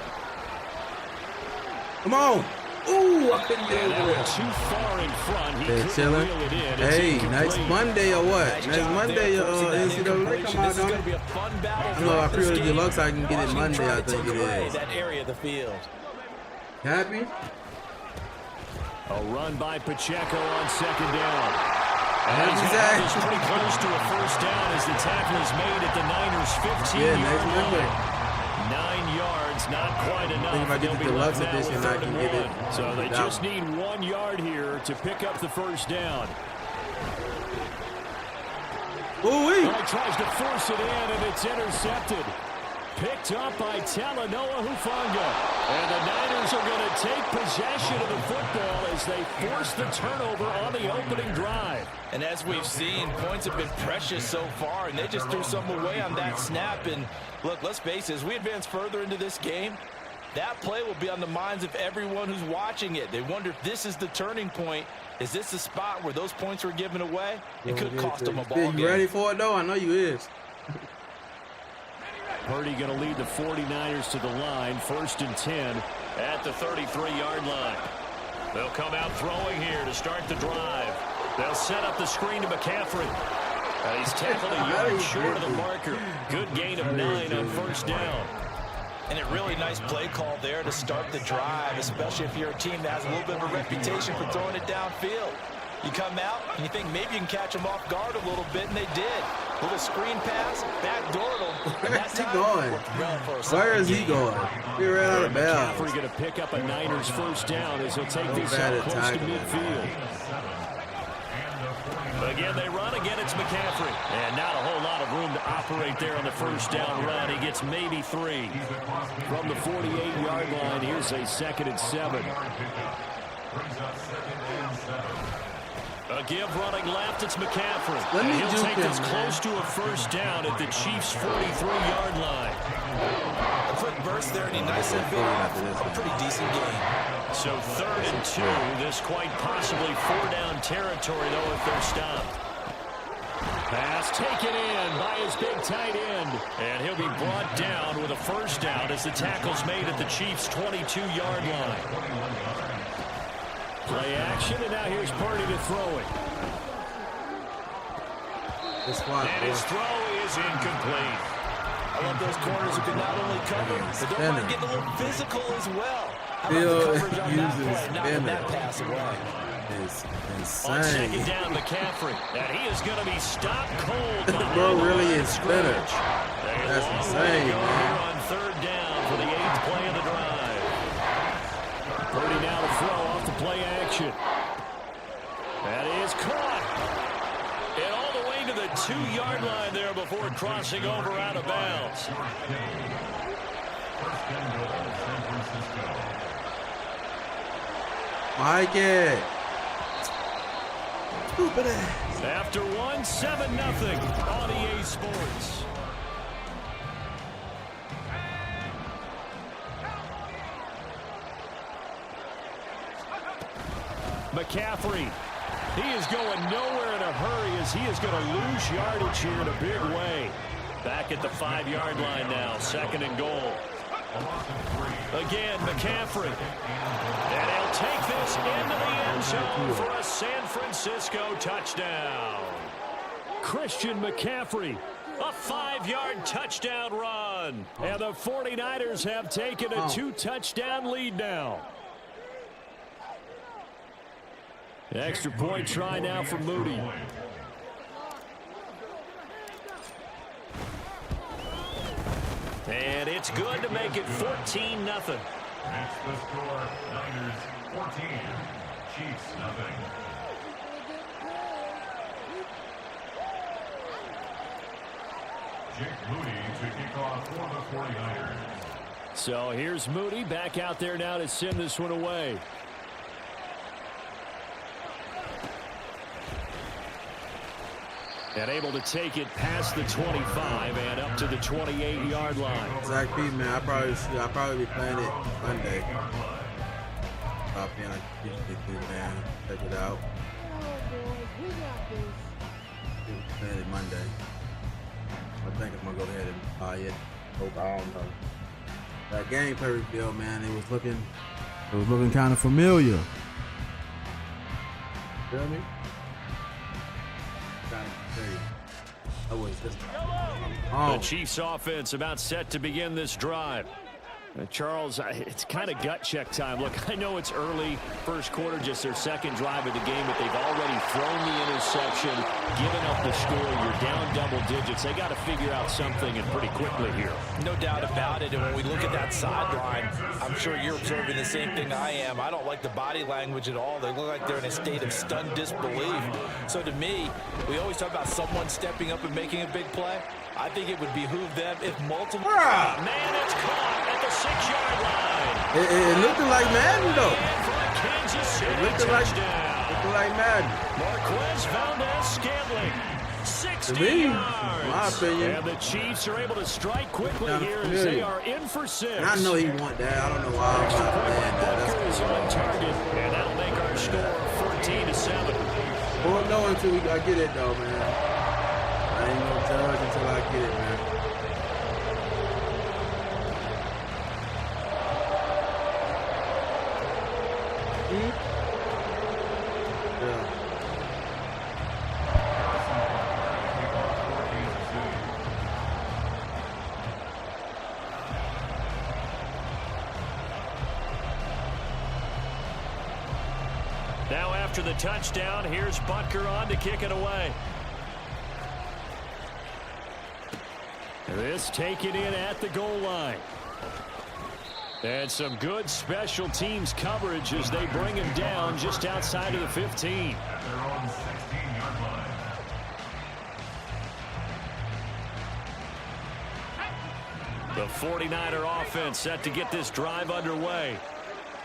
Come on. Ooh, I couldn't get over there. Too far in front. He They're couldn't chilling. reel it in. Hey, It's next incomplete. Monday or what? Next Monday, NCAA come out, This is don't going to it? be a fun battle. I know I throughout this pre-ordered game. deluxe, I can get it Washington Monday, I trying to think take it away is. that area of the field. Happy? A run by Pacheco on 2nd down. Happy, He's Zach? pretty close to a 1st down as the tackle is made at the Niners' 15-yard Yeah, next Monday. line. 9 yards, not quite enough. I think if I get They'll the be deluxe left now edition, with I 3rd can and get it 1. So they without just need 1 yard here to pick up the 1st down. Ooh-wee. He tries to force it in, and it's intercepted. Picked up by Talanoa Hufanga. And the Niners are going to take possession of the football as they force the turnover on the opening drive. And as we've seen, points have been precious so far, and they just threw some away on that snap. And look, let's face it, as we advance further into this game, that play will be on the minds of everyone who's watching it. They wonder if this is the turning point. Is this the spot where those points were given away? It could cost them a ball game. You ready for it, though? I know you is. Purdy going to lead the 49ers to the line. 1st and 10 At the 33-yard line. They'll come out throwing here to start the drive. They'll set up the screen to McCaffrey. He's tackled a yard short of the marker. Good gain of 9 on 1st down. And a really nice play call there to start the drive, especially if you're a team that has a little bit of a reputation for throwing it downfield. You come out and you think maybe you can catch them off guard a little bit, and they did. A little screen pass, backdoor them. Where's he going? Where is he going? He ran out of bounds. McCaffrey going to pick up a Niners 1st down as he'll take this bad out at close to tackling. midfield. Again, they run. Again, it's McCaffrey. And not a whole lot of room to operate there on the 1st down run. He gets maybe 3. From the 48-yard line, here's a 2nd and 7. A give running left, it's McCaffrey. Let me And he'll juke take this him, close to a 1st down at the Chiefs' 43-yard line. A quick burst there, and he nicely bit off a pretty decent game. So 3rd and 2. This quite possibly 4-down territory, though, if they're stopped. Pass taken in by his big tight end. And he'll be brought down with a 1st down as the tackle's made at the Chiefs' 22-yard line. Play action, and now here's Purdy to throw it. And his throw is incomplete. I love those corners who can not only cover, but don't mind getting a little physical as well. How about Bill the coverage on that uses play, knocking spinner. that pass away? It's On 2nd insane. down, McCaffrey. And he is going to be stopped cold. Bro really is spinner. That's insane, man. On 3rd down for the 8th play of the drive. Purdy now to throw off the play action. That is caught. And all the way to the 2-yard line there before crossing over out of bounds. Mikey. Stupid ass. After 1, 7-0 on EA Sports. McCaffrey. He is going nowhere in a hurry as he is going to lose yardage here in a big way. Back at the 5-yard line now, 2nd and goal. Again, McCaffrey. And he'll take this into the end zone for a San Francisco touchdown. Christian McCaffrey. A 5-yard touchdown run. And the 49ers have taken a 2-touchdown lead now. Extra point try now for Moody. And it's good to make it 14-0. That's the score. Niners 14, Chiefs nothing. Jake Moody to kick off for the 49ers. So here's Moody back out there now to send this one away. And able to take it past the 25 and up to the 28-yard line. Zach P, man, I'll probably be playing it Monday. Stop in, I usually do, man. Check it out. Playing it Monday. I think I'm gonna go ahead and buy it. Hope, I don't know. That gameplay reveal, man, it was looking kind of familiar. Feel me? The Chiefs offense about set to begin this drive. Charles, it's kind of gut check time. Look, I know it's early, first quarter, just their second drive of the game, but they've already thrown the interception, given up the score. You're down double digits. They got to figure out something, and pretty quickly here. No doubt about it. And when we look at that sideline, I'm sure you're observing the same thing I am. I don't like the body language at all. They look like they're in a state of stunned disbelief. So to me, we always talk about someone stepping up and making a big play. I think it would behoove them if multiple... Man, it's caught at the 6-yard line. It looked like Madden, though. Kansas City It looked like Madden. Marquez Valdez-Scantling, 60 To me, yards. my opinion. And the Chiefs are able to strike quickly Kinda here familiar. as they are in for 6. And I know he want that. I don't know why I'm not playing that. Booker is That's on target, and that'll make our score 14-7. Won't know until I get it, though, man. I ain't gonna judge until I get it, man. Yeah. Now after the touchdown, here's Butker on to kick it away. This taken in at the goal line. And some good special teams coverage as they bring him down just outside of the 15. At their own 16-yard line. The 49er offense set to get this drive underway.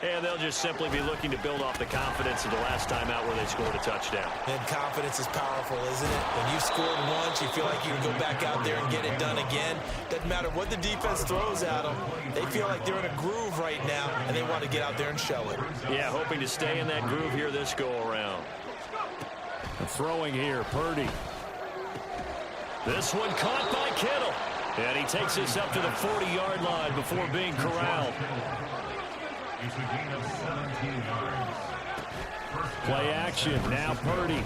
And they'll just simply be looking to build off the confidence of the last time out where they scored a touchdown. And confidence is powerful, isn't it? When you've scored once, you feel like you can go back out there and get it done again. Doesn't matter what the defense throws at them. They feel like they're in a groove right now, and they want to get out there and show it. Yeah, hoping to stay in that groove here this go-around. Throwing here, Purdy. This one caught by Kittle. And he takes us up to the 40-yard line before being corralled. It's a gain of 17 yards. Play action, now Purdy.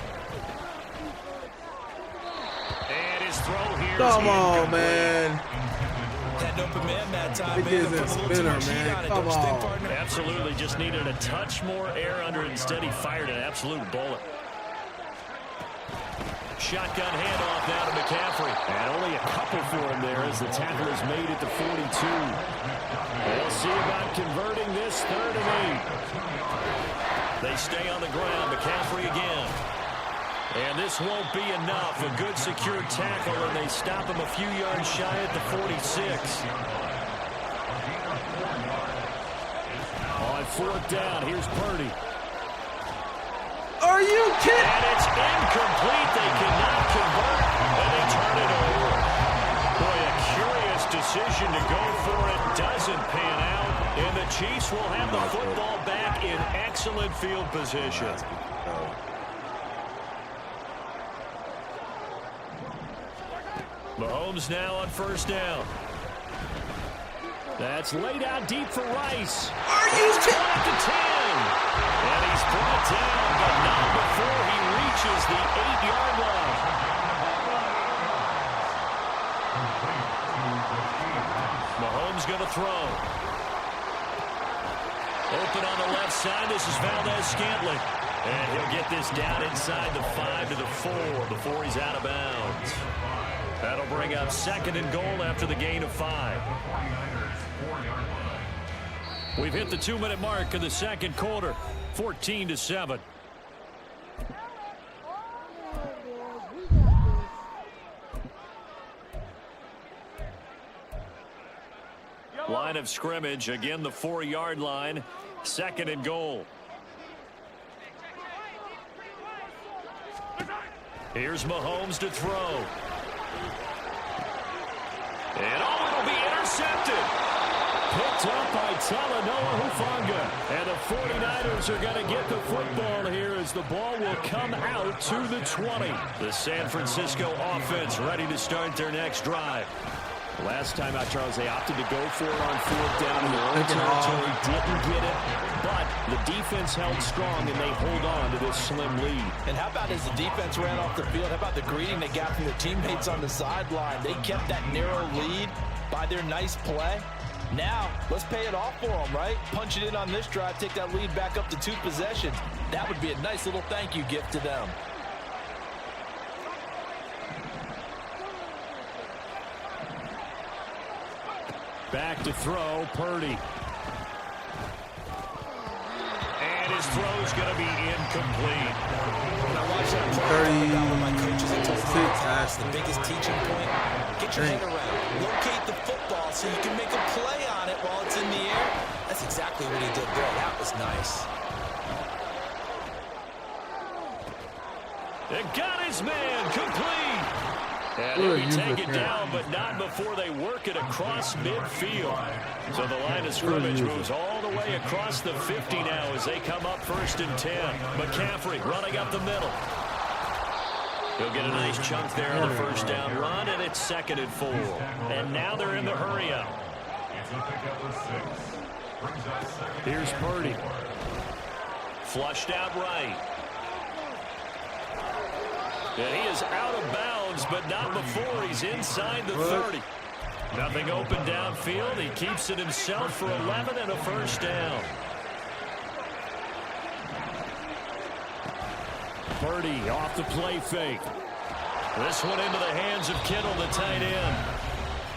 And his throw here. Come on, man. Had an open man that time. It gives him spinner, man. Come on. Absolutely, just needed a touch more air under it. Instead, he fired an absolute bullet. Shotgun handoff now to McCaffrey. And only a couple for him there as the tackle is made at the 42. They'll see about converting this 3rd and 8. They stay on the ground. McCaffrey again. And this won't be enough. A good secure tackle, and they stop him a few yards shy at the 46. On 4th down, here's Purdy. Are you kidding? And it's incomplete. They cannot convert, and they turn it over. Boy, a curious decision to go for it. Doesn't pan out, and the Chiefs will have the football back in excellent field position. Mahomes now on 1st down. That's laid out deep for Rice. Are you kidding? At the 10. And he's brought down, but not before he reaches the 8-yard line. Mahomes going to throw. Open on the left side. This is Valdez-Scantling. And he'll get this down inside the 5 to the 4 before he's out of bounds. That'll bring up 2nd and goal after the gain of 5. We've hit the 2-minute mark of the 2nd quarter. 14-7. Line of scrimmage, again the 4-yard line. 2nd and goal. Here's Mahomes to throw. And it'll be intercepted. Picked up by Talanoa Hufanga. And the 49ers are going to get the football here as the ball will come out to the 20. The San Francisco offense ready to start their next drive. Last time out, Charles, they opted to go for it on fourth down in their own territory. Didn't get it, but the defense held strong, and they hold on to this slim lead. And how about as the defense ran off the field, how about the greeting they got from their teammates on the sideline? They kept that narrow lead by their nice play. Now, let's pay it off for them, right? Punch it in on this drive, take that lead back up to 2 possessions. That would be a nice little thank you gift to them. Back to throw, Purdy. And his throw's going to be incomplete. When I watch that play, about what my coaches have told me, that's the biggest teaching point. Get your head around. Locate the football so you can make a play on it while it's in the air. That's exactly what he did there. That was nice. It got his man complete. And he take it down, but not before they work it across midfield. So the line of scrimmage moves all the way across the 50 now as they come up 1st and 10. McCaffrey running up the middle. He'll get a nice chunk there on the 1st down run, and it's 2nd and 4. And now they're in the hurry up. Here's Purdy. Flushed out right. And he is out of bounds, but not before he's inside the 30. Nothing open downfield. He keeps it himself for 11 and a 1st down. Purdy off the play fake. This one into the hands of Kittle, the tight end.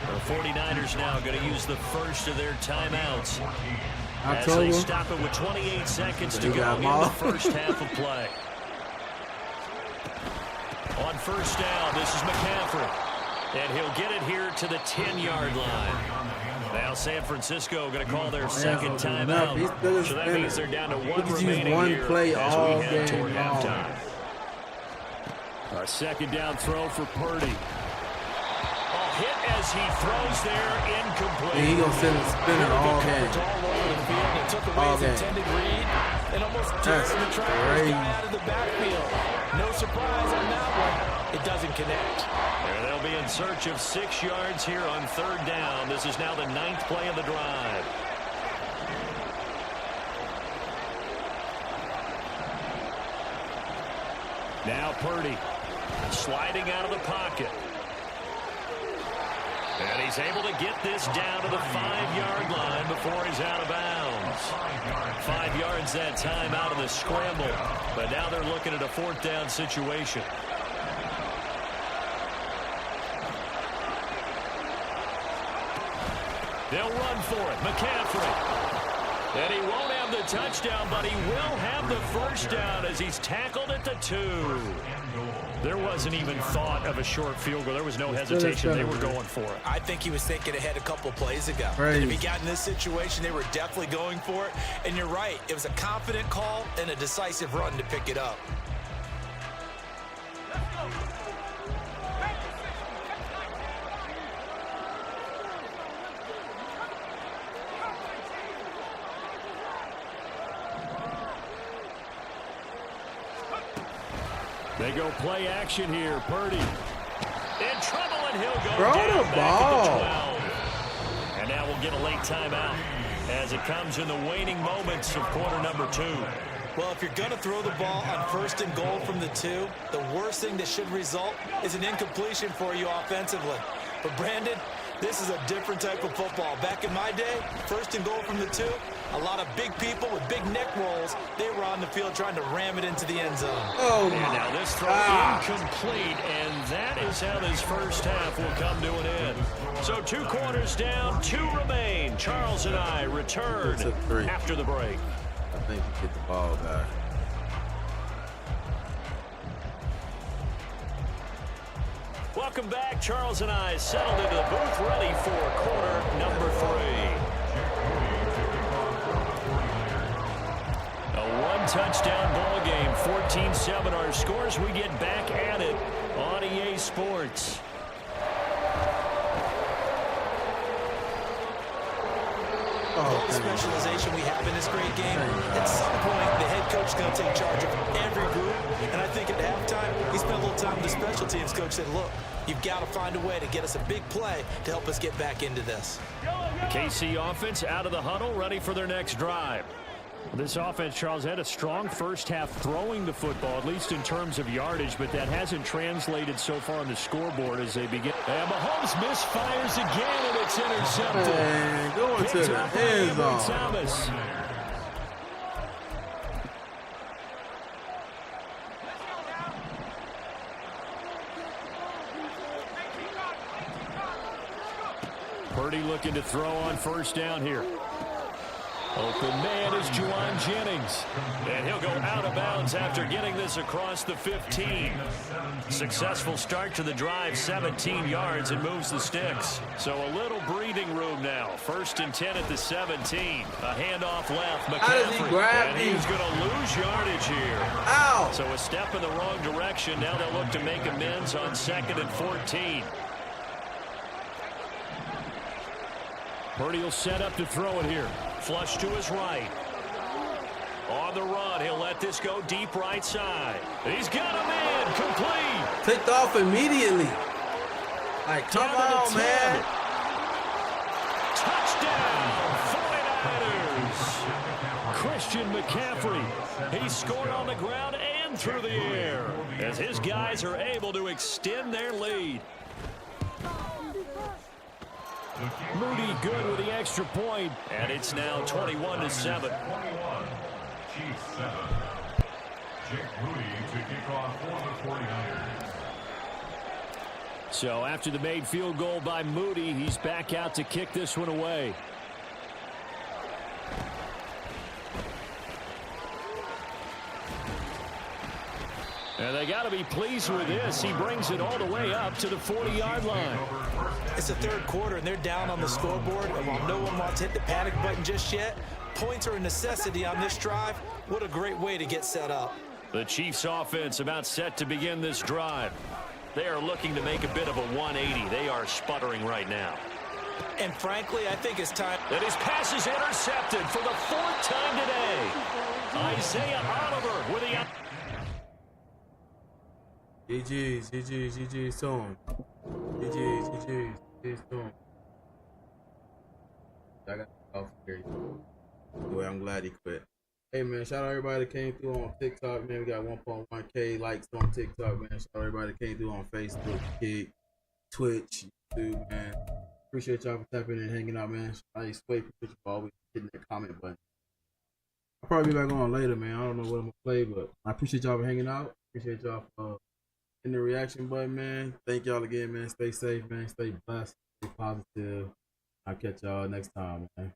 The 49ers now going to use the first of their timeouts as they stop it with 28 seconds to go in the first half of play. On 1st down, this is McCaffrey. And he'll get it here to the 10-yard line. Now San Francisco going to call their 2nd timeout. So that means they're down to 1 remaining here as we head toward halftime. A 2nd down throw for Purdy. Hit as he throws there, incomplete. He gonna send a spinner all game. It took away his intended read and almost turned the guy out of the backfield. No surprise on that one. It doesn't connect. They'll be in search of 6 yards here on 3rd down. This is now the 9th play of the drive. Now Purdy sliding out of the pocket. And he's able to get this down to the 5-yard line before he's out of bounds. 5 yards that time out of the scramble. But now they're looking at a 4th down situation. They'll run for it. McCaffrey. And he won't have the touchdown, but he will have the 1st down as he's tackled at the 2. There wasn't even thought of a short field goal. There was no hesitation. They were going for it. I think he was thinking ahead a couple plays ago. And if he got in this situation, they were definitely going for it. And you're right. It was a confident call and a decisive run to pick it up. They go play action here. Purdy. In trouble, and he'll go Throw down the back ball. at the 12. And now we'll get a late timeout as it comes in the waning moments of quarter number 2. Well, if you're going to throw the ball on 1st and goal from the 2, the worst thing that should result is an incompletion for you offensively. But, Brandon, this is a different type of football. Back in my day, 1st and goal from the 2, a lot of big people with big neck rolls, they were on the field trying to ram it into the end zone. Oh, and now this throw incomplete, and that is how this first half will come to an end. So 2 quarters down, 2 remain. Charles and I return after the break. I think he hit the ball back. Welcome back. Charles and I settled into the booth, ready for quarter number 3. A One-touchdown ball game. 14-7 our scores. We get back at it on EA Sports. All the specialization we have in this great game, at some point, the head coach is going to take charge of every group. And I think at halftime, he spent a little time with the special teams coach, said, look, you've got to find a way to get us a big play to help us get back into this. KC offense out of the huddle, ready for their next drive. This offense, Charles, had a strong first half throwing the football, at least in terms of yardage, but that hasn't translated so far on the scoreboard as they begin. And Mahomes misfires again, and it's intercepted. Man, going to the end zone. Thomas. Purdy looking to throw on first down here. Open man is Juwan Jennings. And he'll go out of bounds after getting this across the 15. Successful start to the drive, 17 yards, and moves the sticks. So a little breathing room now. 1st and 10 at the 17. A handoff left. McCaffrey. And he's going to lose yardage here. Ow! So a step in the wrong direction. Now they'll look to make amends on 2nd and 14. Purdy will set up to throw it here. Flush to his right. On the run, he'll let this go deep right side. He's got a man complete. Picked off immediately. Like, come on, man. Touchdown, 49ers. Christian McCaffrey. He scored on the ground and through the air as his guys are able to extend their lead. Moody good with the extra point. And it's now 21-7. 21. Chiefs 7. Jake Moody to kick off for the 49ers. So after the made field goal by Moody, he's back out to kick this one away. And they got to be pleased with this. He brings it all the way up to the 40-yard line. It's the 3rd quarter, and they're down on the scoreboard. And while no one wants to hit the panic button just yet, points are a necessity on this drive. What a great way to get set up. The Chiefs offense about set to begin this drive. They are looking to make a bit of a 180. They are sputtering right now. And frankly, I think it's time. And his pass is intercepted for the 4th time today. Isaiah Oliver with the... GG's soon. GG's soon. I got off here. Boy, I'm glad he quit. Hey man, shout out everybody that came through on TikTok, man. We got 1.1K likes on TikTok, man. Shout out everybody that came through on Facebook, Kick, Twitch, YouTube, man. Appreciate y'all for tapping in and hanging out, man. I appreciate you for always hitting that comment button. I'll probably be back on later, man. I don't know what I'm gonna play, but I appreciate y'all for hanging out. Appreciate y'all for in the reaction button, man. Thank y'all again, man. Stay safe, man. Stay blessed. Stay positive. I'll catch y'all next time, man.